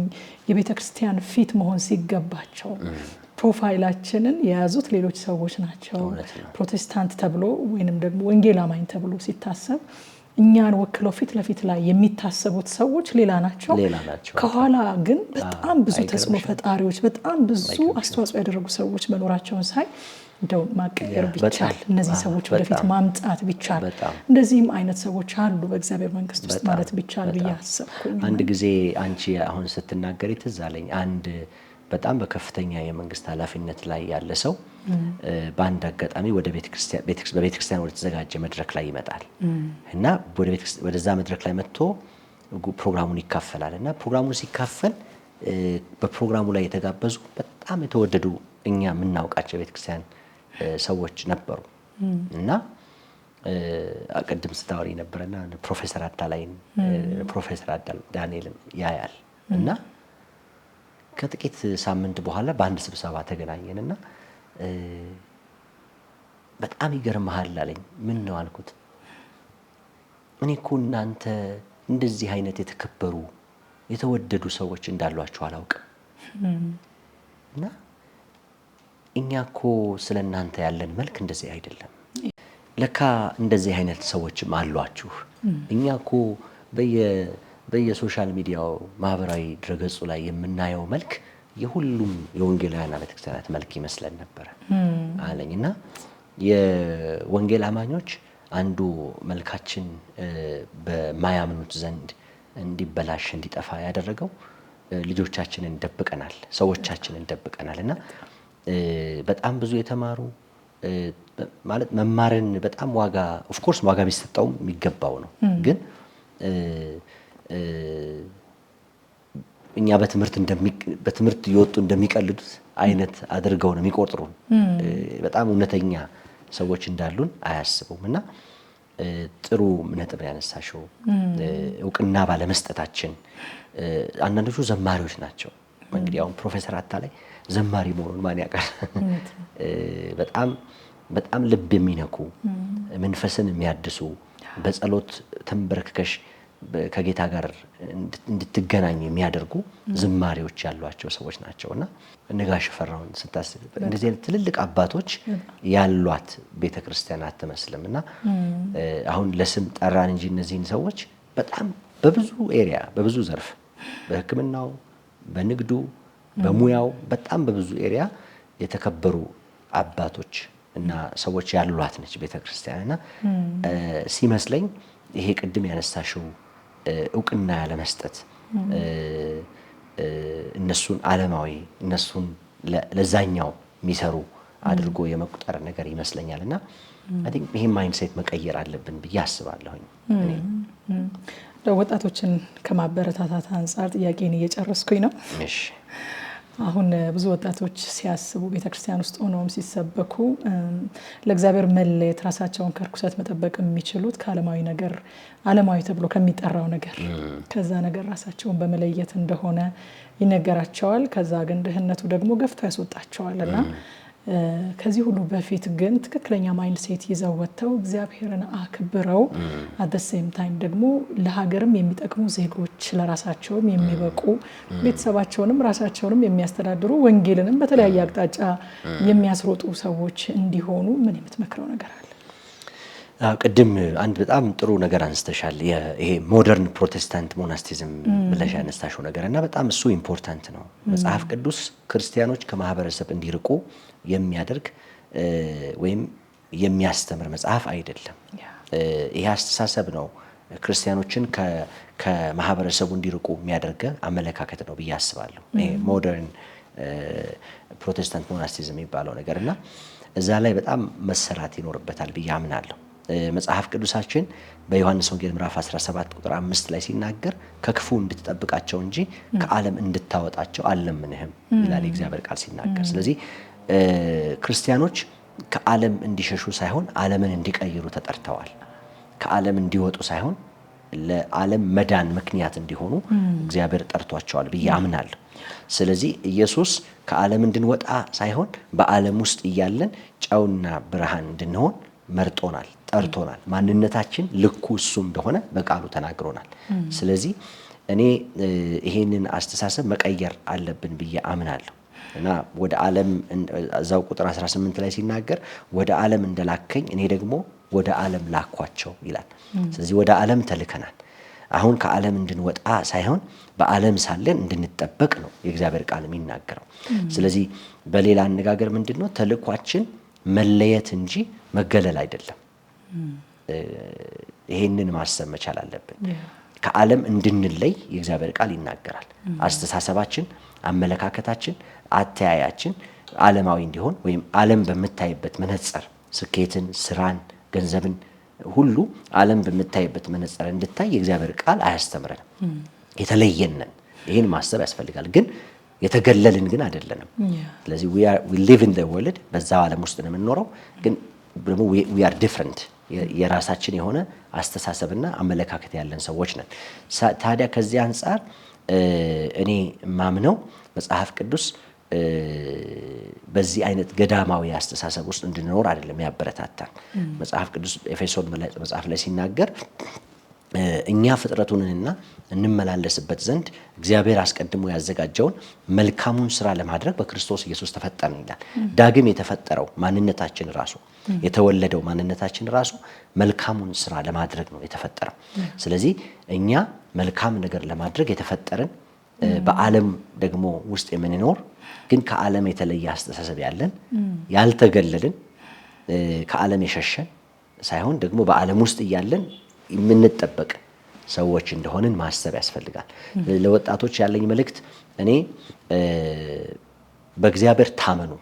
የቤተክርስቲያን ፊት መሆን ሲገባቸው ፕሮፋይላችንን የያዙት ሌሎች ሰዎች ናቸው። ፕሮቴስታንት ተብሎ ወይንም ደግሞ ወንጌል አማኝ ተብሎ ሲታሰብ እኛን ወክለው ፊት ለፊት ላይ የሚታሰቡት ሰዎች ሌላ ናቸው። ከኋላ ግን በጣም ብዙ ተጽዕኖ ፈጣሪዎች፣ በጣም ብዙ አስተዋጽኦ ያደረጉ ሰዎች መኖራቸውን ሳይ እንደው ማቀየር ቢቻል እነዚህ ሰዎች ወደፊት ማምጣት ቢቻል እንደዚህም አይነት ሰዎች አሉ በእግዚአብሔር መንግስት ውስጥ ማለት ቢቻል ብዬ አሰብኩኝ። አንድ ጊዜ አንቺ አሁን ስትናገሪ ትዝ አለኝ። አንድ በጣም በከፍተኛ የመንግስት ኃላፊነት ላይ ያለ ሰው በአንድ አጋጣሚ በቤተክርስቲያን ወደ ተዘጋጀ መድረክ ላይ ይመጣል እና ወደዛ መድረክ ላይ መጥቶ ፕሮግራሙን ይካፈላል እና ፕሮግራሙን ሲካፈል በፕሮግራሙ ላይ የተጋበዙ በጣም የተወደዱ እኛ የምናውቃቸው የቤተክርስቲያን ሰዎች ነበሩ እና ቅድም ስታወሪ ነበረና ፕሮፌሰር አታላይን ፕሮፌሰር ዳንኤልን ያያል እና ከጥቂት ሳምንት በኋላ በአንድ ስብሰባ ተገናኘንና በጣም ይገርምሃል አለኝ። ምን ነው አልኩት። እኔ እኮ እናንተ እንደዚህ አይነት የተከበሩ የተወደዱ ሰዎች እንዳሏችሁ አላውቅም እና እኛ እኮ ስለ እናንተ ያለን መልክ እንደዚህ አይደለም፣ ለካ እንደዚህ አይነት ሰዎችም አሏችሁ። እኛ እኮ በየሶሻል ሚዲያው ማህበራዊ ድረገጹ ላይ የምናየው መልክ የሁሉም የወንጌላውያን ቤተክርስቲያናት መልክ ይመስለን ነበረ አለኝ እና የወንጌል አማኞች አንዱ መልካችን በማያምኑት ዘንድ እንዲበላሽ እንዲጠፋ ያደረገው ልጆቻችንን ደብቀናል፣ ሰዎቻችንን ደብቀናል እና በጣም ብዙ የተማሩ ማለት መማርን በጣም ዋጋ ኦፍኮርስ ዋጋ ቢሰጠውም የሚገባው ነው። ግን እኛ በትምህርት እየወጡ እንደሚቀልዱት አይነት አድርገው ነው የሚቆጥሩን። በጣም እውነተኛ ሰዎች እንዳሉን አያስቡም እና ጥሩ ነጥብ ያነሳሽው እውቅና ባለመስጠታችን አንዳንዶቹ ዘማሪዎች ናቸው። እንግዲህ አሁን ፕሮፌሰር አታላይ ዘማሪ መሆኑን ማን ያውቃል? በጣም ልብ የሚነኩ መንፈስን የሚያድሱ በጸሎት ተንበርክከሽ ከጌታ ጋር እንድትገናኙ የሚያደርጉ ዝማሬዎች ያሏቸው ሰዎች ናቸውና ነጋሽ ፈራውን ስታስብ እንደዚህ አይነት ትልልቅ አባቶች ያሏት ቤተክርስቲያን አትመስልምና አሁን ለስም ጠራን እንጂ እነዚህን ሰዎች በጣም በብዙ ኤሪያ በብዙ ዘርፍ በሕክምናው፣ በንግዱ፣ በሙያው በጣም በብዙ ኤሪያ የተከበሩ አባቶች እና ሰዎች ያሏት ነች ቤተክርስቲያንና ሲመስለኝ ይሄ ቅድም ያነሳሽው እውቅና ያለመስጠት እነሱን ዓለማዊ እነሱን ለዛኛው የሚሰሩ አድርጎ የመቁጠር ነገር ይመስለኛልና አይ ቲንክ ይሄ ማይንድሴት መቀየር አለብን ብዬ አስባለሁኝ። ወጣቶችን ከማበረታታት አንጻር ጥያቄን እየጨረስኩኝ ነው። እሺ አሁን ብዙ ወጣቶች ሲያስቡ ቤተክርስቲያን ውስጥ ሆነውም ሲሰበኩ ለእግዚአብሔር መለየት ራሳቸውን ከርኩሰት መጠበቅ የሚችሉት ከዓለማዊ ነገር ዓለማዊ ተብሎ ከሚጠራው ነገር ከዛ ነገር ራሳቸውን በመለየት እንደሆነ ይነገራቸዋል። ከዛ ግን ድህነቱ ደግሞ ገፍቶ ያስወጣቸዋልና ከዚህ ሁሉ በፊት ግን ትክክለኛ ማይንድ ሴት ይዘው ወጥተው እግዚአብሔርን አክብረው at the same time ደግሞ ለሀገርም የሚጠቅሙ ዜጎች ለራሳቸውም የሚበቁ ቤተሰባቸውንም ራሳቸውንም የሚያስተዳድሩ ወንጌልንም በተለያየ አቅጣጫ የሚያስሮጡ ሰዎች እንዲሆኑ ምን የምትመክረው ነገር አለ? ቅድም አንድ በጣም ጥሩ ነገር አንስተሻል። ይሄ ሞደርን ፕሮቴስታንት ሞናስቲዝም ብለሽ ያነሳሽው ነገርና በጣም እሱ ኢምፖርታንት ነው። መጽሐፍ ቅዱስ ክርስቲያኖች ከማህበረሰብ እንዲርቁ የሚያደርግ ወይም የሚያስተምር መጽሐፍ አይደለም። ይሄ አስተሳሰብ ነው ክርስቲያኖችን ከማህበረሰቡ እንዲርቁ የሚያደርግ አመለካከት ነው ብዬ አስባለሁ። ይሄ ሞደርን ፕሮቴስታንት ሞናስቲዝም የሚባለው ነገርና እዛ ላይ በጣም መሰራት ይኖርበታል ብዬ አምናለሁ። መጽሐፍ ቅዱሳችን በዮሐንስ ወንጌል ምዕራፍ 17 ቁጥር 5 ላይ ሲናገር ከክፉ እንድትጠብቃቸው እንጂ ከዓለም እንድታወጣቸው አልለምንህም ይላል የእግዚአብሔር ቃል ሲናገር። ስለዚህ ክርስቲያኖች ከዓለም እንዲሸሹ ሳይሆን ዓለምን እንዲቀይሩ ተጠርተዋል። ከዓለም እንዲወጡ ሳይሆን ለዓለም መዳን ምክንያት እንዲሆኑ እግዚአብሔር ጠርቷቸዋል ብዬ አምናለሁ። ስለዚህ ኢየሱስ ከዓለም እንድንወጣ ሳይሆን በዓለም ውስጥ እያለን ጨውና ብርሃን እንድንሆን መርጦናል፣ ጠርቶናል። ማንነታችን ልኩ እሱ እንደሆነ በቃሉ ተናግሮናል። ስለዚህ እኔ ይሄንን አስተሳሰብ መቀየር አለብን ብዬ አምናለሁ እና ወደ ዓለም እዛው ቁጥር 18 ላይ ሲናገር ወደ ዓለም እንደላከኝ እኔ ደግሞ ወደ ዓለም ላኳቸው ይላል። ስለዚህ ወደ ዓለም ተልከናል። አሁን ከዓለም እንድንወጣ ሳይሆን በዓለም ሳለን እንድንጠበቅ ነው የእግዚአብሔር ቃል የሚናገረው። ስለዚህ በሌላ አነጋገር ምንድነው ተልኳችን መለየት እንጂ መገለል አይደለም። ይሄንን ማሰብ መቻል አለብን። ከዓለም እንድንለይ የእግዚአብሔር ቃል ይናገራል። አስተሳሰባችን፣ አመለካከታችን፣ አተያያችን ዓለማዊ እንዲሆን ወይም ዓለም በምታይበት መነጽር ስኬትን፣ ስራን፣ ገንዘብን ሁሉ ዓለም በምታይበት መነጽር እንድታይ የእግዚአብሔር ቃል አያስተምረንም። የተለየንን ይሄን ማሰብ ያስፈልጋል። ግን የተገለልን ግን አይደለንም። ስለዚህ we live in the world በዛው ዓለም ውስጥ ነው የምንኖረው። ግን ደግሞ we are different የራሳችን የሆነ አስተሳሰብና አመለካከት ያለን ሰዎች ነን። ታዲያ ከዚህ አንፃር እኔ ማምነው መጽሐፍ ቅዱስ በዚህ አይነት ገዳማዊ አስተሳሰብ ውስጥ እንድንኖር አይደለም ያበረታታል። መጽሐፍ ቅዱስ ኤፌሶን መጽሐፍ ላይ ሲናገር እኛ ፍጥረቱንና እንመላለስበት ዘንድ እግዚአብሔር አስቀድሞ ያዘጋጀውን መልካሙን ስራ ለማድረግ በክርስቶስ ኢየሱስ ተፈጠርን ይላል። ዳግም የተፈጠረው ማንነታችን ራሱ የተወለደው ማንነታችን ራሱ መልካሙን ስራ ለማድረግ ነው የተፈጠረው። ስለዚህ እኛ መልካም ነገር ለማድረግ የተፈጠርን በዓለም ደግሞ ውስጥ የምንኖር ግን ከዓለም የተለየ አስተሳሰብ ያለን ያልተገለልን ከዓለም የሸሸን ሳይሆን ደግሞ በዓለም ውስጥ እያለን የምንጠበቅ ሰዎች እንደሆንን ማሰብ ያስፈልጋል። ለወጣቶች ያለኝ መልእክት እኔ በእግዚአብሔር ታመኑ፣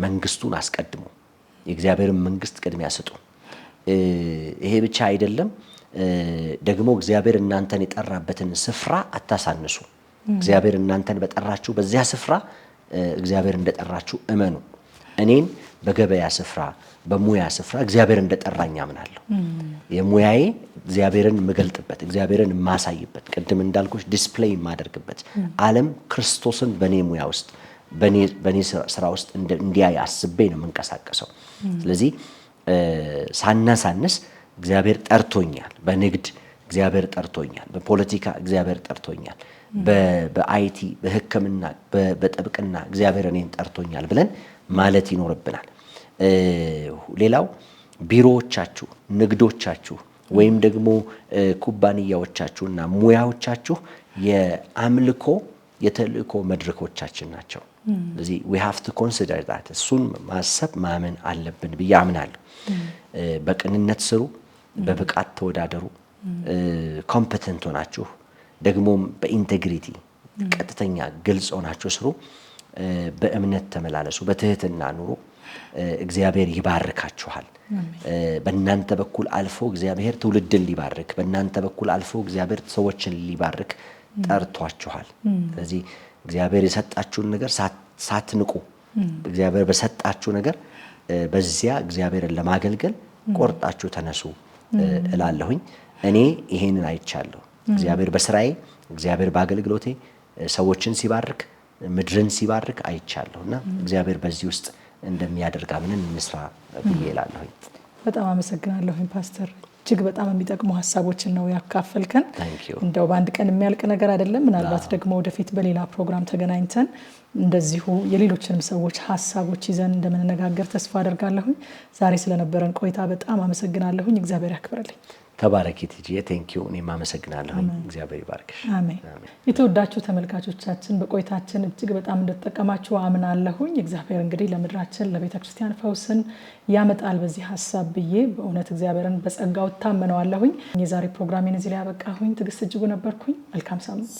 መንግስቱን አስቀድሙ፣ የእግዚአብሔርን መንግስት ቅድሚያ ስጡ። ይሄ ብቻ አይደለም፣ ደግሞ እግዚአብሔር እናንተን የጠራበትን ስፍራ አታሳንሱ። እግዚአብሔር እናንተን በጠራችሁ በዚያ ስፍራ እግዚአብሔር እንደጠራችሁ እመኑ። እኔን በገበያ ስፍራ በሙያ ስፍራ እግዚአብሔር እንደጠራኝ አምናለሁ። የሙያዬ እግዚአብሔርን የምገልጥበት እግዚአብሔርን የማሳይበት ቅድም እንዳልኩሽ ዲስፕሌይ የማደርግበት ዓለም ክርስቶስን በኔ ሙያ ውስጥ በኔ ስራ ውስጥ እንዲያይ አስቤ ነው የምንቀሳቀሰው። ስለዚህ ሳናሳንስ እግዚአብሔር ጠርቶኛል። በንግድ እግዚአብሔር ጠርቶኛል። በፖለቲካ እግዚአብሔር ጠርቶኛል። በአይቲ በሕክምና በጥብቅና እግዚአብሔር እኔን ጠርቶኛል ብለን ማለት ይኖርብናል። ሌላው ቢሮዎቻችሁ፣ ንግዶቻችሁ ወይም ደግሞ ኩባንያዎቻችሁና ሙያዎቻችሁ የአምልኮ የተልእኮ መድረኮቻችን ናቸው። ስለዚህ we have to consider that እሱን ማሰብ ማመን አለብን ብዬ አምናለሁ። በቅንነት ስሩ፣ በብቃት ተወዳደሩ፣ ኮምፒተንት ሆናችሁ ደግሞም በኢንቴግሪቲ ቀጥተኛ ግልጽ ሆናችሁ ስሩ። በእምነት ተመላለሱ፣ በትህትና ኑሩ። እግዚአብሔር ይባርካችኋል። በእናንተ በኩል አልፎ እግዚአብሔር ትውልድን ሊባርክ፣ በእናንተ በኩል አልፎ እግዚአብሔር ሰዎችን ሊባርክ ጠርቷችኋል። ስለዚህ እግዚአብሔር የሰጣችሁን ነገር ሳትንቁ እግዚአብሔር በሰጣችሁ ነገር በዚያ እግዚአብሔርን ለማገልገል ቆርጣችሁ ተነሱ እላለሁኝ። እኔ ይሄንን አይቻለሁ። እግዚአብሔር በስራዬ እግዚአብሔር በአገልግሎቴ ሰዎችን ሲባርክ ምድርን ሲባርክ አይቻለሁና እግዚአብሔር በዚህ ውስጥ እንደሚያደርግ አምነን እንስራ ብዬ እላለሁኝ። በጣም አመሰግናለሁኝ ፓስተር። እጅግ በጣም የሚጠቅሙ ሀሳቦችን ነው ያካፈልከን። እንደው በአንድ ቀን የሚያልቅ ነገር አይደለም። ምናልባት ደግሞ ወደፊት በሌላ ፕሮግራም ተገናኝተን እንደዚሁ የሌሎችንም ሰዎች ሀሳቦች ይዘን እንደምንነጋገር ተስፋ አደርጋለሁኝ። ዛሬ ስለነበረን ቆይታ በጣም አመሰግናለሁኝ። እግዚአብሔር ያክብርልኝ። ተባረኪ ቲጂዬ። ቴንኪዩ። እኔም አመሰግናለሁ። እግዚአብሔር ይባርክሽ። አሜን። የተወዳችሁ ተመልካቾቻችን በቆይታችን እጅግ በጣም እንደተጠቀማችሁ አምናለሁኝ። እግዚአብሔር እንግዲህ ለምድራችን ለቤተ ክርስቲያን ፈውስን ያመጣል በዚህ ሀሳብ ብዬ በእውነት እግዚአብሔርን በጸጋው ታመነዋለሁኝ። የዛሬ ፕሮግራሜን እዚህ ላይ ያበቃሁኝ። ትዕግስት እጅጉ ነበርኩኝ። መልካም ሳምንት።